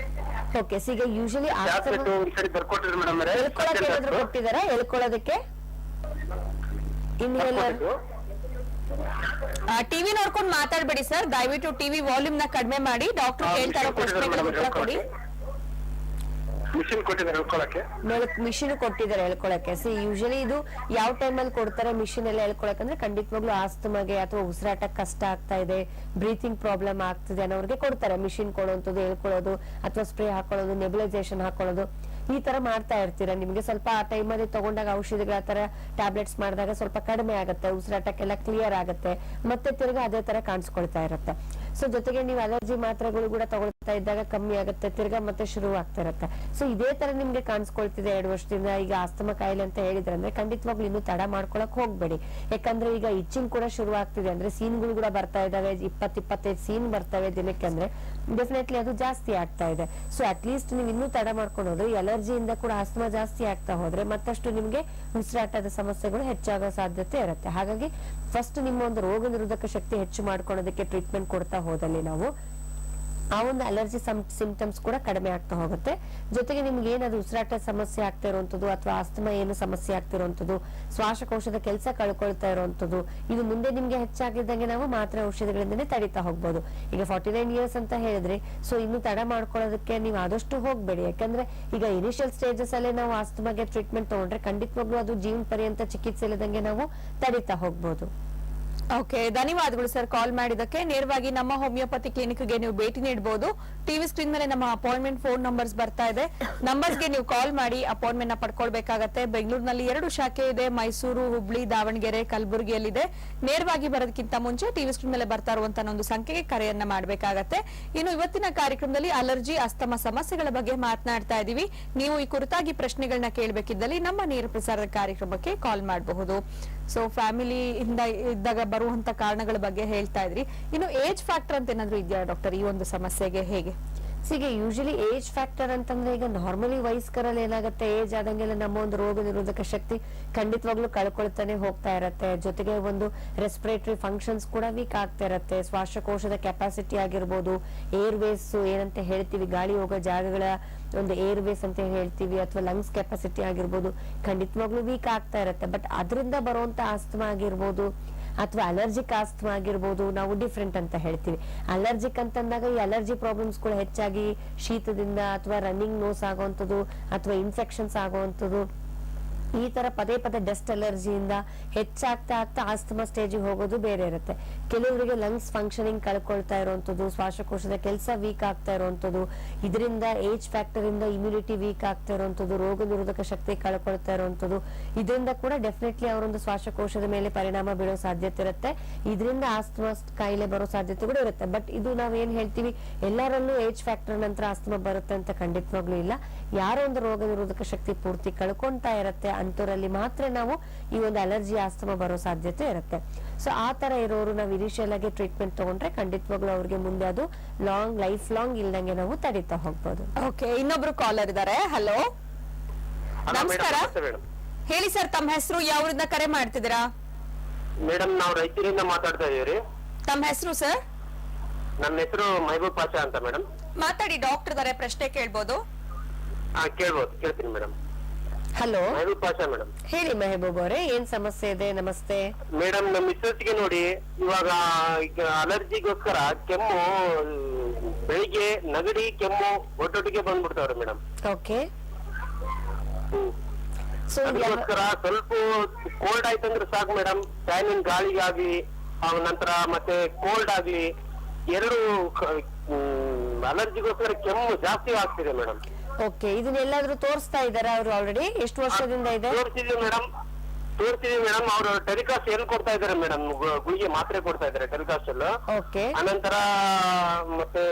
ಓಕೆ, ಈಗ ಯೂಶಲಿ ಟ್ಯಾಬ್ಲೆಟ್ ಒಂದ್ಸರಿ ಬರ್ಕೊಟ್ಟಿದ್ರು ಮೇಡಮ್. ಎಳ್ಕೊಳಕ್ಕೆ ಏನಾದ್ರು ಕೊಟ್ಟಿದಾರ? ಎಳ್ಕೊಳ್ಳೋದಕ್ಕೆ ಇನ್ಹೇಲರ್? ಟಿವಿ ನೋಡ್ಕೊಂಡು ಮಾತಾಡ್ಬೇಡಿ ಸರ್, ದಯವಿಟ್ಟು ಟಿವಿ ವಾಲ್ಯೂಮ್ ನ ಕಡಿಮೆ ಮಾಡಿ. ಡಾಕ್ಟರ್ ಹೇಳ್ತಾ ಇರೋ ಪ್ರಶ್ನೆಗಳಿಗೆ ಉತ್ತರ ಕೊಡಿ. ಮಿಷಿನ್ ಕೊಟ್ಟಿದ್ದಾರೆ ಹೇಳ್ಕೊಳಕ್ಕೆ. ಮಿಷಿನ್ ಕೊಟ್ಟಿದ್ದಾರೆ ಎಳ್ಕೊಳಕ್ಕೆ. ಸಿ ಯೂಶಲಿ ಇದು ಯಾವ ಟೈಮ್ ಅಲ್ಲಿ ಕೊಡ್ತಾರೆ ಮಿಷಿನ್ ಎಲ್ಲ ಎಳ್ಕೊಳಕ್ ಅಂದ್ರೆ ಖಂಡಿತವಾಗ್ಲೂ ಆಸ್ತಮಾಗೆ ಅಥವಾ ಉಸಿರಾಟಕ್ಕೆ ಕಷ್ಟ ಆಗ್ತಾ ಇದೆ, ಬ್ರೀತಿಂಗ್ ಪ್ರಾಬ್ಲಮ್ ಆಗ್ತಿದೆ ಅನ್ನೋರಿಗೆ ಕೊಡ್ತಾರೆ ಮಿಷಿನ್ ಕೊಡುವಂಥದ್ದು, ಎಳ್ಕೊಳ್ಳೋದು, ಅಥವಾ ಸ್ಪ್ರೇ ಹಾಕೊಳ್ಳೋದು, ನೆಬುಲೈಸೇಷನ್ ಹಾಕೊಳ್ಳೋದು, ಈ ತರ ಮಾಡ್ತಾ ಇರ್ತೀರಾ. ನಿಮ್ಗೆ ಸ್ವಲ್ಪ ಆ ಟೈಮ್ ಅಲ್ಲಿ ತಗೊಂಡಾಗ ಔಷಧಿಗಳ ತರ ಟ್ಯಾಬ್ಲೆಟ್ಸ್ ಮಾಡಿದಾಗ ಸ್ವಲ್ಪ ಕಡಿಮೆ ಆಗುತ್ತೆ, ಉಸಿರಾಟಕ್ಕೆಲ್ಲ ಕ್ಲಿಯರ್ ಆಗುತ್ತೆ, ಮತ್ತೆ ತಿರ್ಗಾ ಅದೇ ತರ ಕಾಣಿಸ್ಕೊಳ್ತಾ ಇರುತ್ತೆ. ಸೊ ಜೊತೆಗೆ ನೀವು ಅಲರ್ಜಿ ಮಾತ್ರೆಗಳು ಕೂಡ ತಗೊಳ್ತಾ ಇದ್ದಾಗ ಕಮ್ಮಿ ಆಗುತ್ತೆ, ತಿರ್ಗಾ ಮತ್ತೆ ಶುರು ಆಗ್ತಾ ಇರುತ್ತೆ. ಸೊ ಇದೇ ತರ ನಿಮ್ಗೆ ಕಾಣಿಸ್ಕೊಳ್ತಿದೆ 2 ವರ್ಷದಿಂದ, ಈಗ ಆಸ್ತಮಾ ಕಾಯಿಲೆ ಅಂತ ಹೇಳಿದ್ರೆ ಅಂದ್ರೆ ಖಂಡಿತವಾಗ್ಲೂ ಇನ್ನು ತಡ ಮಾಡ್ಕೊಳಕ್ ಹೋಗ್ಬೇಡಿ. ಯಾಕಂದ್ರೆ ಈಗ ಇಚ್ಚಿಂಗ್ ಕೂಡ ಶುರು ಆಗ್ತಿದೆ ಅಂದ್ರೆ ಸೀನ್ಗಳು ಕೂಡ ಬರ್ತಾ ಇದಾವೆ, 20-25 ಸೀನ್ ಬರ್ತವೆ ದಿನಕ್ಕೆ, ಅಂದ್ರೆ ಡೆಫಿನೆಟ್ಲಿ ಅದು ಜಾಸ್ತಿ ಆಗ್ತಾ ಇದೆ. ಸೊ ಅಟ್ ಲೀಸ್ಟ್ ನೀವು ಇನ್ನೂ ತಡ ಮಾಡ್ಕೊಂಡು ಅಲರ್ಜಿಯಿಂದ ಕೂಡ ಆಸ್ತಮಾ ಜಾಸ್ತಿ ಆಗ್ತಾ ಹೋದ್ರೆ ಮತ್ತಷ್ಟು ನಿಮ್ಗೆ ಉಸಿರಾಟದ ಸಮಸ್ಯೆಗಳು ಹೆಚ್ಚಾಗೋ ಸಾಧ್ಯತೆ ಇರುತ್ತೆ. ಹಾಗಾಗಿ ಫಸ್ಟ್ ನಿಮ್ಮ ಒಂದು ರೋಗ ನಿರೋಧಕ ಶಕ್ತಿ ಹೆಚ್ಚು ಮಾಡ್ಕೊಳ್ಳೋದಕ್ಕೆ ಟ್ರೀಟ್ಮೆಂಟ್ ಕೊಡ್ತಾ ಹೋದಲ್ಲಿ ನಾವು ಆ ಒಂದು ಅಲರ್ಜಿ ಸಿಂಪ್ಟಮ್ಸ್ ಕೂಡ ಕಡಿಮೆ ಆಗ್ತಾ ಹೋಗುತ್ತೆ. ಜೊತೆಗೆ ನಿಮ್ಗೆ ಏನಾದ್ರು ಉಸಿರಾಟ ಸಮಸ್ಯೆ ಆಗ್ತಾ ಇರುವಂತದ್ದು, ಅಥವಾ ಆಸ್ತಮಾ ಏನು ಸಮಸ್ಯೆ ಆಗ್ತಿರುವಂತದ್ದು, ಶ್ವಾಸಕೋಶದ ಕೆಲಸ ಕಳ್ಕೊಳ್ತಾ ಇರುವಂತದ್ದು, ಇದು ಮುಂದೆ ನಿಮ್ಗೆ ಹೆಚ್ಚಾಗಿದ್ದಂಗೆ ನಾವು ಮಾತ್ರೆ ಔಷಧಿಗಳಿಂದನೇ ತಡಿತಾ ಹೋಗ್ಬೋದು. ಈಗ 49 ಇಯರ್ಸ್ ಅಂತ ಹೇಳಿದ್ರೆ, ಸೊ ಇನ್ನು ತಡ ಮಾಡ್ಕೊಳ್ಳೋದಕ್ಕೆ ನೀವು ಆದಷ್ಟು ಹೋಗ್ಬೇಡಿ. ಯಾಕಂದ್ರೆ ಈಗ ಇನಿಷಿಯಲ್ ಸ್ಟೇಜಸ್ ಅಲ್ಲೇ ನಾವು ಆಸ್ತಮಾಗೆ ಟ್ರೀಟ್ಮೆಂಟ್ ತಗೊಂಡ್ರೆ ಖಂಡಿತವಾಗ್ಲೂ ಅದು ಜೀವನ ಪರ್ಯಂತ ಚಿಕಿತ್ಸೆ ಇಲ್ಲದಂಗೆ ನಾವು ತಡಿತಾ ಹೋಗ್ಬೋದು. ಓಕೆ, ಧನ್ಯವಾದಗಳು ಸರ್ ಕಾಲ್ ಮಾಡಿದಕ್ಕೆ. ನೇರವಾಗಿ ನಮ್ಮ ಹೋಮಿಯೋಪತಿ ಕ್ಲಿನಿಕ್ಗೆ ನೀವು ಭೇಟಿ ನೀಡಬಹುದು. ಟಿವಿ ಸ್ಕ್ರೀನ್ ಮೇಲೆ ನಮ್ಮ ಅಪಾಯಿಂಟ್ಮೆಂಟ್ ಫೋನ್ ನಂಬರ್ಸ್ ಬರ್ತಾ ಇದೆ, ನಂಬರ್ಸ್ಗೆ ನೀವು ಕಾಲ್ ಮಾಡಿ ಅಪಾಯಿಂಟ್ಮೆಂಟ್ ನ ಪಡ್ಕೊಳ್ಬೇಕಾಗತ್ತೆ. ಬೆಂಗಳೂರಿನಲ್ಲಿ 2 ಶಾಖೆ ಇದೆ, ಮೈಸೂರು, ಹುಬ್ಳಿ, ದಾವಣಗೆರೆ, ಕಲಬುರಗಿಯಲ್ಲಿದೆ. ನೇರವಾಗಿ ಬರೋದಕ್ಕಿಂತ ಮುಂಚೆ ಟಿವಿ ಸ್ಕ್ರೀನ್ ಮೇಲೆ ಬರ್ತಾ ಇರುವಂತಹ ಒಂದು ಸಂಖ್ಯೆಗೆ ಕರೆಯನ್ನ ಮಾಡಬೇಕಾಗತ್ತೆ. ಇನ್ನು ಇವತ್ತಿನ ಕಾರ್ಯಕ್ರಮದಲ್ಲಿ ಅಲರ್ಜಿ, ಅಸ್ತಮಾ ಸಮಸ್ಯೆಗಳ ಬಗ್ಗೆ ಮಾತನಾಡ್ತಾ ಇದೀವಿ. ನೀವು ಈ ಕುರಿತಾಗಿ ಪ್ರಶ್ನೆಗಳನ್ನ ಕೇಳಬೇಕಿದ್ದಲ್ಲಿ ನಮ್ಮ ನೇರ ಪ್ರಸಾರದ ಕಾರ್ಯಕ್ರಮಕ್ಕೆ ಕಾಲ್ ಮಾಡಬಹುದು. ಸೊ ಫ್ಯಾಮಿಲಿ ಇಂದ ಇದ್ದಾಗ ಬರುವಂತ ಕಾರಣಗಳ ಬಗ್ಗೆ ಹೇಳ್ತಾ ಇದ್ರಿ. ಇನ್ನು ಏಜ್ ಫ್ಯಾಕ್ಟರ್ ಅಂತ ಏನಾದ್ರು ಇದೆಯಾ ಡಾಕ್ಟರ್ ಈ ಒಂದು ಸಮಸ್ಯೆಗೆ? ಹೇಗೆ ಈಗ ಯೂಶಲಿ ಏಜ್ ಫ್ಯಾಕ್ಟರ್ ಅಂತಂದ್ರೆ ಈಗ ನಾರ್ಮಲಿ ವಯಸ್ಕರಲ್ಲಿ ಏನಾಗುತ್ತೆ, ಏಜ್ ಆದಂಗೆಲ್ಲ ನಮ್ಮ ಒಂದು ರೋಗ ನಿರೋಧಕ ಶಕ್ತಿ ಖಂಡಿತವಾಗ್ಲೂ ಕಳ್ಕೊಳ್ತಾನೆ ಹೋಗ್ತಾ ಇರತ್ತೆ. ಜೊತೆಗೆ ಒಂದು ರೆಸ್ಪಿರೇಟರಿ ಫಂಕ್ಷನ್ಸ್ ಕೂಡ ವೀಕ್ ಆಗ್ತಾ ಇರತ್ತೆ. ಶ್ವಾಸಕೋಶದ ಕೆಪಾಸಿಟಿ ಆಗಿರ್ಬೋದು, ಏರ್ ವೇಸ್ ಏನಂತ ಹೇಳ್ತೀವಿ, ಗಾಳಿ ಹೋಗೋ ಜಾಗಗಳ ಒಂದು ಏರ್ ವೇಸ್ ಅಂತ ಹೇಳ್ತೀವಿ, ಅಥವಾ ಲಂಗ್ಸ್ ಕೆಪಾಸಿಟಿ ಆಗಿರ್ಬೋದು, ಖಂಡಿತವಾಗ್ಲೂ ವೀಕ್ ಆಗ್ತಾ ಇರತ್ತೆ. ಬಟ್ ಅದರಿಂದ ಬರುವಂತ ಆಸ್ತಮಾ ಆಗಿರ್ಬೋದು ಅಥವಾ ಅಲರ್ಜಿಕ್ ಆಸ್ತಮಾ ಆಗಿರ್ಬೋದು, ನಾವು ಡಿಫ್ರೆಂಟ್ ಅಂತ ಹೇಳ್ತೀವಿ. ಅಲರ್ಜಿಕ್ ಅಂತಂದಾಗ ಈ ಅಲರ್ಜಿ ಪ್ರಾಬ್ಲಮ್ಸ್ ಕೂಡ ಹೆಚ್ಚಾಗಿ ಶೀತದಿಂದ ಅಥವಾ ರನ್ನಿಂಗ್ ನೋಸ್ ಆಗುವಂಥದ್ದು ಅಥವಾ ಇನ್ಫೆಕ್ಷನ್ಸ್ ಆಗುವಂಥದ್ದು, ಈ ತರ ಪದೇ ಪದೇ ಡಸ್ಟ್ ಅಲರ್ಜಿಯಿಂದ ಹೆಚ್ಚಾಗ್ತಾ ಆಗ್ತಾ ಆಸ್ತಮಾ ಸ್ಟೇಜಿಗೆ ಹೋಗೋದು ಬೇರೆ ಇರುತ್ತೆ. ಕೆಲವರಿಗೆ ಲಂಗ್ಸ್ ಫಂಕ್ಷನಿಂಗ್ ಕಳ್ಕೊಳ್ತಾ ಇರುವಂತದ್ದು, ಶ್ವಾಸಕೋಶದ ಕೆಲಸ ವೀಕ್ ಆಗ್ತಾ ಇರುವಂತದ್ದು, ಇದರಿಂದ ಏಜ್ ಫ್ಯಾಕ್ಟರ್ ಇಂದ ಇಮ್ಯುನಿಟಿ ವೀಕ್ ಆಗ್ತಾ ಇರುವಂತದ್ದು, ರೋಗ ನಿರೋಧಕ ಶಕ್ತಿ ಕಳ್ಕೊಳ್ತಾ ಇರುವಂತದ್ದು, ಇದರಿಂದ ಕೂಡ ಡೆಫಿನೆಟ್ಲಿ ಅವರೊಂದು ಶ್ವಾಸಕೋಶದ ಮೇಲೆ ಪರಿಣಾಮ ಬೀಳೋ ಸಾಧ್ಯತೆ ಇರುತ್ತೆ. ಇದರಿಂದ ಆಸ್ತಮಾ ಕಾಯಿಲೆ ಬರೋ ಸಾಧ್ಯತೆ ಕೂಡ ಇರುತ್ತೆ. ಬಟ್ ಇದು ನಾವೇನ್ ಹೇಳ್ತೀವಿ, ಎಲ್ಲರಲ್ಲೂ ಏಜ್ ಫ್ಯಾಕ್ಟರ್ ನಂತರ ಆಸ್ತಮಾ ಬರುತ್ತೆ ಅಂತ ಖಂಡಿತವಾಗ್ಲೂ ಇಲ್ಲ. ಯಾರೋ ಒಂದು ರೋಗ ನಿರೋಧಕ ಶಕ್ತಿ ಪೂರ್ತಿ ಕಳ್ಕೊಂತಾ ಇರತ್ತೆ ಅಂತವರಲ್ಲಿ ಮಾತ್ರ ನಾವು ಈ ಒಂದು ಅಲರ್ಜಿ ಆಸ್ತಮಾ ಬರೋ ಸಾಧ್ಯತೆ ಇರುತ್ತೆ. ಸೊ ಆ ತರ ಇರೋರು ನಾವು ಇನಿಷಿಯಲ್ ಆಗಿ ಟ್ರೀಟ್ಮೆಂಟ್ ತಗೊಂಡ್ರೆ ಖಂಡಿತವಾಗ್ಲೂ ಅವ್ರಿಗೆ ಮುಂದೆ ಅದು ಲೈಫ್ ಲಾಂಗ್ ಇಲ್ದಂಗೆ ನಾವು ತಡೀತಾ ಹೋಗ್ಬೋದು. ಓಕೆ, ಇನ್ನೊಬ್ರು ಕಾಲರ್ ಇದಾರೆ. ಹಲೋ, ನಮಸ್ಕಾರ. ಹೇಳಿ ಸರ್, ತಮ್ಮ ಹೆಸರು, ಯಾವ್ರಿಂದ ಕರೆ ಮಾಡ್ತಿದ್ದೀರಾ? ಮೇಡಮ್ ನಾವು ರಾಯಚೂರಿಂದ ಮಾತಾಡ್ತಾ ಇದೀವಿ. ತಮ್ಮ ಹೆಸರು ಸರ್? ನನ್ನ ಹೆಸರು ಮಹಬೂಬ್ ಪಾಷಾ ಅಂತ ಮೇಡಮ್. ಮಾತಾಡಿ, ಡಾಕ್ಟರ್ ಇದಾರೆ, ಪ್ರಶ್ನೆ ಕೇಳ್ಬೋದು. ಕೇಳ್ತೀನಿ madam. Hello, Mehboob Pasha madam. ಹೇಳಿ ಮೆಹಬೂಬ್ ಅವರೇ, ಏನ್ ಸಮಸ್ಯೆ ಇದೆ? ನಮಸ್ತೆ ಮೇಡಮ್, ನಮ್ಮ ಮಿಸ್ಸಸ್ಗೆ ನೋಡಿ ಇವಾಗ ಈಗ ಅಲರ್ಜಿಗೋಸ್ಕರ ಕೆಮ್ಮು, ಬೆಳಿಗ್ಗೆ ನಗಡಿ ಕೆಮ್ಮು ಒಟ್ಟೊಟ್ಟಿಗೆ ಬಂದ್ಬಿಡ್ತಾವ್ರೆ ಮೇಡಮ್. ಓಕೆ. ಸೊ ಅದಕ್ಕೋಸ್ಕರ ಸ್ವಲ್ಪ ಕೋಲ್ಡ್ ಆಯ್ತಂದ್ರೆ ಸಾಕು ಮೇಡಮ್, ಫ್ಯಾನಿನ ಗಾಳಿಗಾಗ್ಲಿ ನಂತರ ಮತ್ತೆ ಕೋಲ್ಡ್ ಆಗ್ಲಿ ಎರಡು ಅಲರ್ಜಿಗೋಸ್ಕರ ಕೆಮ್ಮು ಜಾಸ್ತಿ ಆಗ್ತಿದೆ ಮೇಡಮ್. ಓಕೆ, ಇದನ್ನೆಲ್ಲಾದ್ರೂ ತೋರಿಸ್ತಾ ಇದಾರೆ ಅವರು ಆಲ್ರೆಡಿ? ಎಷ್ಟು ವರ್ಷದಿಂದ ಇದೆ? ತೋರಿಸಿದೀವಿ ಮೇಡಮ್. ಅವರು ಟೆಲಿಕಾಸ್ಟ್ ಎಲ್ಲಿ ಕೊಡ್ತಾ ಇದಾರೆ ಮೇಡಮ್, ಗುಳಿಗೆ ಮಾತ್ರೆ ಕೊಡ್ತಾ ಇದಾರೆ ಟೆಲಿಕಾಸ್ಟ್ ಎಲ್ಲ. ಓಕೆ. ಅನಂತರ ಮತ್ತೆ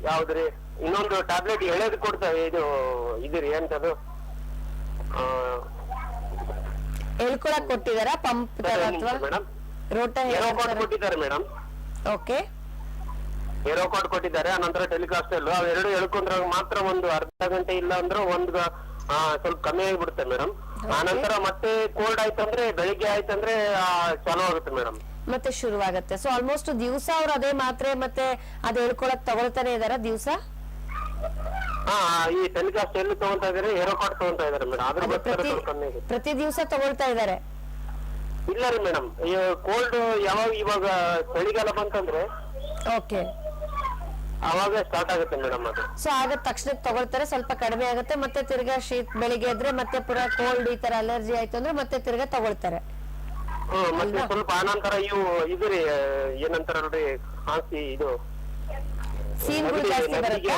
ಯಾವ್ದ್ರಿ ಇನ್ನೊಂದು ಟ್ಯಾಬ್ಲೆಟ್ ಎಳೆದು ಕೊಡ್ತಾ ಇದ್ರಿ ಎಂತದು ಹೇಳ್ಕೊಳಕ್ ಕೊಟ್ಟಿದಾರ? ಪಂಪ್ ತರ ಅಥವಾ ಮೇಡಮ್ ರೋಟ ಏರೋಕಾಟ್ ಕೊಟ್ಟಿದ್ದಾರೆ ಮೇಡಮ್. ಓಕೆ, ಏರೋಕಾಟ್ ಕೊಟ್ಟಿದ್ದಾರೆ. ಅನಂತರ ಟೆಲಿಕಾಸ್ಟ್ ಎಲ್ಲ ಅವೆರಡು ಎಳ್ಕೊಂಡ್ರೆ ಮಾತ್ರ ಒಂದು ಅರ್ಧ ಗಂಟೆ ಇಲ್ಲ ಅಂದ್ರೆ ಸ್ವಲ್ಪ ಕಮ್ಮಿ ಆಗಿಬಿಡುತ್ತೆ ಮೇಡಮ್. ಆನಂತರ ಮತ್ತೆ ಕೋಲ್ಡ್ ಆಯ್ತಂದ್ರೆ ಬೆಳಿಗ್ಗೆ ಆಯ್ತಂದ್ರೆ ಚಾಲು ಆಗುತ್ತೆ ಮೇಡಮ್. ಮತ್ತೆ ಶುರುವಾಗತ್ತೆ. ಸೊ ಆಲ್ಮೋಸ್ಟ್ ದಿವಸ ಅವ್ರು ಅದೇ ಮಾತ್ರೆ ಮತ್ತೆ ಅದ್ ಹೇಳ್ಕೊಳಕ್ ತಗೊಳ್ತಾನೆ ಇದಾರ ದಿವಸ? ಈ ಟೆಲಿಕಾಸ್ಟ್ ಎಲ್ಲಿ ತಗೊಂತಾ ಇದಾರೆ, ಏರೋಕಾಟ್ ತಗೊಂತಾ ಇದಾರೆ ಮೇಡಮ್. ಅದ್ರ ಪ್ರತಿ ದಿವಸ ತಗೊಳ್ತಾ ಇದಾರೆ? ಇಲ್ಲ ರೀ ಮೇಡಮ್, ಕೋಲ್ಡ್ ಇವಾಗ ಚಳಿಗಾಲ ಬಂತಂದ್ರೆ ಓಕೆ, ಅವಾಗ ಸ್ಟಾರ್ಟ್ ಆಗುತ್ತೆ ಮೇಡಮ್ ಅದು. ಸೊ ಆಗ ತಕ್ಷಣಕ್ಕೆ ತಗೊಳ್ತಾರೆ, ಸ್ವಲ್ಪ ಕಡಿಮೆ ಆಗುತ್ತೆ, ಮತ್ತೆ ತಿರ್ಗಾ ಶೀತ ಬೆಳಿಗ್ಗೆ ಇದ್ರೆ ಮತ್ತೆ ಪುರಾ ಕೋಲ್ಡ್ ಈ ತರ ಅಲರ್ಜಿ ಆಯ್ತು ಅಂದ್ರೆ ಮತ್ತೆ ತಿರ್ಗಾ ತಗೊಳ್ತಾರೆ. ಮತ್ತೆ ಸ್ವಲ್ಪ ಆನಂತರ ಇದ್ರಿ ಏನಂತಾರಲ್ರಿ, ಹಾಸಿ ಇದು ಸೀನ್ಗಳು ಜಾಸ್ತಿ ಬರುತ್ತಾ?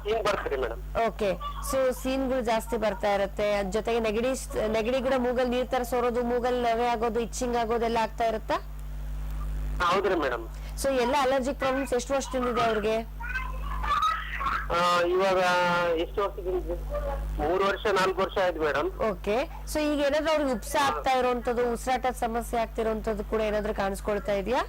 ಸೀನ್ ಬರ್ತದೆ ಮೇಡಮ್. ಓಕೆ, ಸೊ ಸೀನ್ಗಳು ಜಾಸ್ತಿ ಬರ್ತಾ ಇರುತ್ತೆ. ಅದ್ ಜೊತೆಗೆ ನೆಗಡಿ ಕೂಡ ಮೂಗಲ್ ನೀರ್ ತರ ಸೋರೋದು, ಮೂಗಲ್ ನವೆ ಆಗೋದು, ಇಚ್ಚಿಂಗ್ ಆಗೋದೆಲ್ಲ ಆಗ್ತಾ ಇರುತ್ತಾ? ಹೌದ್ರಿ ಮೇಡಮ್. ಸೊ ಎಲ್ಲ ಅಲರ್ಜಿಕ್ ಪ್ರಾಬ್ಲಮ್ಸ್ ಎಷ್ಟು ವರ್ಷದಿಂದ ಇದೆ ಅವ್ರಿಗೆ? ಇವಾಗ ಎಷ್ಟು ವರ್ಷದಿಂದ? 3 ವರ್ಷ 4 ವರ್ಷ ಆಯ್ತು ಮೇಡಮ್. ಓಕೆ, ಸೊ ಈಗ ಏನಾದ್ರು ಅವ್ರಿಗೆ ಉಪ್ಸ ಆಗ್ತಾ ಇರೋಂಥದ್ದು, ಉಸಿರಾಟದ ಸಮಸ್ಯೆ ಆಗ್ತಿರೋಂಥದ್ದು ಕೂಡ ಏನಾದ್ರು ಕಾಣಿಸ್ಕೊಳ್ತಾ ಇದೆಯಾ?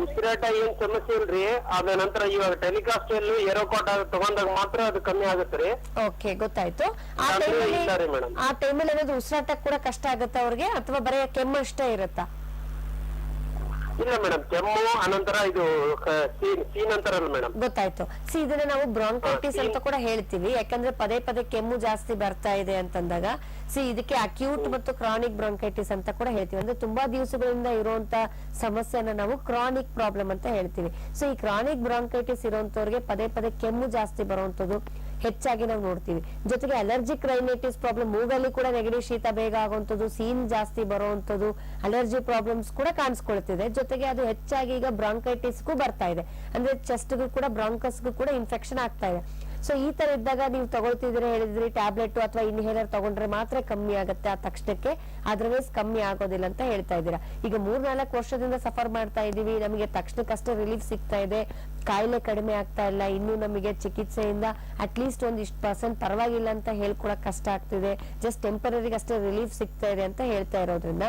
ಉಸಿರಾಟ ಏನ್ ಸಮಸ್ಯೆ ಇಲ್ರಿ. ಅದ ನಂತರ ಇವಾಗ ಟೆಲಿಕಾಸ್ಟ್ ಅಲ್ಲಿ ಏರೋಕಾಟ್ ತಗೊಂಡಾಗ ಮಾತ್ರ ಅದು ಕಮ್ಮಿ ಆಗುತ್ತೆ ರೀ. ಓಕೆ, ಗೊತ್ತಾಯ್ತು. ಆ ಟೈಮಲ್ಲಿ ಏನಾದ್ರು ಉಸಿರಾಟ ಕೂಡ ಕಷ್ಟ ಆಗುತ್ತಾ ಅವ್ರಿಗೆ, ಅಥವಾ ಬರೀ ಕೆಮ್ಮು ಅಷ್ಟೇ ಇರುತ್ತಾ? ಇಲ್ಲ ಮೇಡಮ್, ಕೆಮ್ಮು ಅನಂತರ ಇದು ಸೀನ್ ಅಂತಾರಲ್ಲ ಮೇಡಮ್. ಗೊತ್ತಾಯ್ತು. ಇದನ್ನ ನಾವು ಬ್ರಾಂಕೈಟಿಸ್ ಅಂತ ಕೂಡ ಹೇಳ್ತೀವಿ, ಯಾಕಂದ್ರೆ ಪದೇ ಪದೇ ಕೆಮ್ಮು ಜಾಸ್ತಿ ಬರ್ತಾ ಇದೆ ಅಂತಂದಾಗ ಇದಕ್ಕೆ ಅಕ್ಯೂಟ್ ಮತ್ತು ಕ್ರಾನಿಕ್ ಬ್ರಾಂಕೈಟಿಸ್ ಅಂತ ಕೂಡ ಹೇಳ್ತೀವಿ. ಅಂದ್ರೆ ತುಂಬಾ ದಿವಸಗಳಿಂದ ಇರುವಂತ ಸಮಸ್ಯೆನ ನಾವು ಕ್ರಾನಿಕ್ ಪ್ರಾಬ್ಲಮ್ ಅಂತ ಹೇಳ್ತೀವಿ. ಸೊ ಈ ಕ್ರಾನಿಕ್ ಬ್ರಾಂಕೈಟಿಸ್ ಇರುವಂತವ್ರಿಗೆ ಪದೇ ಪದೇ ಕೆಮ್ಮು ಜಾಸ್ತಿ ಬರುವಂತದ್ದು ಹೆಚ್ಚಾಗಿ ನಾವು ನೋಡ್ತೀವಿ. ಜೊತೆಗೆ ಅಲರ್ಜಿಕ್ ರೈನೈಟಿಸ್ ಪ್ರಾಬ್ಲಮ್, ಮೂಗಲ್ಲಿ ಕೂಡ ನೆಗಡಿ ಶೀತ ಬೇಗ ಆಗುವಂತದ್ದು, ಸೀನ್ ಜಾಸ್ತಿ ಬರುವಂತದ್ದು, ಅಲರ್ಜಿ ಪ್ರಾಬ್ಲಮ್ಸ್ ಕೂಡ ಕಾಣಿಸ್ಕೊಳ್ತಿದೆ. ಜೊತೆಗೆ ಅದು ಹೆಚ್ಚಾಗಿ ಈಗ ಬ್ರಾಂಕೈಟಿಸ್ಗೂ ಬರ್ತಾ ಇದೆ, ಅಂದ್ರೆ ಚೆಸ್ಟ್ಗೂ ಕೂಡ ಬ್ರಾಂಕಸ್ಗೂ ಕೂಡ ಇನ್ಫೆಕ್ಷನ್ ಆಗ್ತಾ ಇದೆ. ಸೊ ಈ ತರ ಇದ್ದಾಗ ನೀವು ತಗೊಳ್ತಿದ್ರೆ ಹೇಳಿದ್ರಿ ಟ್ಯಾಬ್ಲೆಟ್ ಅಥವಾ ಇನ್ಹೇಲರ್ ತಗೊಂಡ್ರೆ ಮಾತ್ರ ಕಮ್ಮಿ ಆಗುತ್ತೆ ಆ ತಕ್ಷಣಕ್ಕೆ, ಅದರ್ವೈಸ್ ಕಮ್ಮಿ ಆಗೋದಿಲ್ಲ ಅಂತ ಹೇಳ್ತಾ ಇದ್ದೀರಾ. ಈಗ 3-4 ವರ್ಷದಿಂದ ಸಫರ್ ಮಾಡ್ತಾ ಇದೀವಿ, ನಮಗೆ ತಕ್ಷಣಕ್ಕಷ್ಟೇ ರಿಲೀಫ್ ಸಿಗ್ತಾ ಇದೆ, ಕಾಯಿಲೆ ಕಡಿಮೆ ಆಗ್ತಾ ಇಲ್ಲ, ಇನ್ನು ನಮಗೆ ಚಿಕಿತ್ಸೆಯಿಂದ ಅಟ್ಲೀಸ್ಟ್ ಒಂದಿಷ್ಟು % ಪರವಾಗಿಲ್ಲ ಅಂತ ಹೇಳ್ಕೊಳಕ್ ಕಷ್ಟ ಆಗ್ತಿದೆ, ಜಸ್ಟ್ ಟೆಂಪರರಿ ಅಷ್ಟೇ ರಿಲೀಫ್ ಸಿಗ್ತಾ ಇದೆ ಅಂತ ಹೇಳ್ತಾ ಇರೋದ್ರಿಂದ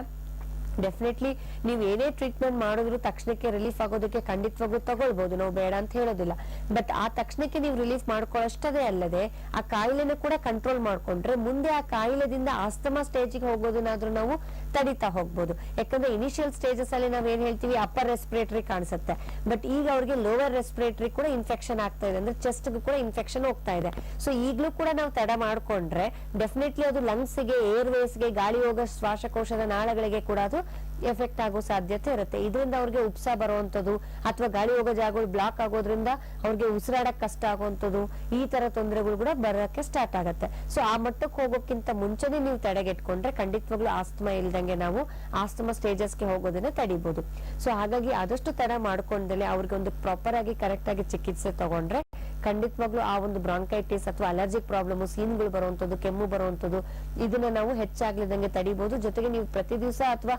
ಡೆಫಿನೆಟ್ಲಿ ನೀವು ಏನೇ ಟ್ರೀಟ್ಮೆಂಟ್ ಮಾಡಿದ್ರು ತಕ್ಷಣಕ್ಕೆ ರಿಲೀಫ್ ಆಗೋದಕ್ಕೆ ಖಂಡಿತವಾಗ್ಲೂ ತಗೊಳ್ಬಹುದು, ನಾವು ಬೇಡ ಅಂತ ಹೇಳೋದಿಲ್ಲ. ಬಟ್ ಆ ತಕ್ಷಣಕ್ಕೆ ನೀವು ರಿಲೀಫ್ ಮಾಡ್ಕೊಳ್ಳೋಷ್ಟೇ ಅಲ್ಲದೆ ಆ ಕಾಯಿಲೆನ ಕೂಡ ಕಂಟ್ರೋಲ್ ಮಾಡ್ಕೊಂಡ್ರೆ ಮುಂದೆ ಆ ಕಾಯಿಲೆದಿಂದ ಆಸ್ತಮಾ ಸ್ಟೇಜಿಗೆ ಹೋಗೋದನ್ನಾದ್ರೂ ನಾವು ತಡಿತಾ ಹೋಗ್ಬೋದು. ಯಾಕಂದ್ರೆ ಇನಿಷಿಯಲ್ ಸ್ಟೇಜಸ್ ಅಲ್ಲಿ ನಾವ್ ಏನ್ ಹೇಳ್ತೀವಿ ಅಪ್ಪರ್ ರೆಸ್ಪಿರೇಟರಿ ಕಾಣಿಸುತ್ತೆ, ಬಟ್ ಈಗ ಅವ್ರಿಗೆ ಲೋವರ್ ರೆಸ್ಪಿರೇಟರಿ ಕೂಡ ಇನ್ಫೆಕ್ಷನ್ ಆಗ್ತಾ ಇದೆ, ಅಂದ್ರೆ ಚೆಸ್ಟ್ ಕೂಡ ಇನ್ಫೆಕ್ಷನ್ ಹೋಗ್ತಾ ಇದೆ. ಸೊ ಈಗ್ಲೂ ಕೂಡ ನಾವು ತಡ ಮಾಡ್ಕೊಂಡ್ರೆ ಡೆಫಿನೆಟ್ಲಿ ಅದು ಲಂಗ್ಸ್ ಗೆ, ಏರ್ವೇಸ್ ಗೆ, ಗಾಳಿ ಹೋಗೋ ಶ್ವಾಸಕೋಶದ ನಾಳಗಳಿಗೆ ಕೂಡ ಅದು ಎಫೆಕ್ಟ್ ಆಗೋ ಸಾಧ್ಯತೆ ಇರುತ್ತೆ. ಇದರಿಂದ ಅವ್ರಿಗೆ ಉಪ್ಸ ಬರುವಂತದ್ದು ಅಥವಾ ಗಾಳಿ ಹೋಗೋ ಜಾಗಗಳು ಬ್ಲಾಕ್ ಆಗೋದ್ರಿಂದ ಅವ್ರಿಗೆ ಉಸಿರಾಡಕ್ ಕಷ್ಟ ಆಗುವಂತದ್ದು, ಈ ತರ ತೊಂದರೆಗಳು ಕೂಡ ಬರೋಕೆ ಸ್ಟಾರ್ಟ್ ಆಗುತ್ತೆ. ಸೊ ಆ ಮಟ್ಟಕ್ಕೆ ಹೋಗೋಕ್ಕಿಂತ ಮುಂಚೆನೆ ನೀವು ತಡೆಗೆಟ್ಕೊಂಡ್ರೆ ಖಂಡಿತವಾಗ್ಲೂ ಆಸ್ತಮಾ ಇಲ್ದಂಗೆ ನಾವು ಆಸ್ತಮಾ ಸ್ಟೇಜಸ್ಗೆ ಹೋಗೋದನ್ನ ತಡಿಬಹುದು. ಸೊ ಹಾಗಾಗಿ ಆದಷ್ಟು ತಡ ಮಾಡ್ಕೊಂಡಲೆ ಅವ್ರಿಗೆ ಒಂದು ಪ್ರಾಪರ್ ಆಗಿ ಕರೆಕ್ಟ್ ಆಗಿ ಚಿಕಿತ್ಸೆ ತಗೊಂಡ್ರೆ ಖಂಡಿತವಾಗ್ಲೂ ಆ ಒಂದು ಬ್ರಾಂಕೈಟಿಸ್ ಅಥವಾ ಅಲರ್ಜಿಕ್ ಪ್ರಾಬ್ಲಮ್, ಸೀನ್ಗಳು ಬರುವಂತದ್ದು, ಕೆಮ್ಮು ಬರುವಂತದ್ದು, ಇದನ್ನ ನಾವು ಹೆಚ್ಚಾಗ್ಲಿದಂಗೆ ತಡಿಬಹುದು. ಜೊತೆಗೆ ನೀವು ಪ್ರತಿ ದಿವಸ ಅಥವಾ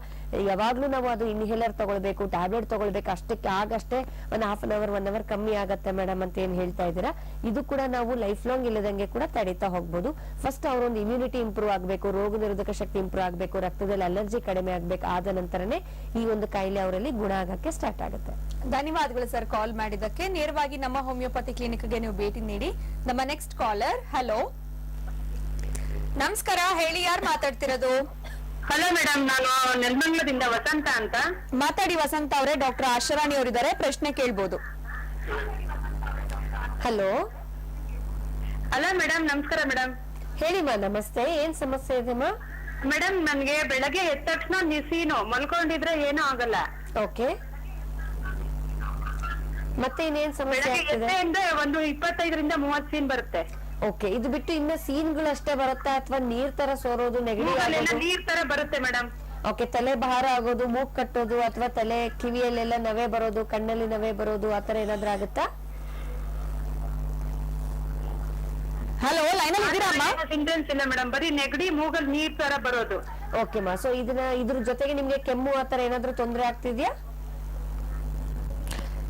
ಯಾವಾಗ್ಲೂ ನಾವು ಅದು ಇನ್ಹೇಲರ್ ತಗೊಳ್ಬೇಕು, ಟ್ಯಾಬ್ಲೆಟ್ ತಗೊಳ್ಬೇಕು, ಅಷ್ಟಕ್ಕೆ ಆಗಷ್ಟೇ ಒಂದು 1/2 hour 1 hour ಕಮ್ಮಿ ಆಗತ್ತೆ ಮೇಡಮ್ ಅಂತ ಏನ್ ಹೇಳ್ತಾ ಇದ್ದೀರಾ, ಇದು ಕೂಡ ನಾವು ಲೈಫ್ ಲಾಂಗ್ ಇಲ್ಲದಂಗೆ ಕೂಡ ತಡೀತಾ ಹೋಗ್ಬೋದು. ಫಸ್ಟ್ ಅವರೊಂದು ಇಮ್ಯುನಿಟಿ ಇಂಪ್ರೂವ್ ಆಗ್ಬೇಕು, ರೋಗ ನಿರೋಧಕ ಶಕ್ತಿ ಇಂಪ್ರೂವ್ ಆಗ್ಬೇಕು, ರಕ್ತದಲ್ಲಿ ಅಲರ್ಜಿ ಕಡಿಮೆ ಆಗ್ಬೇಕು, ಆದ ನಂತರನೇ ಈ ಒಂದು ಕಾಯಿಲೆ ಅವರಲ್ಲಿ ಗುಣ ಆಗಕ್ಕೆ ಸ್ಟಾರ್ಟ್ ಆಗುತ್ತೆ. ಧನ್ಯವಾದಗಳು ಸರ್ ಕಾಲ್ ಮಾಡಿದ್ದಕ್ಕೆ. ನೇರವಾಗಿ ನಮ್ಮ ಹೋಮಿಯೋಪತಿ ಕ್ಲಿನಿಕ್ ಗೆ ನೀವು ಭೇಟಿ ನೀಡಿ. ನಮ್ಮ ನೆಕ್ಸ್ಟ್ ಕಾಲರ್. ಹಲೋ, ನಮಸ್ಕಾರ, ಹೇಳಿ, ಯಾರು ಮಾತಾಡ್ತಿರೋದು? ಹಲೋ ಮೇಡಮ್, ನಾನು ನೆಲಮಂಗಲದಿಂದ ವಸಂತ ಅಂತ. ಮಾತಾಡಿ ವಸಂತ ಅವರೇ, ಡಾಕ್ಟರ್ ಆಶಾರಾಣಿ ಅವರಿದ್ದಾರೆ, ಪ್ರಶ್ನೆ ಕೇಳ್ಬೋದು. ಹಲೋ ಹಲೋ ಮೇಡಮ್, ನಮಸ್ಕಾರ ಮೇಡಮ್. ಹೇಳಿಮ್ಮ, ನಮಸ್ತೆ. ಏನ್ ಸಮಸ್ಯೆ ಇದೆಮ್ಮ? ಮೇಡಮ್ ನನ್ಗೆ ಬೆಳಗ್ಗೆ ಎದ್ದ ತಕ್ಷಣ ನಿಸೀನು ಮಲ್ಕೊಂಡಿದ್ರೆ ಏನೂ ಆಗಲ್ಲ. ಓಕೆ, ಮತ್ತೆ ಇನ್ನೇನ್ ಸಮಸ್ಯೆ ಬೆಳಗ್ಗೆ ಆಗ್ತಿದೆ? ಎದ್ದೆಯಿಂದ ಒಂದು 25-30 ಸೀನ್ ಬರುತ್ತೆ. ಓಕೆ, ಇದು ಬಿಟ್ಟು ಇನ್ನ ಸೀನ್ಗಳು ಅಷ್ಟೇ ಬರುತ್ತಾ ಅಥವಾ ನೀರ್ ತರ ಸೋರೋದು, ನೆಗಡಿ ಮೂಗಲ್ಲೆಲ್ಲ ಆಗೋದು? ನೀರ್ ತರ ಬರುತ್ತೆ ಮೇಡಮ್. ಓಕೆ, ತಲೆ ಭಾರ ಆಗೋದು, ಮೂಗ್ ಕಟ್ಟೋದು ಅಥವಾ ತಲೆ ಕಿವಿಯಲ್ಲೆಲ್ಲ ನವೆ ಬರೋದು, ಕಣ್ಣಲ್ಲಿ ನವೆ ಬರೋದು, ಆತರ ಏನಾದ್ರೂ ಆಗುತ್ತಾ? ಹಲೋ, ಲೈನಲ್ಲಿ ಇದ್ದೀರಾ ಅಮ್ಮ? ಸಿಂಟೆನ್ಸ್ ಇಲ್ಲ ಮೇಡಮ್, ಬರೀ ನೆಗಡಿ, ಮೂಗಲ್ ನೀರ್ ತರ ಬರೋದು. ಓಕೆ ಮಾ, ಸೊ ಇದ್ರ ಜೊತೆಗೆ ನಿಮ್ಗೆ ಕೆಮ್ಮು ಆತರ ಏನಾದ್ರೂ ತೊಂದರೆ ಆಗ್ತಿದ್ಯಾ?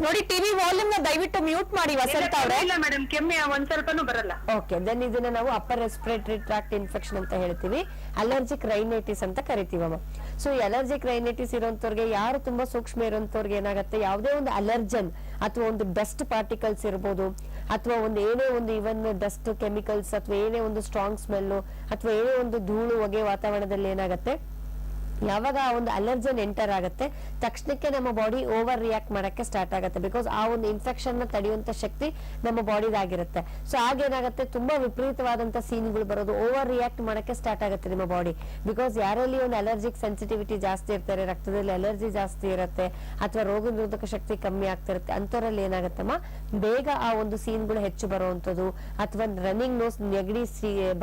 ನೋಡಿ, ಟಿವಿ ವಾಲ್ಯೂಮ್ ನ ದಯವಿಟ್ಟು ಮ್ಯೂಟ್ ಮಾಡಿ ವಸಂತ ಅವ್ರೆ. ಇಲ್ಲ ಮೇಡಮ್, ಕೆಮ್ಮೆ ಒಂದ್ ಸ್ವಲ್ಪನೂ ಬರಲ್ಲ. ಓಕೆ, ದೆನ್ ಇದನ್ನ ನಾವು ಅಪ್ಪರ್ ರೆಸ್ಪಿರೇಟರಿ ಟ್ರಾಕ್ಟ್ ಇನ್ಫೆಕ್ಷನ್ ಅಂತ ಹೇಳ್ತೀವಿ, ಅಲರ್ಜಿಕ್ ರೈನೈಟಿಸ್ ಅಂತ ಕರಿತೀವಮ್ಮ. ಸೊ ಈ ಅಲರ್ಜಿಕ್ ರೈನೈಟಿಸ್ ಇರೋಂತವ್ರಿಗೆ, ಯಾರು ತುಂಬಾ ಸೂಕ್ಷ್ಮ ಇರೋಂತವ್ರಿಗೆ ಏನಾಗುತ್ತೆ, ಯಾವುದೇ ಒಂದು ಅಲರ್ಜನ್ ಅಥವಾ ಒಂದು ಡಸ್ಟ್ ಪಾರ್ಟಿಕಲ್ಸ್ ಇರ್ಬೋದು, ಅಥವಾ ಏನೇ ಒಂದು ಇವನ್ ಡಸ್ಟ್ ಕೆಮಿಕಲ್ಸ್ ಅಥವಾ ಏನೇ ಒಂದು ಸ್ಟ್ರಾಂಗ್ ಸ್ಮೆಲ್ ಅಥವಾ ಏನೇ ಒಂದು ಧೂಳು ಹೊಗೆ ವಾತಾವರಣದಲ್ಲಿ ಏನಾಗುತ್ತೆ, ಯಾವಾಗ ಆ ಒಂದು ಅಲರ್ಜನ್ ಎಂಟರ್ ಆಗುತ್ತೆ ತಕ್ಷಣಕ್ಕೆ ನಮ್ಮ ಬಾಡಿ ಓವರ್ ರಿಯಾಕ್ಟ್ ಮಾಡಕ್ಕೆ ಸ್ಟಾರ್ಟ್ ಆಗುತ್ತೆ. ಬಿಕಾಸ್ ಆ ಒಂದು ಇನ್ಫೆಕ್ಷನ್ ನ ತಡೆಯುವಂತ ಶಕ್ತಿ ನಮ್ಮ ಬಾಡಿದಾಗಿರುತ್ತೆ. ಸೊ ಆಗೇನಾಗುತ್ತೆ, ತುಂಬಾ ವಿಪರೀತವಾದಂತ ಸೀನ್ಗಳು ಬರೋದು, ಓವರ್ ರಿಯಾಕ್ಟ್ ಮಾಡಕ್ಕೆ ಸ್ಟಾರ್ಟ್ ಆಗುತ್ತೆ ನಿಮ್ಮ ಬಾಡಿ. ಬಿಕಾಸ್ ಯಾರಲ್ಲಿ ಒಂದು ಅಲರ್ಜಿಕ್ ಸೆನ್ಸಿಟಿವಿಟಿ ಜಾಸ್ತಿ ಇರ್ತಾರೆ, ರಕ್ತದಲ್ಲಿ ಅಲರ್ಜಿ ಜಾಸ್ತಿ ಇರುತ್ತೆ ಅಥವಾ ರೋಗ ನಿರೋಧಕ ಶಕ್ತಿ ಕಮ್ಮಿ ಆಗ್ತಿರುತ್ತೆ, ಅಂತವರಲ್ಲಿ ಏನಾಗತ್ತಮ್ಮ, ಬೇಗ ಆ ಒಂದು ಸೀನ್ಗಳು ಹೆಚ್ಚು ಬರುವಂತದ್ದು ಅಥವಾ ರನ್ನಿಂಗ್ ನೋಸ್, ನೆಗಡಿ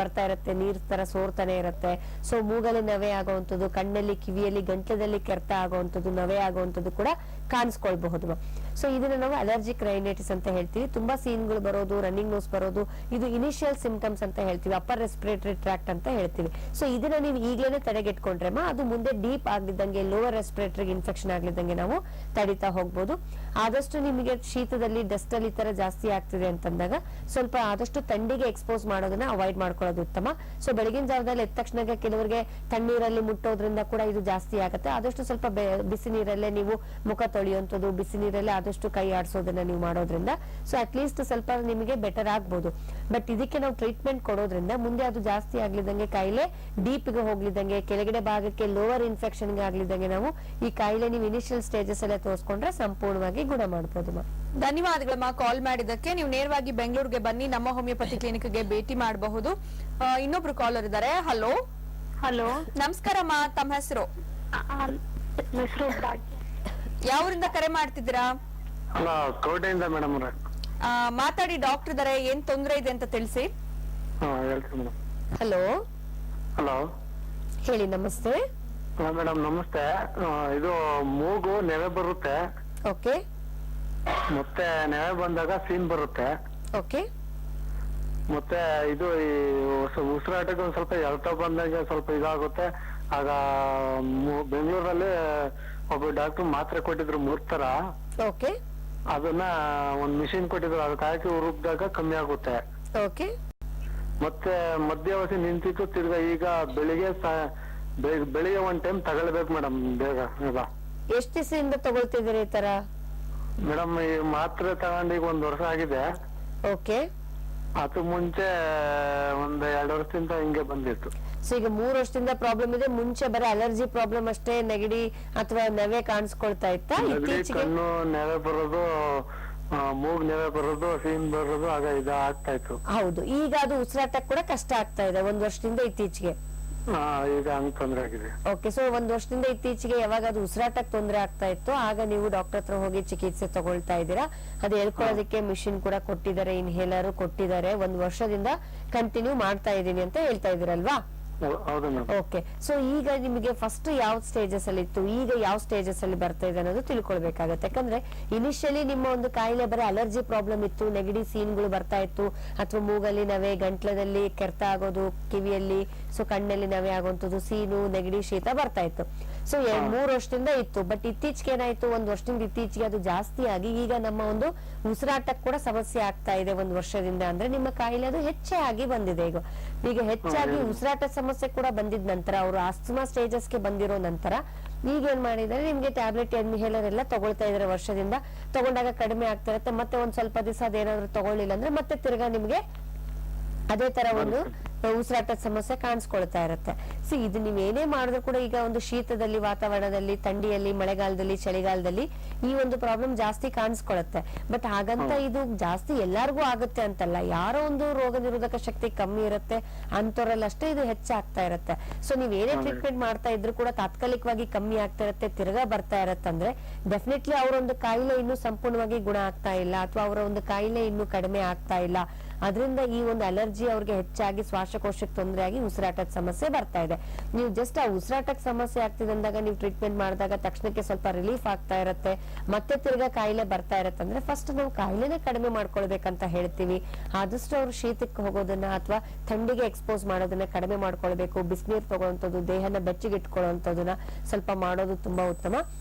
ಬರ್ತಾ ಇರುತ್ತೆ, ನೀರ್ ತರ ಸೋರ್ತಾನೆ ಇರುತ್ತೆ. ಸೊ ಮೂಗಲ್ಲಿ ನವೆ ಆಗುವಂತದ್ದು, ಕಣ್ಣಲ್ಲಿ, ಕಿವಿಯಲ್ಲಿ, ಗಂಟಲದಲ್ಲಿ ಕೆರೆತ ಆಗುವಂತದ್ದು, ನವೆ ಆಗುವಂತದ್ದು ಕೂಡ ಕಾಣಿಸ್ಕೊಳ್ಬಹುದು. ಸೊ ಇದನ್ನ ನಾವು ಅಲರ್ಜಿಕ್ ರೈನೈಟಿಸ್ ಅಂತ ಹೇಳ್ತೀವಿ. ತುಂಬಾ ಸೀನ್ಗಳು ಬರೋದು, ರನ್ನಿಂಗ್ ನೋಸ್ ಬರೋದು, ಇದು ಇನಿಷಿಯಲ್ ಸಿಂಪ್ಟಮ್ಸ್ ಅಂತ ಹೇಳ್ತೀವಿ, ಅಪ್ಪರ್ ರೆಸ್ಪಿರೇಟರಿ ಟ್ರಾಕ್ಟ್ ಅಂತ ಹೇಳ್ತೀವಿ. ಸೊ ಇದನ್ನ ನೀವು ಈಗಲೇ ತಡೆಗೆಟ್ಕೊಂಡ್ರೆಮ್ಮ ಅದು ಮುಂದೆ ಡೀಪ್ ಆಗ್ಲಿದ್ದಂಗೆ, ಲೋವರ್ ರೆಸ್ಪಿರೇಟರಿ ಇನ್ಫೆಕ್ಷನ್ ಆಗ್ಲಿದ್ದಂಗೆ ನಾವು ತಡಿತಾ ಹೋಗ್ಬೋದು. ಆದಷ್ಟು ನಿಮಗೆ ಶೀತದಲ್ಲಿ, ಡಸ್ಟ್ ಅಲ್ಲಿ ತರ ಜಾಸ್ತಿ ಆಗ್ತಿದೆ ಅಂತಂದಾಗ ಸ್ವಲ್ಪ ಆದಷ್ಟು ಥಂಡಿಗೆ ಎಕ್ಸ್ಪೋಸ್ ಮಾಡೋದನ್ನ ಅವಾಯ್ಡ್ ಮಾಡ್ಕೊಳ್ಳೋದು ಉತ್ತಮ. ಸೊ ಬೆಳಗಿನ ಜಾವದಲ್ಲಿ ಎದ್ದ ತಕ್ಷಣ ಕೆಲವರಿಗೆ ತಣ್ಣೀರಲ್ಲಿ ಮುಟ್ಟೋದ್ರಿಂದ ಕೂಡ ಇದು ಜಾಸ್ತಿ ಆಗುತ್ತೆ. ಆದಷ್ಟು ಸ್ವಲ್ಪ ಬಿಸಿ ನೀರಲ್ಲೇ ನೀವು ಮುಖ ತೊಳೆಯುವಂಥದ್ದು, ಬಿಸಿ ನೀರಲ್ಲೇ ಆದಷ್ಟು ಕೈ ಆಡಿಸೋದನ್ನ ನೀವು ಮಾಡೋದ್ರಿಂದ ಸೊ ಅಟ್ ಲೀಸ್ಟ್ ಸ್ವಲ್ಪ ನಿಮಗೆ ಬೆಟರ್ ಆಗ್ಬೋದು. ಬಟ್ ಇದಕ್ಕೆ ನಾವು ಟ್ರೀಟ್ಮೆಂಟ್ ಕೊಡೋದ್ರಿಂದ ಮುಂದೆ ಅದು ಜಾಸ್ತಿ ಆಗ್ಲಿದ್ದಂಗೆ, ಕಾಯಿಲೆ ಡೀಪ್ ಗೆ ಹೋಗ್ಲಿದ್ದಂಗೆ, ಕೆಳಗಡೆ ಭಾಗಕ್ಕೆ ಲೋವರ್ ಇನ್ಫೆಕ್ಷನ್ ಗೆ ಆಗ್ಲಿದ್ದಂಗೆ ನಾವು ಈ ಕಾಯಿಲೆ ನೀವು ಇನಿಷಿಯಲ್ ಸ್ಟೇಜಸ್ ಅಲ್ಲೇ ತೋರಿಸ್ಕೊಂಡ್ರೆ ಸಂಪೂರ್ಣವಾಗಿ ಗುಣ ಮಾಡಬಹುದು. ಧನ್ಯವಾದಗಳಮ್ಮ ಕಾಲ್ ಮಾಡಿದ್ದಕ್ಕೆ. ನೀವು ನೇರವಾಗಿ ಬೆಂಗಳೂರಿಗೆ ಬನ್ನಿ, ನಮ್ಮ ಹೋಮಿಯೋಪತಿ ಕ್ಲಿನಿಕ್ ಗೆ ಭೇಟಿ ಮಾಡಬಹುದು. ಇನ್ನೊಬ್ರು ಕಾಲರ್ ಇದ್ದಾರೆ. ಹಲೋ. ಹಲೋ, ನಮಸ್ಕಾರಮ್ಮ, ತಮ್ಮ ಹೆಸರು? ಹೆಸರು ಯಾವೂರಿಂದ ಕರೆ ಮಾಡ್ತಿದ್ದೀರಾ? ಅಲ್ಲ, ಕೋಟೆಯಿಂದ ಮೇಡಮ್ ಅವ್ರೆ. ಮಾತಾಡಿ, ಡಾಕ್ಟರ್ ಇದಾರೆ, ಏನ್ ತೊಂದ್ರೆ ಇದೆ ಅಂತ ತಿಳಿಸಿ. ಹೇಳ್ತೀನಿ ಮೇಡಮ್. ಹಲೋ, ಹಲೋ, ಹೇಳಿ. ನಮಸ್ತೆ ಮೇಡಮ್. ನಮಸ್ತೆ. ಇದು ಮೂಗು ನೆವೆ ಬರುತ್ತೆ, ಓಕೆ ಮತ್ತೆ ನೆವೆ ಬಂದಾಗ ಸೀನ್ ಬರುತ್ತೆ, ಓಕೆ ಮತ್ತೆ ಇದು ಈ ಉಸಿರಾಟಕ್ಕೆ ಒಂದ್ ಸ್ವಲ್ಪ ಎಳ್ತ ಬಂದಾಗ ಸ್ವಲ್ಪ ಇದಾಗುತ್ತೆ. ಆಗ ಬೆಂಗಳೂರಲ್ಲಿ ಒಬ್ಬ ಡಾಕ್ಟರ್ ಮಾತ್ರೆ ಕೊಟ್ಟಿದ್ರು 3 ತರ. ಓಕೆ ಅದನ್ನ ಒಂದ್ ಮಿಷಿನ್ ಕೊಟ್ಟಿದ್ರು, ಅದಕ್ಕೆ ಹಾಕಿ ಉರುಗ್ದಾಗ ಕಮ್ಮಿ ಆಗುತ್ತೆ. ಓಕೆ ಮತ್ತೆ ಮಧ್ಯವಧಿ ನಿಂತಿತ್ತು, ತಿರ್ಗಾ ಈಗ ಬೆಳಿಗ್ಗೆ ಒಂದ್ ಟೈಮ್ ತಗೊಳ್ಬೇಕು ಮೇಡಮ್, ಬೇಗ ಈಗ. ಎಷ್ಟು ದಿವಸದಿಂದ ತಗೊಳ್ತಿದ್ದೀರಿ ಈ ತರ? ಮೇಡಮ್ ಈ ಮಾತ್ರೆ ತಗೊಂಡು ಈಗ 1 ವರ್ಷ ಆಗಿದೆ. ಓಕೆ, ಅದು ಮುಂಚೆ ಒಂದ್ 2 ವರ್ಷದಿಂದ ಹಿಂಗೆ ಬಂದಿತ್ತು. ಸೊ ಈಗ 3 ವರ್ಷದಿಂದ ಪ್ರಾಬ್ಲಮ್ ಇದೆ. ಮುಂಚೆ ಬರೀ ಅಲರ್ಜಿ ಪ್ರಾಬ್ಲಮ್ ಅಷ್ಟೇ, ನೆಗಡಿ ಅಥವಾ ನೆವೆ ಕಾಣಿಸ್ಕೊಳ್ತಾ ಇತ್ತಾ? ಇತ್ತೀಚೆಗೆ ಕಣ್ಣು ನೆವೆ ಬರೋದು, ಮೂಗ್ ನೆವೆ ಬರೋದು, ಸೀನ್ ಬರೋದು, ಆಗ ಇದು ಆಗ್ತಾ ಇತ್ತು. ಹೌದು, ಈಗ ಅದು ಉಸಿರಾಟಕ್ಕೆ ಕೂಡ ಕಷ್ಟ ಆಗ್ತಾ ಇದೆ 1 ವರ್ಷದಿಂದ ಇತ್ತೀಚೆಗೆ. ಈಗ ಹಂಗ್ ತೊಂದ್ರೆ ಆಗಿದೆ. ಓಕೆ, ಸೊ 1 ವರ್ಷದಿಂದ ಇತ್ತೀಚೆಗೆ ಯಾವಾಗ ಅದು ಉಸಿರಾಟಕ್ಕೆ ತೊಂದರೆ ಆಗ್ತಾ ಇತ್ತು ಆಗ ನೀವು ಡಾಕ್ಟರ್ ಹತ್ರ ಹೋಗಿ ಚಿಕಿತ್ಸೆ ತಗೊಳ್ತಾ ಇದ್ದೀರಾ. ಅದು ಹೇಳ್ಕೊಳ್ಳೋದಕ್ಕೆ ಮಿಷಿನ್ ಕೂಡ ಕೊಟ್ಟಿದ್ದಾರೆ, ಇನ್ಹೇಲರ್ ಕೊಟ್ಟಿದ್ದಾರೆ. 1 ವರ್ಷದಿಂದ ಕಂಟಿನ್ಯೂ ಮಾಡ್ತಾ ಇದ್ದೀನಿ ಅಂತ ಹೇಳ್ತಾ ಇದೀರಲ್ವಾ? ಹೌದು ಮೇಡಮ್. ಓಕೆ, ಸೊ ಈಗ ನಿಮಗೆ ಫಸ್ಟ್ ಯಾವ ಸ್ಟೇಜಸ್ ಅಲ್ಲಿ ಇತ್ತು, ಈಗ ಯಾವ ಸ್ಟೇಜಸ್ ಅಲ್ಲಿ ಬರ್ತಾ ಇದೆ ಅನ್ನೋದು ತಿಳ್ಕೊಳ್ಬೇಕಾಗತ್ತೆ. ಯಾಕಂದ್ರೆ ಇನಿಷಿಯಲಿ ನಿಮ್ಮ ಒಂದು ಕಾಯಿಲೆ ಬರೀ ಅಲರ್ಜಿ ಪ್ರಾಬ್ಲಮ್ ಇತ್ತು, ನೆಗಡಿ ಸೀನ್ಗಳು ಬರ್ತಾ ಇತ್ತು, ಅಥವಾ ಮೂಗಲ್ಲಿ ನವೆ, ಗಂಟ್ಲದಲ್ಲಿ ಕೆರೆತ ಆಗೋದು, ಕಿವಿಯಲ್ಲಿ, ಸೊ ಕಣ್ಣಲ್ಲಿ ನವೆ ಆಗುವಂತದ್ದು, ಸೀನು, ನೆಗಡಿ, ಶೀತ ಬರ್ತಾ ಇತ್ತು. ಸೊ 3 ವರ್ಷದಿಂದ ಇತ್ತು. ಬಟ್ ಇತ್ತೀಚೆಗೆ ಏನಾಯ್ತು, 1 ವರ್ಷದಿಂದ ಇತ್ತೀಚೆಗೆ ಅದು ಜಾಸ್ತಿ ಆಗಿ ಈಗ ನಮ್ಮ ಒಂದು ಉಸಿರಾಟಕ್ಕೆ ಕೂಡ ಸಮಸ್ಯೆ ಆಗ್ತಾ ಇದೆ 1 ವರ್ಷದಿಂದ. ಅಂದ್ರೆ ನಿಮ್ಮ ಕಾಯಿಲೆ ಅದು ಹೆಚ್ಚೇ ಆಗಿ ಬಂದಿದೆ. ಈಗ ಹೆಚ್ಚಾಗಿ ಉಸಿರಾಟ ಸಮಸ್ಯೆ ಕೂಡ ಬಂದಿದ ನಂತರ, ಅವರು ಆಸ್ತಮಾ ಸ್ಟೇಜಸ್ಗೆ ಬಂದಿರೋ ನಂತರ ಈಗ ಏನ್ ಮಾಡಿದ್ದಾರೆ, ನಿಮ್ಗೆ ಟ್ಯಾಬ್ಲೆಟ್, ಇನ್ಹೇಲರ್ ಎಲ್ಲ ತಗೊಳ್ತಾ ಇದಾರೆ. ವರ್ಷದಿಂದ ತಗೊಂಡಾಗ ಕಡಿಮೆ ಆಗ್ತಾ ಇರುತ್ತೆ, ಮತ್ತೆ ಒಂದ್ ಸ್ವಲ್ಪ ದಿವಸ ಅದೇನಾದ್ರು ತಗೊಳ್ಳಿಲ್ಲ ಅಂದ್ರೆ ಮತ್ತೆ ತಿರ್ಗಾ ನಿಮ್ಗೆ ಅದೇ ತರ ಒಂದು ಉಸಿರಾಟದ ಸಮಸ್ಯೆ ಕಾಣಿಸ್ಕೊಳ್ತಾ ಇರುತ್ತೆ. ಇದು ನೀವ್ ಏನೇ ಮಾಡಿದ್ರು ಕೂಡ ಈಗ ಒಂದು ಶೀತದಲ್ಲಿ, ವಾತಾವರಣದಲ್ಲಿ, ಥಂಡಿಯಲ್ಲಿ, ಮಳೆಗಾಲದಲ್ಲಿ, ಚಳಿಗಾಲದಲ್ಲಿ ಈ ಒಂದು ಪ್ರಾಬ್ಲಮ್ ಜಾಸ್ತಿ ಕಾಣಿಸ್ಕೊಳುತ್ತೆ. ಬಟ್ ಹಾಗಂತ ಇದು ಜಾಸ್ತಿ ಎಲ್ಲಾರ್ಗೂ ಆಗುತ್ತೆ ಅಂತಲ್ಲ. ಯಾರೋ ಒಂದು ರೋಗ ನಿರೋಧಕ ಶಕ್ತಿ ಕಮ್ಮಿ ಇರುತ್ತೆ ಅಂತವ್ರಲ್ಲಷ್ಟೇ ಇದು ಹೆಚ್ಚಾಗ್ತಾ ಇರುತ್ತೆ. ಸೊ ನೀವ್ ಏನೇ ಟ್ರೀಟ್ಮೆಂಟ್ ಮಾಡ್ತಾ ಇದ್ರು ಕೂಡ ತಾತ್ಕಾಲಿಕವಾಗಿ ಕಮ್ಮಿ ಆಗ್ತಾ ಇರುತ್ತೆ, ತಿರ್ಗಾ ಬರ್ತಾ ಇರತ್ತಂದ್ರೆ ಡೆಫಿನೆಟ್ಲಿ ಅವರೊಂದು ಕಾಯಿಲೆ ಇನ್ನೂ ಸಂಪೂರ್ಣವಾಗಿ ಗುಣ ಆಗ್ತಾ ಇಲ್ಲ, ಅಥವಾ ಅವರ ಒಂದು ಕಾಯಿಲೆ ಇನ್ನೂ ಕಡಿಮೆ ಆಗ್ತಾ ಇಲ್ಲ. ಅದರಿಂದ ಈ ಒಂದು ಅಲರ್ಜಿ ಅವ್ರಿಗೆ ಹೆಚ್ಚಾಗಿ ಶ್ವಾಸಕೋಶಕ್ಕೆ ತೊಂದರೆ ಆಗಿ ಉಸಿರಾಟದ ಸಮಸ್ಯೆ ಬರ್ತಾ ಇದೆ. ನೀವು ಜಸ್ಟ್ ಆ ಉಸಿರಾಟಕ್ಕೆ ಸಮಸ್ಯೆ ಆಗ್ತಿದೆ ಅಂದಾಗ ನೀವು ಟ್ರೀಟ್ಮೆಂಟ್ ಮಾಡಿದಾಗ ತಕ್ಷಣಕ್ಕೆ ಸ್ವಲ್ಪ ರಿಲೀಫ್ ಆಗ್ತಾ ಇರುತ್ತೆ, ಮತ್ತೆ ತಿರ್ಗಾ ಕಾಯಿಲೆ ಬರ್ತಾ ಇರತ್ತೆ ಅಂದ್ರೆ ಫಸ್ಟ್ ನಾವು ಕಾಯಿಲೆನೇ ಕಡಿಮೆ ಮಾಡ್ಕೊಳ್ಬೇಕಂತ ಹೇಳ್ತೀವಿ. ಆದಷ್ಟು ಅವ್ರು ಶೀತಕ್ಕೆ ಹೋಗೋದನ್ನ ಅಥವಾ ಥಂಡಿಗೆ ಎಕ್ಸ್ಪೋಸ್ ಮಾಡೋದನ್ನ ಕಡಿಮೆ ಮಾಡ್ಕೊಳ್ಬೇಕು. ಬಿಸಿನೀರು ತಗೊಳ್ಳೋಂಥದ್ದು, ದೇಹನ ಬೆಚ್ಚಗೆ ಇಟ್ಕೊಳ್ಳುವಂಥದ್ದನ್ನ ಸ್ವಲ್ಪ ಮಾಡೋದು ತುಂಬಾ ಉತ್ತಮ.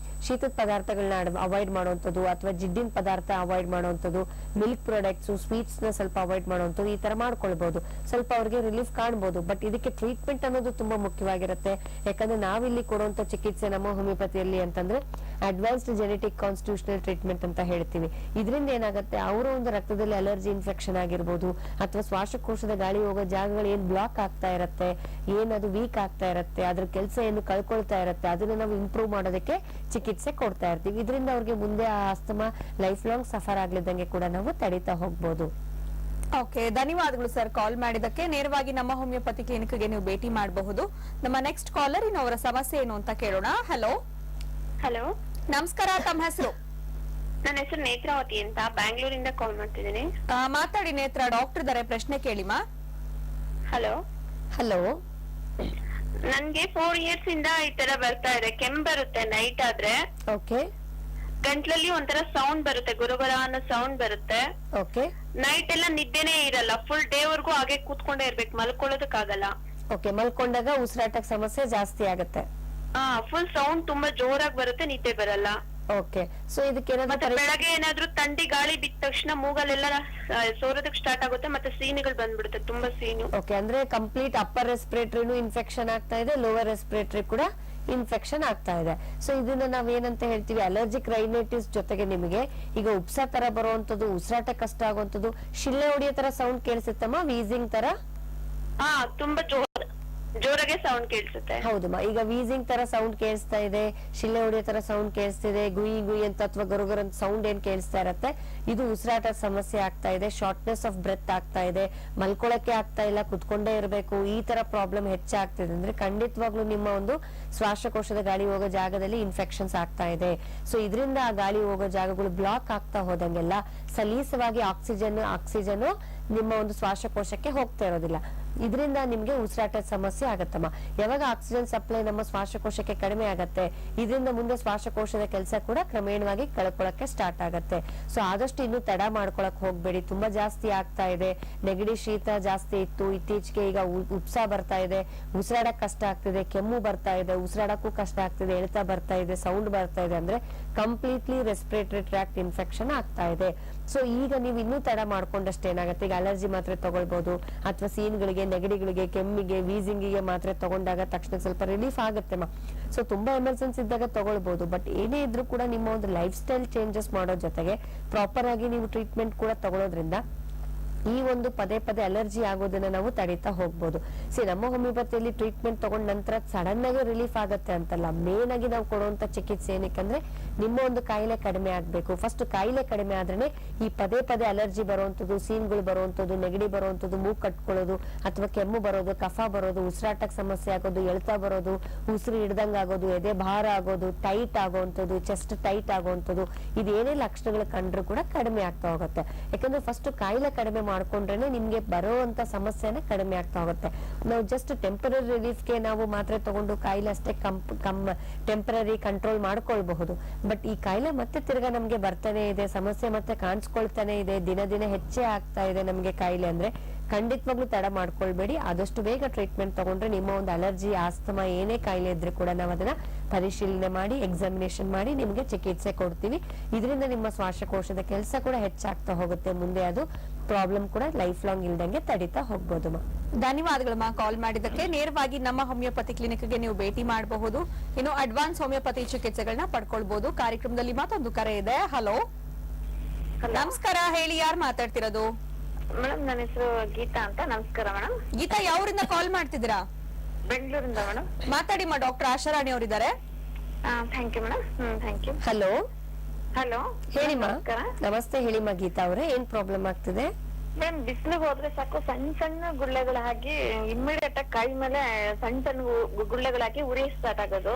ಶೀತದ ಪದಾರ್ಥಗಳನ್ನ ಅವಾಯ್ಡ್ ಮಾಡುವಂಥದ್ದು, ಅಥವಾ ಜಿಡ್ಡಿನ ಪದಾರ್ಥ ಅವಾಯ್ಡ್ ಮಾಡುವಂಥದ್ದು, ಮಿಲ್ಕ್ ಪ್ರಾಡಕ್ಟ್ಸ್, ಸ್ವೀಟ್ಸ್ ನ ಸ್ವಲ್ಪ ಅವಾಯ್ಡ್ ಮಾಡುವಂಥದ್ದು, ಈ ತರ ಮಾಡ್ಕೊಳ್ಬಹುದು. ಸ್ವಲ್ಪ ಅವ್ರಿಗೆ ರಿಲೀಫ್ ಕಾಣಬಹುದು. ಬಟ್ ಇದಕ್ಕೆ ಟ್ರೀಟ್ಮೆಂಟ್ ಅನ್ನೋದು ತುಂಬಾ ಮುಖ್ಯವಾಗಿರುತ್ತೆ. ಯಾಕಂದ್ರೆ ನಾವಿಲ್ಲಿ ಕೊಡುವಂತ ಚಿಕಿತ್ಸೆ ನಮ್ಮ ಹೋಮಿಯೋಪತಿಯಲ್ಲಿ ಅಂತಂದ್ರೆ ಅಡ್ವಾನ್ಸ್ಡ್ ಜೆನೆಟಿಕ್ ಕಾನ್ಸ್ಟಿಟ್ಯೂಷನಲ್ ಟ್ರೀಟ್ಮೆಂಟ್ ಅಂತ ಹೇಳ್ತೀವಿ. ಇದರಿಂದ ಏನಾಗುತ್ತೆ, ಅವರ ಒಂದು ರಕ್ತದಲ್ಲಿ ಅಲರ್ಜಿ ಇನ್ಫೆಕ್ಷನ್ ಆಗಿರ್ಬೋದು, ಅಥವಾ ಶ್ವಾಸಕೋಶದ ಗಾಳಿ ಹೋಗೋ ಜಾಗಗಳು ಏನ್ ಬ್ಲಾಕ್ ಆಗ್ತಾ ಇರತ್ತೆ, ಏನದು ವೀಕ್ ಆಗ್ತಾ ಇರತ್ತೆ, ಅದ್ರ ಕೆಲಸ ಏನು ಕಳ್ಕೊಳ್ತಾ ಇರತ್ತೆ, ಅದನ್ನ ನಾವು ಇಂಪ್ರೂವ್ ಮಾಡೋದಕ್ಕೆ ಚಿಕಿತ್ಸೆ ಕೊಡ್ತಾ ಇರ್ತೀವಿ. ಇದರಿಂದ ಅವ್ರಿಗೆ ಮುಂದೆ ಆ ಆಸ್ತಮಾ ಲೈಫ್ ಲಾಂಗ್ ಸಫರ್ ಆಗ್ಲಿದ್ದಂಗೆ ಕೂಡ ನಾವು ತಡೀತಾ ಹೋಗ್ಬೋದು. ಓಕೆ, ಧನ್ಯವಾದಗಳು ಸರ್ ಕಾಲ್ ಮಾಡಿದಕ್ಕೆ. ನೇರವಾಗಿ ನಮ್ಮ ಹೋಮಿಯೋಪತಿ ಕ್ಲಿನಿಕ್ಗೆ ನೀವು ಭೇಟಿ ಮಾಡಬಹುದು. ನಮ್ಮ ನೆಕ್ಸ್ಟ್ ಕಾಲರ್ ಇನ್ನು ಅವರ ಸಮಸ್ಯೆ ಏನು ಅಂತ ಕೇಳೋಣ. ಹಲೋ ಹಲೋ, ನಮಸ್ಕಾರ, ತಮ್ಮ ಹೆಸರು? ನನ್ನ ಹೆಸರು ನೇತ್ರಾವತಿ ಅಂತ, ಬ್ಯಾಂಗ್ಳೂರಿಂದ ಕಾಲ್ ಮಾಡ್ತಿದ್ದೀನಿ. ಮಾತಾಡಿ ನೇತ್ರ, ಡಾಕ್ಟರ್ ಇದಾರೆ, ಪ್ರಶ್ನೆ ಕೇಳಿಮಾ. ಹಲೋ ಹಲೋ, ನನ್ಗೆ 4 years ಇಂದ ಈ ತರ ಬರ್ತಾ ಇದೆ. ಕೆಮ್ಮು ಬರುತ್ತೆ ನೈಟ್ ಆದ್ರೆ, ಓಕೆ ಗಂಟ್ಲಲ್ಲಿ ಒಂಥರ ಸೌಂಡ್ ಬರುತ್ತೆ, ಗುರುಗುರ ಅನ್ನೋ ಸೌಂಡ್ ಬರುತ್ತೆ. ಓಕೆ ನೈಟ್ ಎಲ್ಲ ನಿದ್ದೆನೇ ಇರಲ್ಲ, ಫುಲ್ ಡೇ ವರ್ಗೂ ಹಾಗೆ ಕೂತ್ಕೊಂಡೇ ಇರ್ಬೇಕು, ಮಲ್ಕೊಳ್ಳೋದಕ್ಕಾಗಲ್ಲ. ಓಕೆ, ಮಲ್ಕೊಂಡಾಗ ಉಸಿರಾಟಕ್ಕೆ ಸಮಸ್ಯೆ ಜಾಸ್ತಿ ಆಗುತ್ತೆ. ಫುಲ್ ಸೌಂಡ್ ತುಂಬಾ ಜೋರಾಗಿ ಬರುತ್ತೆ, ನಿದ್ದೆ ಬರಲ್ಲ. ಓಕೆ, ಸೊ ಇದಕ್ಕೆ ಮತ್ತೆ ಬೆಳಗ್ಗೆ ಏನಾದ್ರೂ ಥಂಡಿ ಗಾಳಿ ಬಿದ್ದ ತಕ್ಷಣ ಮೂಗಲೆಲ್ಲ ಸೋರೋದಕ್ಕೆ ಸ್ಟಾರ್ಟ್ ಆಗುತ್ತೆ, ಮತ್ತೆ ಸೀನುಗಳು ಬಂದ್ಬಿಡುತ್ತೆ, ತುಂಬಾ ಸೀನು. ಓಕೆ, ಅಂದ್ರೆ ಕಂಪ್ಲೀಟ್ ಅಪ್ಪರ್ ರೆಸ್ಪಿರೇಟರಿನೂ ಇನ್ಫೆಕ್ಷನ್ ಆಗ್ತಾ ಇದೆ, ಲೋವರ್ ರೆಸ್ಪಿರೇಟರಿ ಕೂಡ ಇನ್ಫೆಕ್ಷನ್ ಆಗ್ತಾ ಇದೆ. ಸೊ ಇದನ್ನ ನಾವೇನಂತ ಹೇಳ್ತೀವಿ, ಅಲರ್ಜಿಕ್ ರೈನೈಟಿಸ್ ಜೊತೆಗೆ ನಿಮಗೆ ಈಗ ಉಪ್ಸ ತರ ಬರುವಂತದ್ದು, ಉಸಿರಾಟ ಕಷ್ಟ ಆಗುವಂತದ್ದು, ಶಿಳ್ಳೆ ಹೊಡಿಯೋ ತರ ಸೌಂಡ್ ಕೇಳಿಸುತ್ತಮ್ಮ, ವೀಸಿಂಗ್ ತರ? ತುಂಬಾ ಜೋರಾಗೆ ಸೌಂಡ್ ಕೇಳಿಸುತ್ತೆ. ಹೌದಮ್ಮ, ಈಗ ವೀಸಿಂಗ್ ತರ ಸೌಂಡ್ ಕೇಳಿಸ್ತಾ ಇದೆ, ಶಿಳ್ಳೆ ಹೊಡಿಯೋ ತರ ಸೌಂಡ್ ಕೇಳಿಸ್ತಿದೆ, ಗುಯಿ ಗುಯಿ ಅಂತ ಅಥವಾ ಗರುಗರ್ ಅಂತ ಸೌಂಡ್ ಏನ್ ಕೇಳಿಸ್ತಾ ಇರತ್ತೆ, ಇದು ಉಸಿರಾಟ ಸಮಸ್ಯೆ ಆಗ್ತಾ ಇದೆ. ಶಾರ್ಟ್ನೆಸ್ ಆಫ್ ಬ್ರೆತ್ ಆಗ್ತಾ ಇದೆ, ಮಲ್ಕೊಳಕ್ಕೆ ಆಗ್ತಾ ಇಲ್ಲ, ಕುತ್ಕೊಂಡೇ ಇರಬೇಕು, ಈ ತರ ಪ್ರಾಬ್ಲಮ್ ಹೆಚ್ಚಾಗ್ತಿದೆ ಅಂದ್ರೆ ಖಂಡಿತವಾಗ್ಲೂ ನಿಮ್ಮ ಒಂದು ಶ್ವಾಸಕೋಶದ ಗಾಳಿ ಹೋಗೋ ಜಾಗದಲ್ಲಿ ಇನ್ಫೆಕ್ಷನ್ಸ್ ಆಗ್ತಾ ಇದೆ. ಸೊ ಇದರಿಂದ ಆ ಗಾಳಿ ಹೋಗೋ ಜಾಗಗಳು ಬ್ಲಾಕ್ ಆಗ್ತಾ ಹೋದಂಗೆಲ್ಲ ಸಲೀಸವಾಗಿ ಆಕ್ಸಿಜನ್ ನಿಮ್ಮ ಒಂದು ಶ್ವಾಸಕೋಶಕ್ಕೆ ಹೋಗ್ತಾ ಇರೋದಿಲ್ಲ. ಇದರಿಂದ ನಿಮ್ಗೆ ಉಸಿರಾಟದ ಸಮಸ್ಯೆ ಆಗತ್ತಮ್ಮ. ಯಾವಾಗ ಆಕ್ಸಿಜನ್ ಸಪ್ಲೈ ನಮ್ಮ ಶ್ವಾಸಕೋಶಕ್ಕೆ ಕಡಿಮೆ ಆಗತ್ತೆ, ಇದರಿಂದ ಮುಂದೆ ಶ್ವಾಸಕೋಶದ ಕೆಲಸ ಕೂಡ ಕ್ರಮೇಣವಾಗಿ ಕಳ್ಕೊಳಕ್ಕೆ ಸ್ಟಾರ್ಟ್ ಆಗತ್ತೆ. ಸೊ ಆದಷ್ಟು ಇನ್ನು ತಡ ಮಾಡ್ಕೊಳಕ್ ಹೋಗ್ಬೇಡಿ. ತುಂಬಾ ಜಾಸ್ತಿ ಆಗ್ತಾ ಇದೆ, ನೆಗಡಿ ಶೀತ ಜಾಸ್ತಿ ಇತ್ತು, ಇತ್ತೀಚೆಗೆ ಈಗ ಉಪ್ಸ ಬರ್ತಾ ಇದೆ, ಉಸಿರಾಡಕ್ ಕಷ್ಟ ಆಗ್ತಿದೆ, ಕೆಮ್ಮು ಬರ್ತಾ ಇದೆ, ಉಸಿರಾಡಕ್ಕೂ ಕಷ್ಟ ಆಗ್ತಿದೆ, ಎಳ್ತಾ ಬರ್ತಾ ಇದೆ, ಸೌಂಡ್ ಬರ್ತಾ ಇದೆ ಅಂದ್ರೆ ಕಂಪ್ಲೀಟ್ಲಿ ರೆಸ್ಪಿರೇಟರಿ ಟ್ರ್ಯಾಕ್ಟ್ ಇನ್ಫೆಕ್ಷನ್ ಆಗ್ತಾ ಇದೆ. ಸೊ ಈಗ ನೀವು ಇನ್ನೂ ತಡ ಮಾಡ್ಕೊಂಡಷ್ಟು ಏನಾಗುತ್ತೆ, ಈಗ ಅಲರ್ಜಿ ಮಾತ್ರೆ ತಗೊಳ್ಬಹುದು, ಅಥವಾ ಸೀನ್ಗಳಿಗೆ, ನೆಗಡಿಗಳಿಗೆ, ಕೆಮ್ಮಿಗೆ, ವೀಸಿಂಗಿಗೆ ಮಾತ್ರೆ ತಗೊಂಡಾಗ ತಕ್ಷಣ ಸ್ವಲ್ಪ ರಿಲೀಫ್ ಆಗುತ್ತೆ. ಸೊ ತುಂಬಾ ಎಮರ್ಜೆನ್ಸಿ ಇದ್ದಾಗ ತಗೊಳ್ಬಹುದು. ಬಟ್ ಏನೇ ಇದ್ರೂ ಕೂಡ ನಿಮ್ಮ ಒಂದು ಲೈಫ್ ಸ್ಟೈಲ್ ಚೇಂಜಸ್ ಮಾಡೋ ಜೊತೆಗೆ ಪ್ರಾಪರ್ ಆಗಿ ನೀವು ಟ್ರೀಟ್ಮೆಂಟ್ ಕೂಡ ತಗೊಳ್ಳೋದ್ರಿಂದ ಈ ಒಂದು ಪದೇ ಪದೇ ಅಲರ್ಜಿ ಆಗೋದನ್ನ ನಾವು ತಡೀತಾ ಹೋಗ್ಬೋದು. ನಮ್ಮ ಹೋಮಿಯೋಪತಿಯಲ್ಲಿ ಟ್ರೀಟ್ಮೆಂಟ್ ತಗೊಂಡ ನಂತರ ಸಡನ್ ಆಗಿ ರಿಲೀಫ್ ಆಗತ್ತೆ ಅಂತಲ್ಲ, ಮೇನ್ ಆಗಿ ನಾವು ಕೊಡುವಂತ ಚಿಕಿತ್ಸೆ ಏನಕ್ಕಂದ್ರೆ ನಿಮ್ಮ ಒಂದು ಕಾಯಿಲೆ ಕಡಿಮೆ ಆಗ್ಬೇಕು. ಫಸ್ಟ್ ಕಾಯಿಲೆ ಕಡಿಮೆ ಆದ್ರೆ ಈ ಪದೇ ಪದೇ ಅಲರ್ಜಿ ಬರುವಂತದ್ದು, ಸೀನ್ಗಳು ಬರುವಂತದ್ದು, ನೆಗಡಿ ಬರುವಂತದ್ದು, ಮೂಗ್ ಕಟ್ಕೊಳ್ಳೋದು ಅಥವಾ ಕೆಮ್ಮು ಬರೋದು, ಕಫ ಬರೋದು, ಉಸಿರಾಟಕ್ಕೆ ಸಮಸ್ಯೆ ಆಗೋದು, ಎಳ್ತಾ ಬರೋದು, ಉಸಿರು ಹಿಡ್ದಂಗ್ ಆಗೋದು, ಎದೆ ಭಾರ ಆಗೋದು, ಟೈಟ್ ಆಗುವಂತದ್ದು, ಚೆಸ್ಟ್ ಟೈಟ್ ಆಗುವಂತದ್ದು, ಇದೇನೇ ಲಕ್ಷಣಗಳು ಕಂಡ್ರು ಕೂಡ ಕಡಿಮೆ ಆಗ್ತಾ ಹೋಗುತ್ತೆ. ಯಾಕಂದ್ರೆ ಫಸ್ಟ್ ಕಾಯಿಲೆ ಕಡಿಮೆ ಮಾಡ್ಕೊಂಡ್ರೇನೆ ನಿಮ್ಗೆ ಬರುವಂತ ಸಮಸ್ಯೆನೇ ಕಡಿಮೆ ಆಗ್ತಾ ಹೋಗುತ್ತೆ. ನಾವು ಜಸ್ಟ್ ಟೆಂಪರರಿ ರಿಲೀಫ್ಗೆ ನಾವು ಮಾತ್ರೆ ತಗೊಂಡು ಕಾಯಿಲೆ ಅಷ್ಟೇ ಟೆಂಪರರಿ ಕಂಟ್ರೋಲ್ ಮಾಡ್ಕೊಳ್ಬಹುದು. ಬಟ್ ಈ ಕಾಯಿಲೆ ಮತ್ತೆ ತಿರ್ಗಾ ನಮ್ಗೆ ಬರ್ತಾನೆ ಇದೆ, ಸಮಸ್ಯೆ ಮತ್ತೆ ಕಾಣಿಸ್ಕೊಳ್ತಾನೆ ಇದೆ, ದಿನ ದಿನ ಹೆಚ್ಚೇ ಆಗ್ತಾ ಇದೆ ನಮ್ಗೆ ಕಾಯಿಲೆ ಅಂದ್ರೆ ಖಂಡಿತವಾಗ್ಲೂ ತಡ ಮಾಡ್ಕೊಳ್ಬೇಡಿ. ಆದಷ್ಟು ಬೇಗ ಟ್ರೀಟ್ಮೆಂಟ್ ತಗೊಂಡ್ರೆ ನಿಮ್ಮ ಒಂದು ಅಲರ್ಜಿ, ಆಸ್ತಮಾ ಏನೇ ಕಾಯಿಲೆ ಇದ್ರೆ ಕೂಡ ನಾವು ಅದನ್ನ ಪರಿಶೀಲನೆ ಮಾಡಿ ಎಕ್ಸಾಮಿನೇಷನ್ ಮಾಡಿ ನಿಮ್ಗೆ ಚಿಕಿತ್ಸೆ ಕೊಡ್ತೀವಿ. ಇದರಿಂದ ನಿಮ್ಮ ಶ್ವಾಸಕೋಶದ ಕೆಲಸ ಕೂಡ ಹೆಚ್ಚಾಗ್ತಾ ಹೋಗುತ್ತೆ, ಮುಂದೆ ಅದು ಪ್ರಾಬ್ಲಮ್ ಕೂಡ ಲೈಫ್ ಲಾಂಗ್ ಇಲ್ದಂಗೆ ತಡೀತಾ ಹೋಗ್ಬೋದು. ಧನ್ಯವಾದಗಳಮ್ಮ ಕಾಲ್ ಮಾಡಿದಕ್ಕೆ. ನೇರವಾಗಿ ನಮ್ಮ ಹೋಮಿಯೋಪತಿ ಕ್ಲಿನಿಕ್ಗೆ ನೀವು ಭೇಟಿ ಮಾಡಬಹುದು. ಇನ್ನು ಅಡ್ವಾನ್ಸ್ ಹೋಮಿಯೋಪತಿ ಚಿಕಿತ್ಸೆಗಳನ್ನ ಪಡ್ಕೊಳ್ಬಹುದು. ಕಾರ್ಯಕ್ರಮದಲ್ಲಿ ಮತ್ತೊಂದು ಕರೆ ಇದೆ. ಹಲೋ, ನಮಸ್ಕಾರ, ಹೇಳಿ, ಯಾರು ಮಾತಾಡ್ತಿರೋದು? ಮೇಡಮ್ ನನ್ನ ಹೆಸರು ಗೀತಾ ಅಂತ. ನಮಸ್ಕಾರ ಮೇಡಮ್. ಗೀತಾ ಯಾವ್ರಿಂದ ಕಾಲ್ ಮಾಡ್ತಿದ್ದೀರಾ? ಬೆಂಗಳೂರಿಂದ ಮೇಡಮ್. ಮಾತಾಡಿ ಡಾಕ್ಟರ್ ಆಶಾ ರಾಣಿ ಅವರಿದ್ದಾರೆ. Thank you madam. Thank you. Hello hello, ಹೇಳಿಮ್ಮ. ನಮಸ್ಕಾರ. ನಮಸ್ತೆ ಹೇಳಿಮ್ಮ ಗೀತಾ ಅವರೇ, ಏನ್ ಪ್ರಾಬ್ಲಮ್ ಆಗ್ತಿದೆ? ಮೇಡಮ್ ಬಿಸಿಲಿಗೆ ಹೋದ್ರೆ ಸಾಕು ಸಣ್ಣ ಸಣ್ಣ ಗುಳ್ಳೆಗಳಾಗಿ ಇಮ್ಮಿಡಿಯೇಟ್ ಆಗಿ ಕೈ ಮೇಲೆ ಸಣ್ಣ ಸಣ್ಣ ಗುಳ್ಳೆಗಳಾಗಿ ಉರಿ ಸ್ಟಾರ್ಟ್ ಆಗೋದು.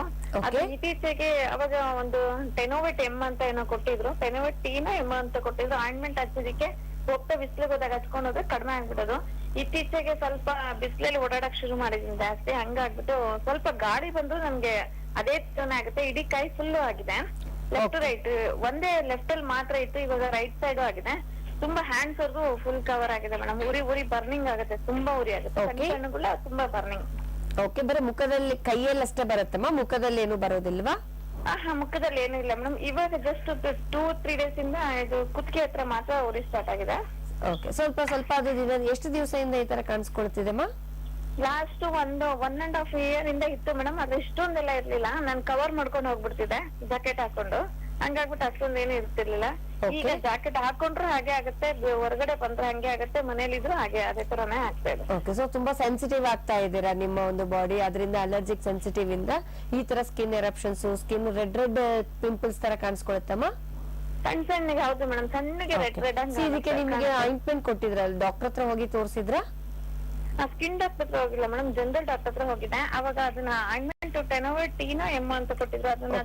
ಅದು ಇತ್ತೀಚೆಗೆ ಅವಾಗ ಒಂದು ಟೆನೋವೆಟ್ ಎಮ್ ಅಂತ ಏನೋ ಕೊಟ್ಟಿದ್ರು, ಟೆನೋವೆಟ್ ಟೀನ ಎಮ್ ಅಂತ ಕೊಟ್ಟಿದ್ರು. ಆಯಿಂಟ್ಮೆಂಟ್ ಹಚ್ಚೋದಿಕ್ಕೆ ಹೋಗ್ತಾ ಬಿಸಿಲಿಗೆ ಹೋದಾಗ ಹಚ್ಕೊಂಡು ಹೋದ್ರೆ ಕಡಿಮೆ ಆಗ್ಬಿಡೋದು. ಇತ್ತೀಚೆಗೆ ಸ್ವಲ್ಪ ಬಿಸಿಲಲ್ಲಿ ಓಡಾಡಕ್ ಶುರು ಮಾಡಿದೀನಿ ಜಾಸ್ತಿ, ಹಂಗಾಗ್ಬಿಟ್ಟು ಸ್ವಲ್ಪ ಗಾಳಿ ಬಂದ್ರು ನಮ್ಗೆ ಅದೇ ತರನೇ ಆಗುತ್ತೆ. ಇಡೀ ಕೈ ಫುಲ್ ಆಗಿದೆ. ಲೆಫ್ಟ್ ರೈಟ್ ಒಂದೇ ಲೆಫ್ಟ್ ಅಲ್ಲಿ ಮಾತ್ರ ಇತ್ತು, ಇವಾಗ ರೈಟ್ ಸೈಡ್ ಆಗಿದೆ. ತುಂಬಾ ಹ್ಯಾಂಡ್ಸ್ ವರ್ಗು ಫುಲ್ ಕವರ್ ಆಗಿದೆ ಮೇಡಮ್. ಉರಿ ಬರ್ನಿಂಗ್ ಆಗುತ್ತೆ, ತುಂಬಾ ಉರಿ ಆಗುತ್ತೆ. ಸಣ್ಣ ಸಣ್ಣಗುಳ್ಳ ತುಂಬಾ ಬರ್ನಿಂಗ್. ಓಕೆ, ಬರೀ ಮುಖದಲ್ಲಿ ಕೈಯಲ್ಲಿ ಅಷ್ಟೇ ಬರುತ್ತಮ್ಮ, ಮುಖದಲ್ಲಿ ಏನು ಬರೋದಿಲ್ವಾ? ಮುಖದಲ್ಲಿ ಏನು ಇಲ್ಲ ಮೇಡಮ್. ಇವಾಗ ಜಸ್ಟ್ 2-3 ಡೇಸ್ ಇಂದ ಇದು ಕುತ್ತಿಗೆ ಹತ್ರ ಮಾತ್ರ ಉರಿ ಸ್ಟಾರ್ಟ್ ಆಗಿದೆ. ಓಕೆ, ಸ್ವಲ್ಪ ಸ್ವಲ್ಪ ಅದು ಎಷ್ಟು ದಿವಸದಿಂದ ಈ ತರ ಕಾಣಿಸ್ಕೊಳ್ತಿದೆಮ್ಮ? ಲಾಸ್ಟ್ 1.5 year ಇಂದ ಇತ್ತು ಮೇಡಮ್. ಅದು ಇಷ್ಟೊಂದೆಲ್ಲ ಇರ್ಲಿಲ್ಲ. ನಾನ್ ಕವರ್ ಮಾಡ್ಕೊಂಡು ಹೋಗ್ಬಿಡ್ತಿದ್ದೆ ಜಾಕೆಟ್ ಹಾಕೊಂಡು, ಹಂಗಾಗ್ಬಿಟ್ಟು ಅಷ್ಟೊಂದೇನು ಇರ್ತಿರ್ಲಿಲ್ಲ. ಈಗ ಜಾಕೆಟ್ ಹಾಕೊಂಡ್ರು ಹಾಗೆ ಆಗುತ್ತೆ, ಹೊರಗಡೆ ಬಂದ್ರೆ ಹಂಗೆ ಆಗುತ್ತೆ, ಮನೇಲಿದ್ರು ಹಾಗೆ ಅದೇ ತರನೇ ಆಗ್ತಾ ಇದೆ. ಓಕೆ, ಸೊ ತುಂಬಾ ಸೆನ್ಸಿಟಿವ್ ಆಗ್ತಾ ಇದ್ದೀರಾ ನಿಮ್ಮ ಒಂದು ಬಾಡಿ, ಅದರಿಂದ ಅಲರ್ಜಿಕ್ ಸೆನ್ಸಿಟಿವ್ ಇಂದ ಈ ತರ skin eruptions, skin red pimples ತರ ಕಾಣಿಸ್ಕೊಳುತ್ತಮ್ಮ? ಸಣ್ಣ ಸಣ್ಣಗೆ. ಹೌದು ಮೇಡಮ್, ಸಣ್ಣಗೆ ರೆಡ್ ಇದಕ್ಕೆ ನಿಮಗೆ ಆಯಿಂಟ್ಮೆಂಟ್ ಕೊಟ್ಟಿದ್ರಲ್ಲ, ಡಾಕ್ಟರ್ ಹತ್ರ ಹೋಗಿ ತೋರಿಸಿದ್ರ? ಸ್ಕಿನ್ ಡಾಕ್ಟರ್ ಹತ್ರ ಹೋಗಿಲ್ಲ ಮೇಡಮ್, ಜನರಲ್ ಡಾಕ್ಟರ್ ಹತ್ರ ಹೋಗಿದ್ದೆ. ಅವಾಗ ಅದನ್ನ ಆಯಿಂಟ್ಮೆಂಟ್ ಟೆನೋವೆಟ್ ಟೀನೋ ಎಮ್ ಅಂತ ಕೊಟ್ಟಿದ್ರು. ಅದನ್ನ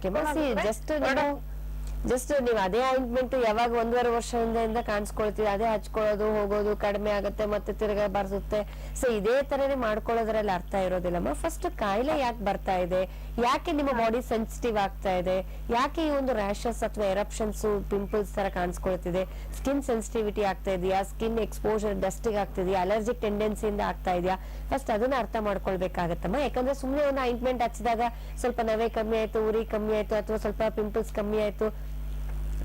ಜಸ್ಟ್ ನೀವು ಅದೇ ಆಯಿಂಟ್ಮೆಂಟ್ ಯಾವಾಗ 1.5 ವರ್ಷದಿಂದ ಕಾಣಿಸ್ಕೊಳ್ತೀವಿ, ಅದೇ ಹಚ್ಕೊಳ್ಳೋದು, ಹೋಗೋದು, ಕಡಿಮೆ ಆಗುತ್ತೆ, ಮತ್ತೆ ತಿರ್ಗಾ ಬರ್ಸುತ್ತೆ. ಸೊ ಇದೇ ತರನೇ ಮಾಡ್ಕೊಳ್ಳೋದ್ರಲ್ಲಿ ಅರ್ಥ ಇರೋದಿಲ್ಲಮ್ಮ. ಫಸ್ಟ್ ಕಾಯಿಲೆ ಯಾಕೆ ಬರ್ತಾ ಇದೆ, ಯಾಕೆ ನಿಮ್ಮ ಬಾಡಿ ಸೆನ್ಸಿಟಿವ್ ಆಗ್ತಾ ಇದೆ, ಯಾಕೆ ಈ ಒಂದು ರ್ಯಾಷಸ್ ಅಥವಾ ಎರಪ್ಷನ್ಸ್ ಪಿಂಪಲ್ಸ್ ತರ ಕಾಣಿಸ್ಕೊಳ್ತಿದೆ, ಸ್ಕಿನ್ ಸೆನ್ಸಿಟಿವಿಟಿ ಆಗ್ತಾ ಇದೆಯಾ, ಸ್ಕಿನ್ ಎಕ್ಸ್ಪೋಜರ್ ಡಸ್ಟಿಗೆ ಆಗ್ತಿದೆಯಾ, ಅಲರ್ಜಿಕ್ ಟೆಂಡೆನ್ಸಿಯಿಂದ ಆಗ್ತಾ ಇದೆಯಾ, ಫಸ್ಟ್ ಅದನ್ನ ಅರ್ಥ ಮಾಡ್ಕೊಳ್ಬೇಕಾಗತ್ತಮ್ಮ. ಯಾಕಂದ್ರೆ ಸುಮ್ನೆ ಒಂದು ಆಯಿಂಟ್ಮೆಂಟ್ ಹಚ್ಚಿದಾಗ ಸ್ವಲ್ಪ ನವೆ ಕಮ್ಮಿ ಆಯ್ತು, ಉರಿ ಕಮ್ಮಿ ಆಯ್ತು, ಅಥವಾ ಸ್ವಲ್ಪ ಪಿಂಪಲ್ಸ್ ಕಮ್ಮಿ ಆಯ್ತು,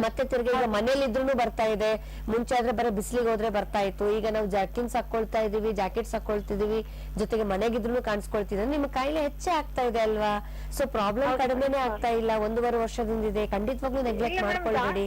ಮತ್ತೆ ತಿರ್ಗಿ ಈಗ ಮನೇಲಿ ಇದ್ರೂ ಬರ್ತಾ ಇದೆ. ಮುಂಚೆ ಆದ್ರೆ ಬರೀ ಬಿಸಿಲಿಗೆ ಹೋದ್ರೆ ಬರ್ತಾ ಇತ್ತು, ಈಗ ನಾವು ಜಾಕಿನ್ಸ್ ಹಾಕೊಳ್ತಾ ಇದೀವಿ, ಜಾಕೆಟ್ಸ್ ಹಾಕೊಳ್ತಿದೀವಿ, ಜೊತೆಗೆ ಮನೆಗಿದ್ರು ಕಾಣಿಸ್ಕೊಳ್ತಿದ್ರೆ ನಿಮ್ಮ ಕಾಯಿಲೆ ಹೆಚ್ಚೇ ಆಗ್ತಾ ಇದೆ ಅಲ್ವಾ? ಸೊ ಪ್ರಾಬ್ಲಮ್ ಕಡಿಮೆನೆ ಆಗ್ತಾ ಇಲ್ಲ, 1.5 ವರ್ಷದಿಂದ ಇದೆ. ಖಂಡಿತವಾಗ್ಲೂ ನೆಗ್ಲೆಕ್ಟ್ ಮಾಡ್ಕೊಳ್ಬೇಡಿ.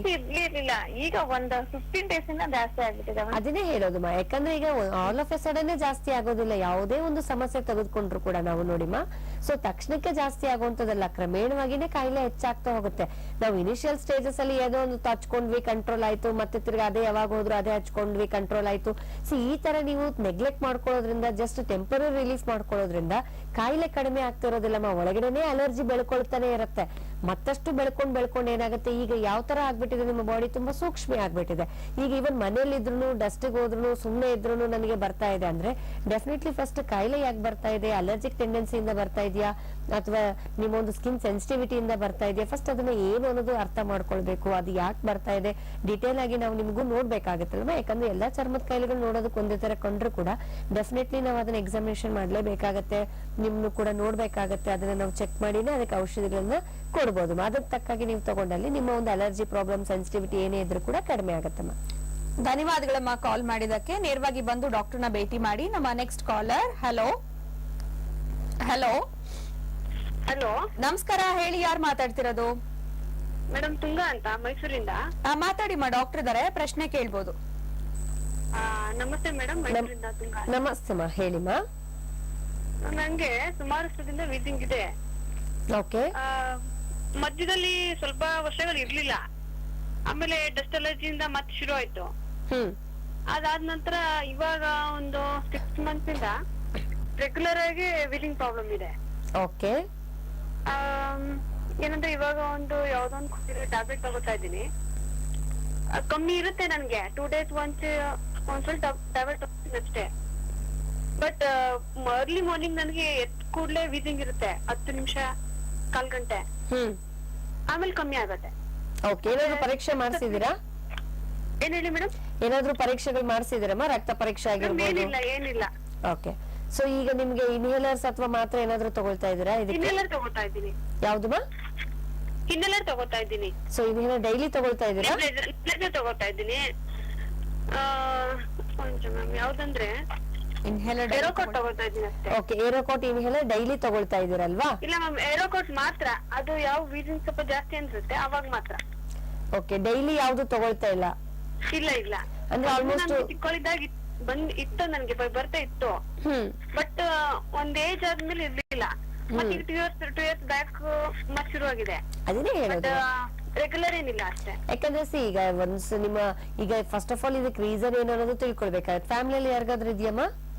ಈಗ ಒಂದು 15 ಡೇಸ್ ಇಂದ ಜಾಸ್ತಿ ಆಗ್ಬಿಟ್ಟಿದೆ. ಅದನ್ನೇ ಹೇಳೋದಮ್ಮ, ಯಾಕಂದ್ರೆ ಈಗ ಆಲ್ ಆಫ್ ಎ ಸಡನ್ ಜಾಸ್ತಿ ಆಗೋದಿಲ್ಲ. ಯಾವುದೇ ಒಂದು ಸಮಸ್ಯೆ ತೆಗೆದುಕೊಂಡ್ರು ಕೂಡ ನಾವು ನೋಡಿಮ್ಮ, ಸೊ ತಕ್ಷಣಕ್ಕೆ ಜಾಸ್ತಿ ಆಗುವಂತದಲ್ಲ, ಕ್ರಮೇಣವಾಗಿನೇ ಕಾಯಿಲೆ ಹೆಚ್ಚಾಗ್ತಾ ಹೋಗುತ್ತೆ. ನಾವು ಇನಿಷಿಯಲ್ ಸ್ಟೇಜಸ್ ಅಲ್ಲಿ ಏನೋ ಒಂದು ಹಚ್ಕೊಂಡ್ವಿ, ಕಂಟ್ರೋಲ್ ಆಯ್ತು, ಮತ್ತೆ ತಿರ್ಗಿ ಅದೇ ಯಾವಾಗ ಹೋದ್ರು ಅದೇ ಹಚ್ಕೊಂಡ್ವಿ, ಕಂಟ್ರೋಲ್ ಆಯ್ತು. ಸೊ ಈ ತರ ನೀವು ನೆಗ್ಲೆಕ್ಟ್ ಮಾಡ್ಕೊಳ್ಳೋದ್ರಿಂದ, ಜಸ್ಟ್ ಟೆಂಪರರಿ ರಿಲೀಫ್ ಮಾಡ್ಕೊಳ್ಳೋದ್ರಿಂದ ಕಾಯಿಲೆ ಕಡಿಮೆ ಆಗ್ತಿರೋದಿಲ್ಲಮ್ಮ. ಒಳಗಡೆನೆ ಅಲರ್ಜಿ ಬೆಳ್ಕೊಳ್ತಾನೆ ಇರುತ್ತೆ. ಮತ್ತಷ್ಟು ಬೆಳ್ಕೊಂಡ್ ಏನಾಗುತ್ತೆ, ಈಗ ಯಾವ ತರ ಆಗ್ಬಿಟ್ಟಿದೆ ನಿಮ್ಮ ಬಾಡಿ, ತುಂಬಾ ಸೂಕ್ಷ್ಮ ಆಗ್ಬಿಟ್ಟಿದೆ. ಈಗ ಇವನ್ ಮನೇಲಿ ಇದ್ರು, ಡಸ್ಟಿಗೆ ಹೋದ್ರು, ಸುಮ್ನೆ ಇದ್ರು ನನಗೆ ಬರ್ತಾ ಇದೆ ಅಂದ್ರೆ ಡೆಫಿನೆಟ್ಲಿ ಫಸ್ಟ್ ಕಾಯಿಲೆ ಯಾಕೆ ಬರ್ತಾ ಇದೆ, ಅಲರ್ಜಿಕ್ ಟೆಂಡೆನ್ಸಿಯಿಂದ ಬರ್ತಾ ಇದೆಯಾ, ಅಥವಾ ನಿಮ್ಮ ಒಂದು ಸ್ಕಿನ್ ಸೆನ್ಸಿಟಿವಿಟಿಯಿಂದ ಬರ್ತಾ ಇದೆಯಾ, ಫಸ್ಟ್ ಅದನ್ನ ಏನು ಅನ್ನೋದು ಅರ್ಥ ಮಾಡ್ಕೊಳ್ಬೇಕು. ಅದು ಯಾಕೆ ಬರ್ತಾ ಇದೆ ಡಿಟೇಲ್ ಆಗಿ ನಾವು ನಿಮಗೂ ನೋಡ್ಬೇಕಾಗತ್ತಲ್ವ. ಯಾಕಂದ್ರೆ ಎಲ್ಲಾ ಚರ್ಮದ ಕಾಯಿಲೆಗಳು ನೋಡೋದಕ್ಕೆ ಒಂದೇ ತರ ಕಂಡ್ರು ಕೂಡ ಡೆಫಿನೆಟ್ಲಿ ನಾವು ಅದನ್ನ ಎಕ್ಸಾಮಿನೇಷನ್ ಮಾಡ್ಲೇಬೇಕಾಗತ್ತೆ, ನಿಮ್ನು ಕೂಡ ನೋಡ್ಬೇಕಾಗತ್ತೆ. ಅದನ್ನ ನಾವು ಚೆಕ್ ಮಾಡಿನೇ ಅದಕ್ಕೆ ಔಷಧಿಗಳನ್ನ ಕೊಡ್ಬೋದು. ಅದಕ್ಕೆ ತಕ್ಕಾಗಿ ನೀವು ತಗೊಂಡಲ್ಲಿ ನಿಮ್ಮ ಒಂದು ಅಲರ್ಜಿ ಪ್ರಾಬ್ಲಮ್, ಸೆನ್ಸಿಟಿವಿಟಿ ಏನೇ ಇದ್ರೂ ಕೂಡ ಕಡಿಮೆ ಆಗತ್ತಮ್ಮ. ಧನ್ಯವಾದಗಳಮ್ಮ ಕಾಲ್ ಮಾಡಿದಕ್ಕೆ. ನೇರವಾಗಿ ಬಂದು ಡಾಕ್ಟರ್ನ ಭೇಟಿ ಮಾಡಿ. ನಮ್ಮ next collar. Hello hello hello, ನಮಸ್ಕಾರ. ಹೇಳಿ, ಯಾರು ಮಾತಾಡ್ತಿರೋದು? ಮೇಡಮ್ ತುಂಗಾ ಅಂತ, ಮೈಸೂರಿಂದ. ಮಾತಾಡಿ ಡಾಕ್ಟರ್ ಇದಾರೆ, ಪ್ರಶ್ನೆ ಕೇಳ್ಬೋದು. ನಮಸ್ತೆ ಮೇಡಮ್, ಮೈಸೂರಿಂದ ತುಂಗಾ. ನಮಸ್ತೆ ಮಾ, ಹೇಳಿಮ್ಮ. ನಂಗೆ ಸುಮಾರು ವರ್ಷದಿಂದ ವೀಸಿಂಗ್ ಇದೆ. ಓಕೆ, ಮಧ್ಯದಲ್ಲಿ ಸ್ವಲ್ಪ ವರ್ಷಗಳು ಇರ್ಲಿಲ್ಲ, ಆಮೇಲೆ ಡಸ್ಟ್ ಅಲರ್ಜಿಯಿಂದ ಮತ್ತೆ ಶುರು ಆಯ್ತು. ಅದಾದ ನಂತರ ಇವಾಗ ಒಂದು 6 months ಇಂದ ರೆಗ್ಯುಲರ್ ಆಗಿ ವೀಸಿಂಗ್ ಪ್ರಾಬ್ಲಮ್ ಇದೆ. ಓಕೆ, ಏನಂದ್ರೆ ಇವಾಗ ಒಂದು ಯಾವ್ದೋ ಒಂದು ಟ್ಯಾಬ್ಲೆಟ್ ತಗೋತಾ ಇದ್ದೀನಿ. ಕಮ್ಮಿ ಇರುತ್ತೆ ನನ್ಗೆ, 2 days ಒಂದ್ಸಲ ಟ್ಯಾಬ್ಲೆಟ್ ತಗೋತೀನಿ ಅಷ್ಟೇ. ಬಟ್ ಅರ್ಲಿ ಮಾರ್ನಿಂಗ್ ನನಗೆ ಎದ್ದ ಕೂಡ್ಲೆ ವೀಸಿಂಗ್ ಇರುತ್ತೆ, 10 ನಿಮಿಷ, 1/4 ಗಂಟೆ, ಆಮೇಲೆ ಕಮ್ಮಿ ಆಗತ್ತೆ. ಓಕೆ, ಏನಾದ್ರು ಪರೀಕ್ಷೆ ಮಾಡಿಸಿದೀರಾ? ಏನ್ ಹೇಳಿ ಮೇಡಮ್? ಏನಾದ್ರು ಪರೀಕ್ಷೆಗಳು ಮಾಡಿಸಿದಿರಮ್ಮ? ರಕ್ತ ಪರೀಕ್ಷೆ ಆಗಿರ್ಬೋದು? ಏನಿಲ್ಲ. ಓಕೆ, ಸೊ ಈಗ ನಿಮ್ಗೆ ಇನ್ಹೇಲರ್ಸ್ ಅಥವಾ ಮಾತ್ರ ಏನಾದ್ರು ತಗೊಳ್ತಾ ಇದೀರಾ? ಇನ್ಹೇಲರ್ ತಗೋತಾ ಇದ್ದೀನಿ. ಯಾವ್ದಮ್ಮ? ಇನ್ಹೇಲರ್ ತಗೋತಾ ಇದ್ದೀನಿ. ಸೊ ಇನ್ಹೇಲರ್ ಡೈಲಿ ತಗೊಳ್ತಾ ಇದೀರಾ? ತಗೋತಾ ಇದ್ದೀನಿ. ಯಾವ್ದಂದ್ರೆ ಏರೋಕೋಟ್ ತಗೋತಾ ಇದ್ದೀನಿ ಅಷ್ಟೇ. ಓಕೆ, ಏರೋಕೋಟ್ ಇನ್ಹೇಲರ್ ಡೈಲಿ ತಗೊಳ್ತಾ ಇದೀರಲ್ವಾ? ಇಲ್ಲ ಮ್ಯಾಮ್, ಏರೋಕೋಟ್ ಮಾತ್ರ. ಅದು ಯಾವ ವೀಸಿಂಗ್ ಸ್ವಲ್ಪ ಜಾಸ್ತಿ ಅನ್ಸುತ್ತೆ ಅವಾಗ ಮಾತ್ರ. ಓಕೆ, ಡೈಲಿ ಯಾವ್ದು ತಗೊಳ್ತಾ ಇಲ್ಲ? ಇಲ್ಲ ಅಂದ್ರೆ ಆಲ್ಮೋಸ್ಟ್ ಚಿಕ್ಕಳಿದ್ದಾಗ ಇತ್ತು ನನ್ಗೆ ಬರ್ತಾ ಇತ್ತು. ಬಟ್ ಒಂದ್ ಏಜ್ ಆದ್ಮೇಲೆ ಇರ್ಲಿಲ್ಲ. ಮತ್ತೆ 2 years ಬ್ಯಾಕ್ ಮತ್ತೆ ಶುರು ಆಗಿದೆ. ಅದನ್ನೇ ಹೇಳೋದು, ರೆಗ್ಯುಲರ್ ಏನಿಲ್ಲ ಅಷ್ಟೇ. ಯಾಕಂದ್ರೆ ಈಗ ಒನ್ಸ್ ನಿಮ್ಮ ಈಗ ಫಸ್ಟ್ ಆಫ್ ಆಲ್ ಇದಕ್ಕೆ ರೀಸನ್ ಏನು ಅನ್ನೋದು ತಿಳ್ಕೊಳ್ಬೇಕಾಗುತ್ತೆ. ಫ್ಯಾಮಿಲಿಯಲ್ಲಿ ಯಾರಿಗಾದ್ರೂ ಇದೆಯಮ್ಮ?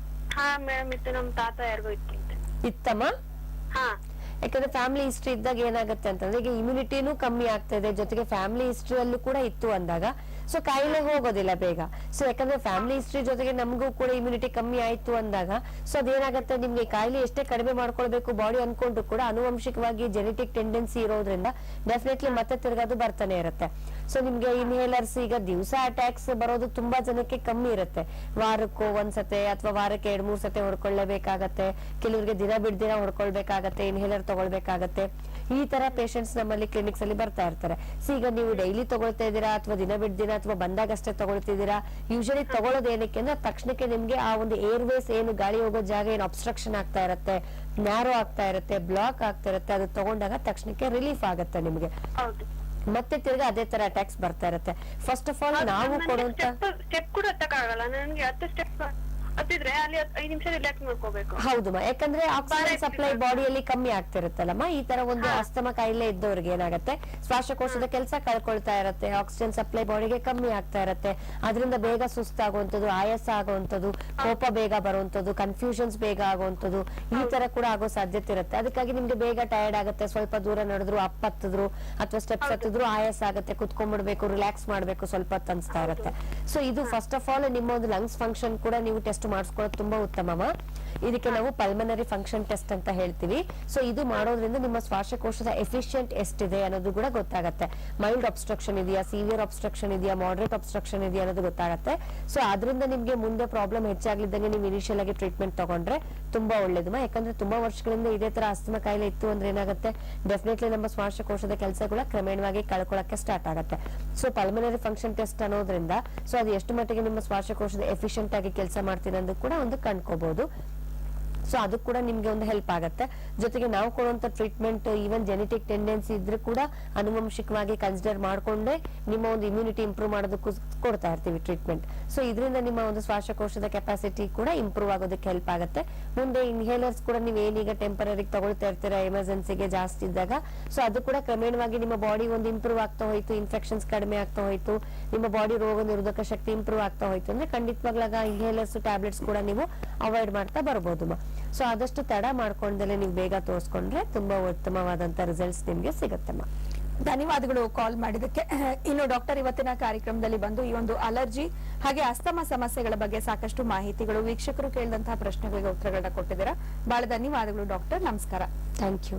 ಹಾ ಮೇಡಮ್ ಇತ್ತು, ನಮ್ ತಾತ ಯಾರಿಗೋ ಇತ್ತಮ್ಮ. ಹಾ, ಯಾಕಂದ್ರೆ ಫ್ಯಾಮಿಲಿ ಹಿಸ್ಟ್ರಿ ಇದ್ದಾಗ ಏನಾಗುತ್ತೆ ಅಂತಂದ್ರೆ ಈಗ ಇಮ್ಯುನಿಟಿನೂ ಕಮ್ಮಿ ಆಗ್ತಾ ಇದೆ, ಜೊತೆಗೆ ಫ್ಯಾಮಿಲಿ ಹಿಸ್ಟ್ರಿಯಲ್ಲೂ ಕೂಡ ಇತ್ತು ಅಂದಾಗ ಸೊ ಕಾಯಿಲೆ ಹೋಗೋದಿಲ್ಲ ಬೇಗ. ಸೊ ಯಾಕಂದ್ರೆ ಫ್ಯಾಮಿಲಿ ಹಿಸ್ಟ್ರಿ ಜೊತೆಗೆ ನಮಗೂ ಕೂಡ ಇಮ್ಯುನಿಟಿ ಕಮ್ಮಿ ಆಯ್ತು ಅಂದಾಗ ಸೊ ಅದೇನಾಗುತ್ತೆ, ನಿಮ್ಗೆ ಕಾಯಿಲೆ ಎಷ್ಟೇ ಕಡಿಮೆ ಮಾಡ್ಕೊಳ್ಬೇಕು ಬಾಡಿ ಅನ್ಕೊಂಡ್ರು ಕೂಡ ಆನುವಂಶಿಕವಾಗಿ ಜೆನೆಟಿಕ್ ಟೆಂಡೆನ್ಸಿ ಇರೋದ್ರಿಂದ ಡೆಫಿನೆಟ್ಲಿ ಮತ್ತೆ ತಿರ್ಗಾದು ಬರ್ತಾನೆ ಇರುತ್ತೆ. ಸೊ ನಿಮ್ಗೆ ಇನ್ಹೇಲರ್ಸ್ ಈಗ ದಿವಸ ಅಟ್ಯಾಕ್ಸ್ ಬರೋದು ತುಂಬಾ ಜನಕ್ಕೆ ಕಮ್ಮಿ ಇರುತ್ತೆ. ವಾರಕ್ಕೂ ಒಂದ್ಸತೆ ಅಥವಾ ವಾರಕ್ಕೆ 2-3 ಸತಿ ಹೊಡ್ಕೊಳ್ಳೇಬೇಕಾಗತ್ತೆ. ಕೆಲವರಿಗೆ ದಿನ ಬಿಡ್ ದಿನ ಹೊಡ್ಕೊಳ್ಬೇಕಾಗತ್ತೆ, ಇನ್ಹೇಲರ್ ತಗೊಳ್ಬೇಕಾಗತ್ತೆ. ಈ ತರ ಪೇಷಂಟ್ಸ್ ನಮ್ಮಲ್ಲಿ ಕ್ಲಿನಿಕ್ಸ್ ಅಲ್ಲಿ ಬರ್ತಾ ಇರ್ತಾರೆ. ಸೊ ಈಗ ನೀವು ಡೈಲಿ ತಗೊಳ್ತಾ ಇದ್ದೀರಾ ಅಥವಾ ದಿನ ಬಿಡ್ ದಿನ ಅಥವಾ ಬಂದಾಗಷ್ಟೇ ತಗೊಳ್ತಿದ್ದೀರಾ? ಯೂಶಲಿ ತಗೊಳ್ಳೋದು ಏನಕ್ಕೆ ಅಂದ್ರೆ ತಕ್ಷಣಕ್ಕೆ ನಿಮ್ಗೆ ಆ ಒಂದು ಏರ್ವೇಸ್ ಏನು ಗಾಳಿ ಹೋಗೋ ಜಾಗ ಏನು ಅಬ್ಸ್ಟ್ರಕ್ಷನ್ ಆಗ್ತಾ ಇರುತ್ತೆ, ನ್ಯಾರೋ ಆಗ್ತಾ ಇರುತ್ತೆ, ಬ್ಲಾಕ್ ಆಗ್ತಾ ಇರುತ್ತೆ, ಅದು ತಗೊಂಡಾಗ ತಕ್ಷಣಕ್ಕೆ ರಿಲೀಫ್ ಆಗುತ್ತೆ ನಿಮ್ಗೆ. ಮತ್ತೆ ತಿರ್ಗಾ ಅದೇ ತರ ಅಟ್ಯಾಕ್ಸ್ ಬರ್ತಾ ಇರುತ್ತೆ. ಫಸ್ಟ್ ಆಫ್ ಆಲ್ ನಾವು ಕೊಡುವಂತ ಸ್ಟೆಪ್ ಕೂಡ ಹತ್ತಕ್ಕಾಗಲ್ಲ ನನಗೆ. 10 ಸ್ಟೆಪ್ ಹತ್ತಿದ್ರೆ ಅಲ್ಲಿ 5 ನಿಮಿಷ ರಿಲ್ಯಾಕ್ಸ್ ಮಾಡ್ಕೋಬೇಕು. ಹೌದಮ್ಮ, ಯಾಕಂದ್ರೆ ಆಕ್ಸಿಜನ್ ಸಪ್ಲೈ ಬಾಡಿಯಲ್ಲಿ ಕಮ್ಮಿ ಆಗ್ತಿರುತ್ತಲ್ಲಮ್ಮ. ಈ ತರ ಒಂದು ಅಸ್ತಮ ಕಾಯಿಲೆ ಇದ್ದವ್ರಿಗೆ ಏನಾಗುತ್ತೆ, ಶ್ವಾಸಕೋಶದ ಕೆಲಸ ಕಳ್ಕೊಳ್ತಾ ಇರುತ್ತೆ, ಆಕ್ಸಿಜನ್ ಸಪ್ಲೈ ಬಾಡಿಗೆ ಕಮ್ಮಿ ಆಗ್ತಾ ಇರುತ್ತೆ. ಅದರಿಂದ ಬೇಗ ಸುಸ್ತಾಗುವಂಥದ್ದು, ಆಯಾಸ ಆಗುವಂಥದ್ದು, ಕೋಪ ಬೇಗ ಬರುವಂಥದ್ದು, ಕನ್ಫ್ಯೂಷನ್ಸ್ ಬೇಗ ಆಗುವಂಥದ್ದು, ಈ ತರ ಕೂಡ ಆಗೋ ಸಾಧ್ಯತೆ ಇರುತ್ತೆ. ಅದಕ್ಕಾಗಿ ನಿಮ್ಗೆ ಬೇಗ ಟಯರ್ಡ್ ಆಗುತ್ತೆ. ಸ್ವಲ್ಪ ದೂರ ನಡೆದ್ರು, ಅಪ್ ಹತ್ತಿದ್ರು ಅಥವಾ ಸ್ಟೆಪ್ಸ್ ಹತ್ತಿದ್ರು ಆಯಾಸ ಆಗುತ್ತೆ, ಕುತ್ಕೊಂಡ್ಬಿಡ್ಬೇಕು, ರಿಲ್ಯಾಕ್ಸ್ ಮಾಡ್ಬೇಕು ಸ್ವಲ್ಪ ಹೊತ್ತು ಅನ್ಸ್ತಾ ಇರುತ್ತೆ. ಸೊ ಇದು ಫಸ್ಟ್ ಆಫ್ ಆಲ್ ನಿಮ್ಮ ಒಂದು ಲಂಗ್ಸ್ ಫಂಕ್ಷನ್ ಕೂಡ ನೀವು ಟೆಸ್ಟ್ ಮಾಡಿಸ್ಕೊಳ್ಳೋದು ತುಂಬಾ ಉತ್ತಮಮ್ಮ. ಇದಕ್ಕೆ ನಾವು ಪಲ್ಮನರಿ ಫಂಕ್ಷನ್ ಟೆಸ್ಟ್ ಅಂತ ಹೇಳ್ತೀವಿ. ಸೊ ಇದು ಮಾಡೋದ್ರಿಂದ ನಿಮ್ಮ ಶ್ವಾಸಕೋಶದ ಎಫಿಷಿಯಂಟ್ ಎಷ್ಟಿದೆ ಅನ್ನೋದು ಕೂಡ ಗೊತ್ತಾಗುತ್ತೆ. ಮೈಲ್ಡ್ ಅಬ್ಸ್ಟ್ರಕ್ಷನ್ ಇದೆಯಾ, ಸಿವಿಯರ್ ಅಬ್ಸ್ಟ್ರಕ್ಷನ್ ಇದೆಯಾ, ಮಾಡರೇಟ್ ಅಬ್ಸ್ಟ್ರಕ್ಷನ್ ಇದೆಯಾ ಅನ್ನೋದು ಗೊತ್ತಾಗುತ್ತೆ. ಸೊ ಅದರಿಂದ ನಿಮ್ಗೆ ಮುಂದೆ ಪ್ರಾಬ್ಲಮ್ ಹೆಚ್ಚಾಗ್ಲಿದ್ದಂಗೆ ನೀವು ಇನಿಷಿಯಲ್ ಆಗಿ ಟ್ರೀಟ್ಮೆಂಟ್ ತಗೊಂಡ್ರೆ ತುಂಬಾ ಒಳ್ಳೇದಮ್ಮ. ಯಾಕಂದ್ರೆ ತುಂಬಾ ವರ್ಷಗಳಿಂದ ಇದೇ ತರ ಅಸ್ತಮ ಕಾಯಿಲೆ ಇತ್ತು ಅಂದ್ರೆ ಏನಾಗುತ್ತೆ, ಡೆಫಿನೆಟ್ಲಿ ನಮ್ಮ ಶ್ವಾಸಕೋಶದ ಕೆಲಸಗಳ ಕ್ರಮೇಣವಾಗಿ ಕಳ್ಕೊಳ್ಳಕ್ಕೆ ಸ್ಟಾರ್ಟ್ ಆಗುತ್ತೆ. ಸೊ ಪಲ್ಮನರಿ ಫಂಕ್ಷನ್ ಟೆಸ್ಟ್ ಅನ್ನೋದ್ರಿಂದ ಸೊ ಅದು ಎಷ್ಟು ಮಟ್ಟಿಗೆ ನಿಮ್ಮ ಶ್ವಾಸಕೋಶದ ಎಫಿಷಿಯಂಟ್ ಆಗಿ ಕೆಲಸ ಮಾಡ್ತೀನಿ ಅನ್ನೋದು ಕೂಡ ಒಂದು ಕಂಡ್ಕೋಬಹುದು. ಸೊ ಅದು ಕೂಡ ನಿಮ್ಗೆ ಒಂದು ಹೆಲ್ಪ್ ಆಗುತ್ತೆ. ಜೊತೆಗೆ ನಾವು ಕೊಡುವಂತ ಟ್ರೀಟ್ಮೆಂಟ್ ಈವನ್ ಜೆನೆಟಿಕ್ ಟೆಂಡೆನ್ಸಿ ಇದ್ರೆ ಕೂಡ ಆನುವಂಶಿಕವಾಗಿ ಕನ್ಸಿಡರ್ ಮಾಡ್ಕೊಂಡೆ ನಿಮ್ಮ ಒಂದು ಇಮ್ಯುನಿಟಿ ಇಂಪ್ರೂವ್ ಮಾಡೋದಕ್ಕೂ ಕೊಡ್ತಾ ಇರ್ತೀವಿ ಟ್ರೀಟ್ಮೆಂಟ್. ಸೊ ಇದರಿಂದ ನಿಮ್ಮ ಒಂದು ಶ್ವಾಸಕೋಶದ ಕೆಪಾಸಿಟಿ ಕೂಡ ಇಂಪ್ರೂವ್ ಆಗೋದಕ್ಕೆ ಹೆಲ್ಪ್ ಆಗುತ್ತೆ. ಮುಂದೆ ಇನ್ಹೇಲರ್ಸ್ ಕೂಡ ನೀವು ಏನೀಗ ಟೆಂಪರರಿ ತಗೊಳ್ತಾ ಇರ್ತೀರಾ ಎಮರ್ಜೆನ್ಸಿಗೆ ಜಾಸ್ತಿ ಇದ್ದಾಗ, ಸೊ ಅದು ಕೂಡ ಕ್ರಮೇಣವಾಗಿ ನಿಮ್ಮ ಬಾಡಿ ಒಂದು ಇಂಪ್ರೂವ್ ಆಗ್ತಾ ಹೋಯ್ತು, ಇನ್ಫೆಕ್ಷನ್ಸ್ ಕಡಿಮೆ ಆಗ್ತಾ ಹೋಯ್ತು, ನಿಮ್ಮ ಬಾಡಿ ರೋಗ ನಿರೋಧಕ ಶಕ್ತಿ ಇಂಪ್ರೂವ್ ಆಗ್ತಾ ಹೋಯ್ತು ಅಂದ್ರೆ ಖಂಡಿತವಾಗ್ಲಾಗ ಇನ್ಹೇಲರ್ಸ್ ಟ್ಯಾಬ್ಲೆಟ್ಸ್ ಕೂಡ ನೀವು ಅವಾಯ್ಡ್ ಮಾಡ್ತಾ ಬರ್ಬೋದು. ಸೊ ಆದಷ್ಟು ತಡ ಮಾಡ್ಕೊಂಡಲ್ಲೇ ನೀವು ಬೇಗ ತೋರಿಸ್ಕೊಂಡ್ರೆ ತುಂಬಾ ಉತ್ತಮವಾದಂತ ರಿಸಲ್ಟ್ಸ್ ನಿಮ್ಗೆ ಸಿಗುತ್ತಮ್ಮ. ಧನ್ಯವಾದಗಳು ಕಾಲ್ ಮಾಡಿದಕ್ಕೆ. ಇನ್ನು ಡಾಕ್ಟರ್ ಇವತ್ತಿನ ಕಾರ್ಯಕ್ರಮದಲ್ಲಿ ಬಂದು ಈ ಒಂದು ಅಲರ್ಜಿ ಹಾಗೆ ಅಸ್ತಮ ಸಮಸ್ಯೆಗಳ ಬಗ್ಗೆ ಸಾಕಷ್ಟು ಮಾಹಿತಿಗಳು, ವೀಕ್ಷಕರು ಕೇಳಿದಂತಹ ಪ್ರಶ್ನೆಗಳಿಗೆ ಉತ್ತರಗಳನ್ನ ಕೊಟ್ಟಿದ್ದೀರಾ. ಬಹಳ ಧನ್ಯವಾದಗಳು ಡಾಕ್ಟರ್. ನಮಸ್ಕಾರ. Thank you.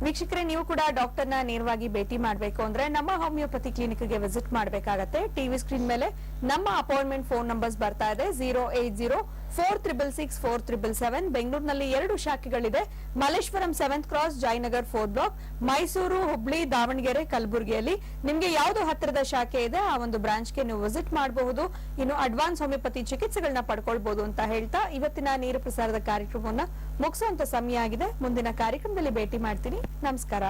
ವೀಕ್ಷಕರೇ, ನೀವು ಕೂಡ ಡಾಕ್ಟರ್ನ ನೇರವಾಗಿ ಭೇಟಿ ಮಾಡಬೇಕು ಅಂದ್ರೆ ನಮ್ಮ ಹೋಮಿಯೋಪತಿ ಕ್ಲಿನಿಕ್ಗೆ ವಿಸಿಟ್ ಮಾಡಬೇಕಾಗತ್ತೆ. ಟಿವಿ ಸ್ಕ್ರೀನ್ ಮೇಲೆ ನಮ್ಮ ಅಪಾಯಿಂಟ್ಮೆಂಟ್ ಫೋನ್ ನಂಬರ್ಸ್ ಬರ್ತಾ ಇದೆ. 080-466-4777. ಬೆಂಗಳೂರಿನಲ್ಲಿ 2 ಶಾಖೆಗಳಿದೆ. Malleshwaram 7th cross, Jayanagar 4th block, Mysuru, Hubli, Davanagere, ಕಲಬುರಗಿಯಲ್ಲಿ ನಿಮ್ಗೆ ಯಾವ್ದು ಹತ್ತಿರದ ಶಾಖೆ ಇದೆ ಆ ಒಂದು ಬ್ರಾಂಚ್ಗೆ ನೀವು ವಿಸಿಟ್ ಮಾಡಬಹುದು. ಇನ್ನು ಅಡ್ವಾನ್ಸ್ ಹೋಮಿಯೋಪತಿ ಚಿಕಿತ್ಸೆಗಳನ್ನ ಪಡ್ಕೊಳ್ಬಹುದು ಅಂತ ಹೇಳ್ತಾ ಇವತ್ತಿನ ನೇರ ಪ್ರಸಾರದ ಕಾರ್ಯಕ್ರಮವನ್ನ ಮುಗಿಸುವಂತ ಸಮಯ ಆಗಿದೆ. ಮುಂದಿನ ಕಾರ್ಯಕ್ರಮದಲ್ಲಿ ಭೇಟಿ ಮಾಡ್ತೀನಿ. ನಮಸ್ಕಾರ.